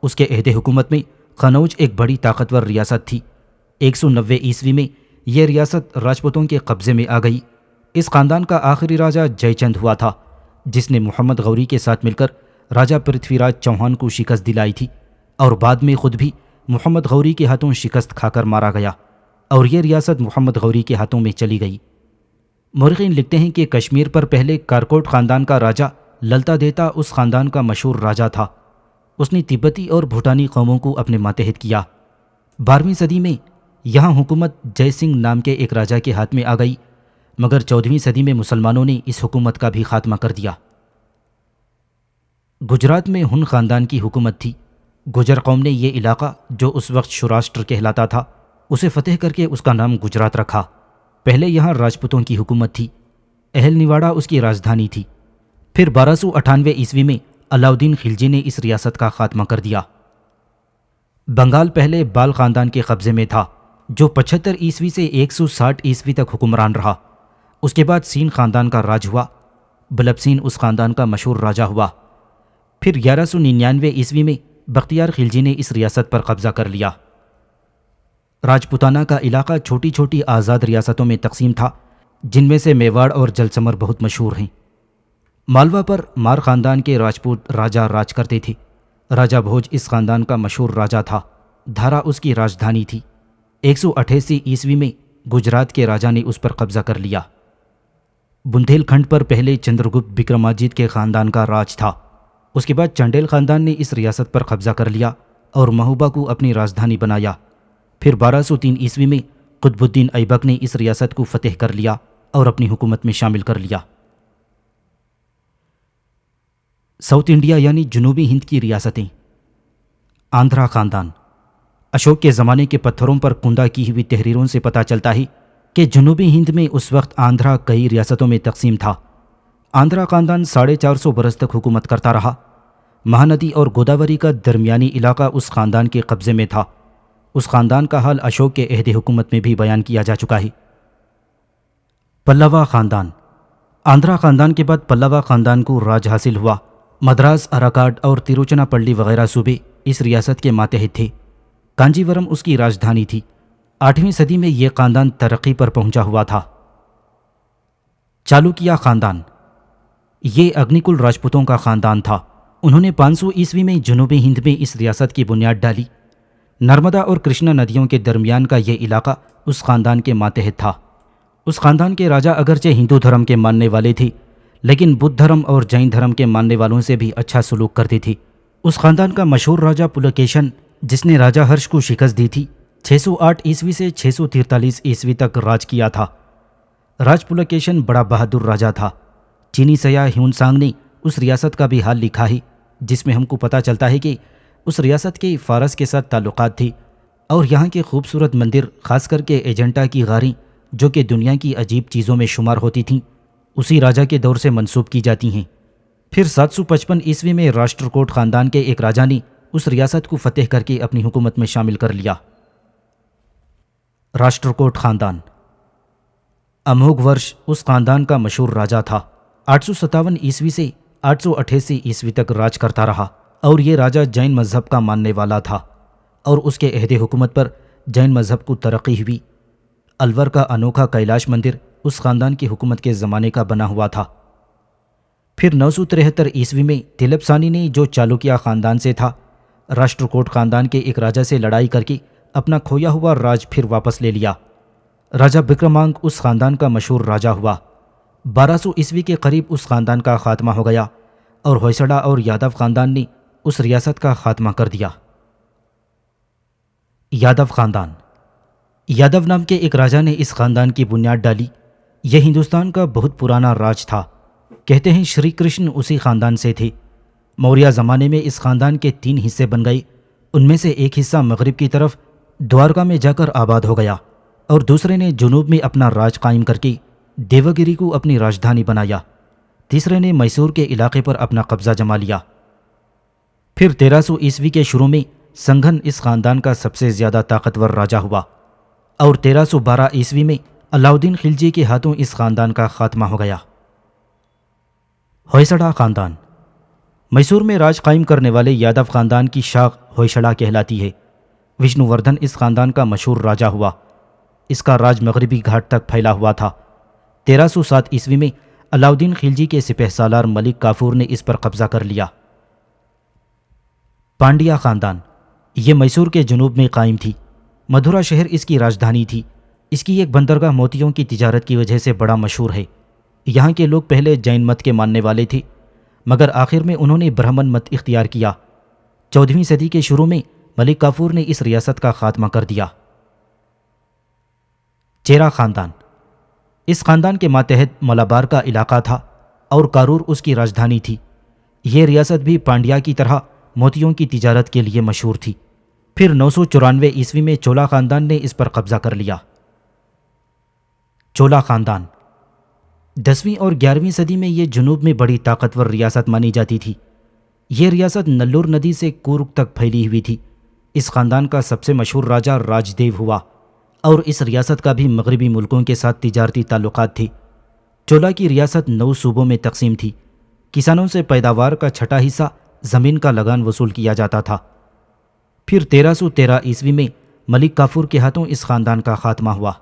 اس کے عہد حکومت میں قنوج ایک بڑی طاقتور ریاست تھی۔ 190 عیسوی میں یہ ریاست راجپوتوں کے قبضے میں آ گئی۔ اس خاندان کا آخری راجا جے چند ہوا تھا، جس نے محمد غوری کے ساتھ مل کر راجا پرتھوی راج چوہان کو شکست دلائی تھی اور بعد میں خود بھی محمد غوری کے ہاتھوں شکست کھا کر مارا گیا اور یہ ریاست محمد غوری کے ہاتھوں میں چلی گئی۔ مورخین لکھتے ہیں کہ کشمیر پر پہلے کارکوٹ خاندان کا راجہ للتا دیتا اس خاندان کا مشہور راجہ تھا۔ اس نے تبتی اور بھوٹانی قوموں کو اپنے ماتحت کیا۔ 12ویں صدی میں یہاں حکومت جے سنگھ نام کے ایک راجہ کے ہاتھ میں آ گئی، مگر 14ویں صدی میں مسلمانوں نے اس حکومت کا بھی خاتمہ کر دیا۔ گجرات میں ہن خاندان کی حکومت تھی۔ گجر قوم نے یہ علاقہ جو اس وقت شوراشٹر کہلاتا تھا اسے فتح کر کے اس کا نام گجرات رکھا۔ پہلے یہاں راجپوتوں کی حکومت تھی۔ اہل نواڑا اس کی راجدھانی تھی۔ پھر 1298 عیسوی میں علاؤدین خلجی نے اس ریاست کا خاتمہ کر دیا۔ بنگال پہلے بال خاندان کے قبضے میں تھا جو 75 عیسوی سے 160 عیسوی تک حکمران رہا۔ اس کے بعد سین خاندان کا راج ہوا۔ بلب سین اس خاندان کا مشہور راجہ ہوا۔ پھر 1199 عیسوی میں بختیار خلجی نے اس ریاست پر قبضہ کر لیا۔ راجپوتانہ کا علاقہ چھوٹی چھوٹی آزاد ریاستوں میں تقسیم تھا، جن میں سے میواڑ اور جلسمر بہت مشہور ہیں۔ مالوا پر مار خاندان کے راجپوت راجہ راج کرتے تھے۔ راجہ بھوج اس خاندان کا مشہور راجہ تھا۔ دھارا اس کی راجدھانی تھی۔ 188 عیسوی میں گجرات کے راجہ نے اس پر قبضہ کر لیا۔ بندھیل کھنڈ پر پہلے چندرگپت بکرماجیت کے خاندان کا راج تھا۔ اس کے بعد چنڈیل خاندان نے اس ریاست پر قبضہ کر لیا اور مہوبہ کو اپنی راجدھانی بنایا۔ پھر 1203 عیسوی میں قطب الدین ایبک نے اس ریاست کو فتح کر لیا اور اپنی حکومت میں شامل کر لیا۔ ساؤتھ انڈیا یعنی جنوبی ہند کی ریاستیں۔ آندھرا خاندان۔ اشوک کے زمانے کے پتھروں پر کندہ کی ہوئی تحریروں سے پتہ چلتا ہے کہ جنوبی ہند میں اس وقت آندھرا کئی ریاستوں میں تقسیم تھا۔ آندھرا خاندان 450 برس تک حکومت کرتا رہا۔ مہاندی اور گوداوری کا درمیانی علاقہ اس خاندان کے قبضے میں تھا۔ اس خاندان کا حال اشوک کے عہد حکومت میں بھی بیان کیا جا چکا ہے۔ پلوا خاندان۔ آندھرا خاندان کے بعد پلوا خاندان کو راج حاصل ہوا۔ مدراس، اراکاڈ اور تروچنا پلی وغیرہ صوبے اس ریاست کے ماتحت تھے۔ کانجی ورم اس کی راجدھانی تھی۔ 8ویں صدی میں یہ خاندان ترقی پر پہنچا ہوا تھا۔ چالوکیا خاندان۔ یہ اگنیکل راجپوتوں کا خاندان تھا۔ انہوں نے 500 عیسوی میں جنوبی ہند میں اس ریاست کی بنیاد ڈالی۔ نرمدا اور کرشنا ندیوں کے درمیان کا یہ علاقہ اس خاندان کے ماتحت تھا۔ اس خاندان کے راجہ اگرچہ ہندو دھرم کے ماننے والے تھے، لیکن بدھ دھرم اور جین دھرم کے ماننے والوں سے بھی اچھا سلوک کرتے تھے۔ اس خاندان کا مشہور راجہ پلکیشن، جس نے راجہ ہرش کو شکست دی تھی، 608 عیسوی سے 643 عیسوی تک راج کیا تھا۔ راج پلکیشن بڑا بہادر راجہ تھا۔ چینی سیاح ہیون سانگ نے اس ریاست کا بھی حال لکھا ہے، جس میں ہم کو پتہ چلتا ہے کہ اس ریاست کے فارس کے ساتھ تعلقات تھے اور یہاں کے خوبصورت مندر، خاص کر کے ایجنٹا کی غاریں جو کہ دنیا کی عجیب چیزوں میں شمار ہوتی تھیں، اسی راجہ کے دور سے منسوب کی جاتی ہیں۔ پھر 755 عیسوی میں راشٹرکوٹ خاندان کے ایک راجہ نے اس ریاست کو فتح کر کے اپنی حکومت میں شامل کر لیا۔ راشٹرکوٹ خاندان۔ اموگ ورش اس خاندان کا مشہور راجہ تھا۔ 857 عیسوی سے 888 عیسوی تک راج کرتا رہا اور یہ راجہ جین مذہب کا ماننے والا تھا اور اس کے عہد حکومت پر جین مذہب کو ترقی ہوئی۔ الور کا انوکھا کیلاش مندر اس خاندان کی حکومت کے زمانے کا بنا ہوا تھا۔ پھر 973 عیسوی میں تلپسانی نے، جو چالوکیا خاندان سے تھا، راشٹرکوٹ خاندان کے ایک راجہ سے لڑائی کر کے اپنا کھویا ہوا راج پھر واپس لے لیا۔ راجہ بکرمانگ اس خاندان کا مشہور راجہ ہوا۔ 1200 عیسوی کے قریب اس خاندان کا خاتمہ ہو گیا اور ہوئسڑا اور یادو خاندان نے اس ریاست کا خاتمہ کر دیا۔ یادو خاندان۔ یادو نام کے ایک راجہ نے اس خاندان کی بنیاد ڈالی۔ یہ ہندوستان کا بہت پرانا راج تھا۔ کہتے ہیں شری کرشن اسی خاندان سے تھے۔ موریہ زمانے میں اس خاندان کے 3 حصے بن گئے۔ ان میں سے ایک حصہ مغرب کی طرف دوارکا میں جا کر آباد ہو گیا اور دوسرے نے جنوب میں اپنا راج قائم کر کے دیوگری کو اپنی راجدھانی بنایا۔ تیسرے نے میسور کے علاقے پر اپنا قبضہ جما لیا۔ پھر 1300 عیسوی کے شروع میں سنگھن اس خاندان کا سب سے زیادہ طاقتور راجہ ہوا اور 1312 عیسوی میں علاؤدین خلجی کے ہاتھوں اس خاندان کا خاتمہ ہو گیا۔ ہوئسڑا خاندان۔ میسور میں راج قائم کرنے والے یادو خاندان کی شاخ ہوئسڑا کہلاتی ہے۔ وشنو وردھن اس خاندان کا مشہور راجہ ہوا۔ اس کا راج مغربی گھاٹ تک پھیلا ہوا تھا۔ 1307 عیسوی میں علاؤدین خلجی کے سپہ سالار ملک کافور نے اس پر قبضہ کر لیا۔ پانڈیا خاندان۔ یہ میسور کے جنوب میں قائم تھی۔ مدھورا شہر اس کی راجدھانی تھی۔ اس کی ایک بندرگاہ موتیوں کی تجارت کی وجہ سے بڑا مشہور ہے۔ یہاں کے لوگ پہلے جین مت کے ماننے والے تھے، مگر آخر میں انہوں نے برہمن مت اختیار کیا۔ 14ویں صدی کے شروع میں ملک کافور نے اس ریاست کا خاتمہ کر دیا۔ چیرا خاندان۔ اس خاندان کے ماتحت ملابار کا علاقہ تھا اور کارور اس کی راجدھانی تھی۔ یہ ریاست بھی پانڈیا کی طرح موتیوں کی تجارت کے لیے مشہور تھی۔ پھر 994 عیسوی میں چولا خاندان نے اس پر قبضہ کر لیا۔ چولا خاندان 10ویں اور 11ویں صدی میں یہ جنوب میں بڑی طاقتور ریاست مانی جاتی تھی۔ یہ ریاست نلور ندی سے کورگ تک پھیلی ہوئی تھی۔ اس خاندان کا سب سے مشہور راجہ راج دیو ہوا، اور اس ریاست کا بھی مغربی ملکوں کے ساتھ تجارتی تعلقات تھے۔ چولا کی ریاست 9 صوبوں میں تقسیم تھی۔ کسانوں سے پیداوار کا 6واں حصہ زمین کا لگان وصول کیا جاتا تھا۔ پھر 1313 عیسوی میں ملک کافور کے ہاتھوں اس خاندان کا خاتمہ ہوا۔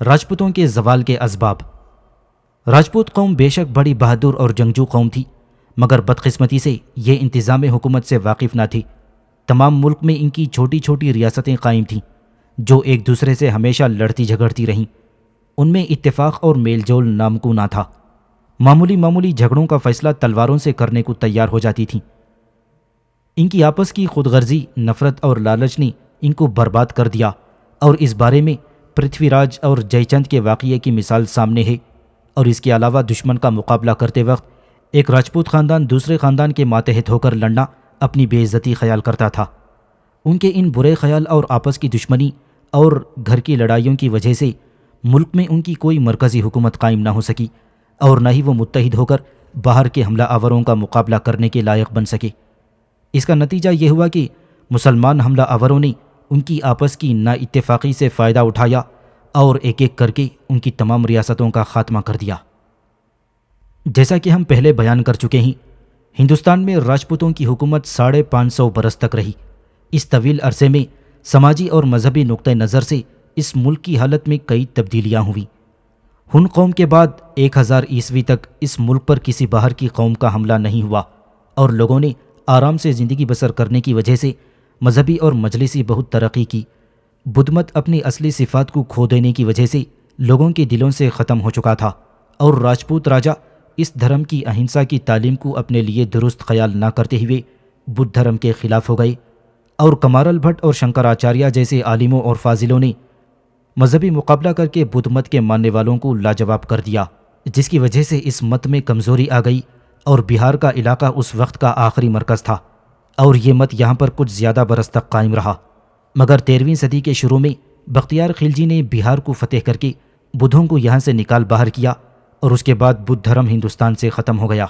راجپوتوں کے زوال کے اسباب۔ راجپوت قوم بے شک بڑی بہادر اور جنگجو قوم تھی، مگر بدقسمتی سے یہ انتظام حکومت سے واقف نہ تھی۔ تمام ملک میں ان کی چھوٹی چھوٹی ریاستیں قائم تھیں جو ایک دوسرے سے ہمیشہ لڑتی جھگڑتی رہیں۔ ان میں اتفاق اور میل جول نامکو نہ تھا۔ معمولی جھگڑوں کا فیصلہ تلواروں سے کرنے کو تیار ہو جاتی تھیں۔ ان کی آپس کی خود غرضی، نفرت اور لالچ نے ان کو برباد کر دیا، اور اس بارے میں پرتھوی راج اور جے چند کے واقعے کی مثال سامنے ہے۔ اور اس کے علاوہ دشمن کا مقابلہ کرتے وقت ایک راجپوت خاندان دوسرے خاندان کے ماتحت ہو کر لڑنا اپنی بے عزتی خیال کرتا تھا۔ ان کے ان برے خیال اور آپس کی دشمنی اور گھر کی لڑائیوں کی وجہ سے ملک میں ان کی کوئی مرکزی حکومت قائم نہ ہو سکی، اور نہ ہی وہ متحد ہو کر باہر کے حملہ آوروں کا مقابلہ کرنے کے لائق بن سکے۔ اس کا نتیجہ یہ ہوا کہ مسلمان حملہ آوروں نے ان کی آپس کی نا اتفاقی سے فائدہ اٹھایا اور ایک ایک کر کے ان کی تمام ریاستوں کا خاتمہ کر دیا۔ جیسا کہ ہم پہلے بیان کر چکے ہیں، ہندوستان میں راجپوتوں کی حکومت 550 برس تک رہی۔ اس طویل عرصے میں سماجی اور مذہبی نقطہ نظر سے اس ملک کی حالت میں کئی تبدیلیاں ہوئیں۔ ہن قوم کے بعد 1000 عیسوی تک اس ملک پر کسی باہر کی قوم کا حملہ نہیں ہوا، اور لوگوں نے آرام سے زندگی بسر کرنے کی وجہ سے مذہبی اور مجلسی بہت ترقی کی۔ بدھ مت اپنی اصلی صفات کو کھو دینے کی وجہ سے لوگوں کے دلوں سے ختم ہو چکا تھا، اور راجپوت راجہ اس دھرم کی اہنسا کی تعلیم کو اپنے لیے درست خیال نہ کرتے ہوئے بدھ دھرم کے خلاف ہو گئے، اور کمارل بھٹ اور شنکراچاریہ جیسے عالموں اور فاضلوں نے مذہبی مقابلہ کر کے بدھ مت کے ماننے والوں کو لاجواب کر دیا، جس کی وجہ سے اس مت میں کمزوری آ گئی، اور بہار کا علاقہ اس وقت کا آخری مرکز تھا، اور یہ مت یہاں پر کچھ زیادہ برس تک قائم رہا۔ مگر 13ویں صدی کے شروع میں بختیار خلجی نے بہار کو فتح کر کے بدھوں کو یہاں سے نکال باہر کیا، اور اس کے بعد بدھ دھرم ہندوستان سے ختم ہو گیا۔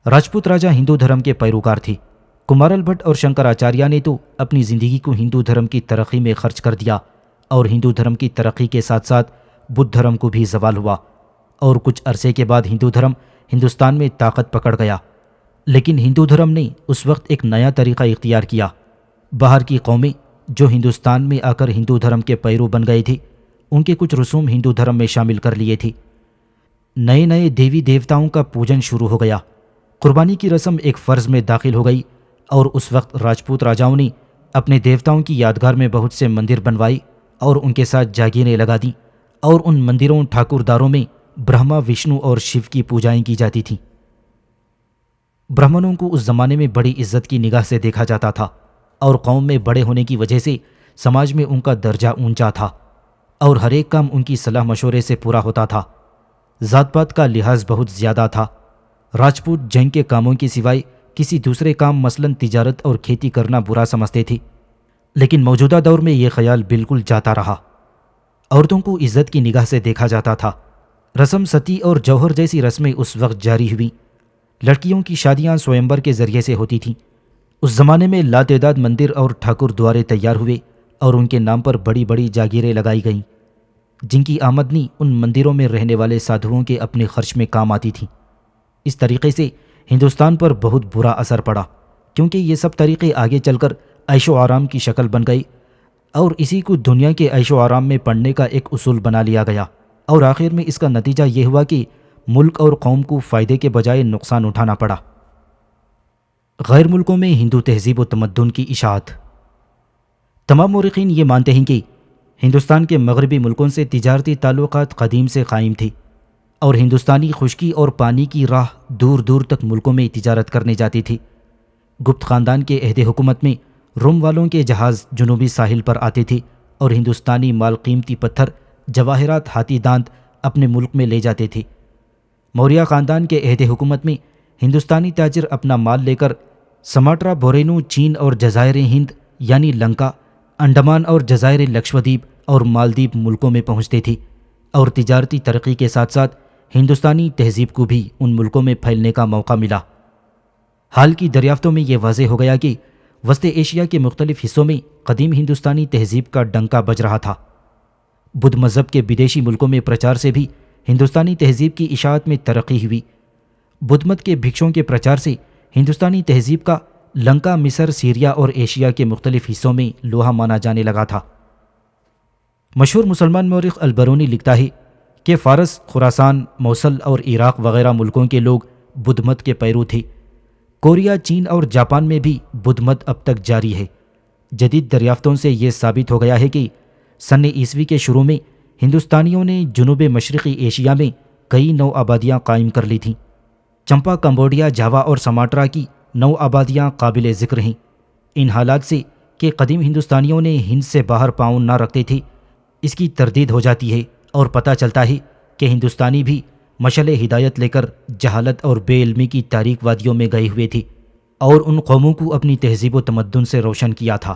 راجپوت راجہ ہندو دھرم کے پیروکار تھے۔ کمارل بھٹ اور شنکراچاریہ نے تو اپنی زندگی کو ہندو دھرم کی ترقی میں خرچ کر دیا، اور ہندو دھرم کی ترقی کے ساتھ ساتھ بدھ دھرم کو بھی زوال ہوا، اور کچھ عرصے کے بعد ہندو دھرم ہندوستان میں طاقت پکڑ گیا۔ لیکن ہندو دھرم نے اس وقت ایک نیا طریقہ اختیار کیا۔ باہر کی قومیں جو ہندوستان میں آ کر ہندو دھرم کے پیرو بن گئے تھے، ان کے کچھ رسوم ہندو دھرم میں شامل کر لیے تھے۔ نئے دیوی دیوتاؤں کا پوجن شروع ہو گیا۔ قربانی کی رسم ایک فرض میں داخل ہو گئی، اور اس وقت راجپوت راجاؤں نے اپنے دیوتاؤں کی یادگار میں بہت سے مندر بنوائے اور ان کے ساتھ جاگیریں لگا دیں، اور ان مندروں ٹھاکرداروں میں برہما، وشنو اور شیو کی پوجائیں کی جاتی تھیں۔ برہمنوں کو اس زمانے میں بڑی عزت کی نگاہ سے دیکھا جاتا تھا، اور قوم میں بڑے ہونے کی وجہ سے سماج میں ان کا درجہ اونچا تھا، اور ہر ایک کام ان کی صلاح مشورے سے پورا ہوتا تھا۔ ذات پات کا لحاظ بہت زیادہ تھا۔ راجپوت جنگ کے کاموں کی سوائے کسی دوسرے کام مثلاً تجارت اور کھیتی کرنا برا سمجھتے تھے، لیکن موجودہ دور میں یہ خیال بالکل جاتا رہا۔ عورتوں کو عزت کی نگاہ سے دیکھا جاتا تھا۔ رسم ستی اور جوہر جیسی رسمیں اس وقت جاری ہوئیں۔ لڑکیوں کی شادیاں سوئمبر کے ذریعے سے ہوتی تھیں۔ اس زمانے میں لاتعداد مندر اور ٹھاکر دوارے تیار ہوئے، اور ان کے نام پر بڑی بڑی جاگیریں لگائی گئیں، جن کی آمدنی ان مندروں میں رہنے والے سادھوؤں کے اپنے خرچ میں کام آتی تھی۔ اس طریقے سے ہندوستان پر بہت برا اثر پڑا، کیونکہ یہ سب طریقے آگے چل کر عیش و آرام کی شکل بن گئی، اور اسی کو دنیا کے عیش و آرام میں پڑھنے کا ایک اصول بنا لیا گیا، اور آخر میں اس کا نتیجہ یہ ہوا کہ ملک اور قوم کو فائدے کے بجائے نقصان اٹھانا پڑا۔ غیر ملکوں میں ہندو تہذیب و تمدن کی اشاعت۔ تمام مورخین یہ مانتے ہیں کہ ہندوستان کے مغربی ملکوں سے تجارتی تعلقات قدیم سے قائم تھی اور ہندوستانی خشکی اور پانی کی راہ دور دور تک ملکوں میں تجارت کرنے جاتی تھی۔ گپت خاندان کے عہد حکومت میں روم والوں کے جہاز جنوبی ساحل پر آتے تھے اور ہندوستانی مال قیمتی پتھر، جواہرات، ہاتھی دانت اپنے ملک میں لے جاتے تھے۔ موریہ خاندان کے عہد حکومت میں ہندوستانی تاجر اپنا مال لے کر سماٹرا، بورینو، چین اور جزائر ہند یعنی لنکا، انڈمان اور جزائر لکشدیپ اور مالدیپ ملکوں میں پہنچتے تھے، اور تجارتی ترقی کے ساتھ ساتھ ہندوستانی تہذیب کو بھی ان ملکوں میں پھیلنے کا موقع ملا۔ حال کی دریافتوں میں یہ واضح ہو گیا کہ وسط ایشیا کے مختلف حصوں میں قدیم ہندوستانی تہذیب کا ڈنکا بج رہا تھا۔ بدھ مذہب کے بدیشی ملکوں میں پرچار سے بھی ہندوستانی تہذیب کی اشاعت میں ترقی ہوئی۔ بدھ مت کے بھکشوں کے پرچار سے ہندوستانی تہذیب کا لنکا، مصر، سیریا اور ایشیا کے مختلف حصوں میں لوہا مانا جانے لگا تھا۔ مشہور مسلمان مورخ البرونی لکھتا ہے کہ فارس، خراسان، موصل اور عراق وغیرہ ملکوں کے لوگ بدھ مت کے پیرو تھے۔ کوریا، چین اور جاپان میں بھی بدھ مت اب تک جاری ہے۔ جدید دریافتوں سے یہ ثابت ہو گیا ہے کہ سن عیسوی کے شروع میں ہندوستانیوں نے جنوب مشرقی ایشیا میں کئی نو آبادیاں قائم کر لی تھیں۔ چمپا، کمبوڈیا، جاوا اور سماٹرا کی نو آبادیاں قابل ذکر ہیں۔ ان حالات سے کہ قدیم ہندوستانیوں نے ہند سے باہر پاؤں نہ رکھتے تھے، اس کی تردید ہو جاتی ہے اور پتہ چلتا ہے کہ ہندوستانی بھی مشعل ہدایت لے کر جہالت اور بے علمی کی تاریک وادیوں میں گئے ہوئے تھے اور ان قوموں کو اپنی تہذیب و تمدن سے روشن کیا تھا۔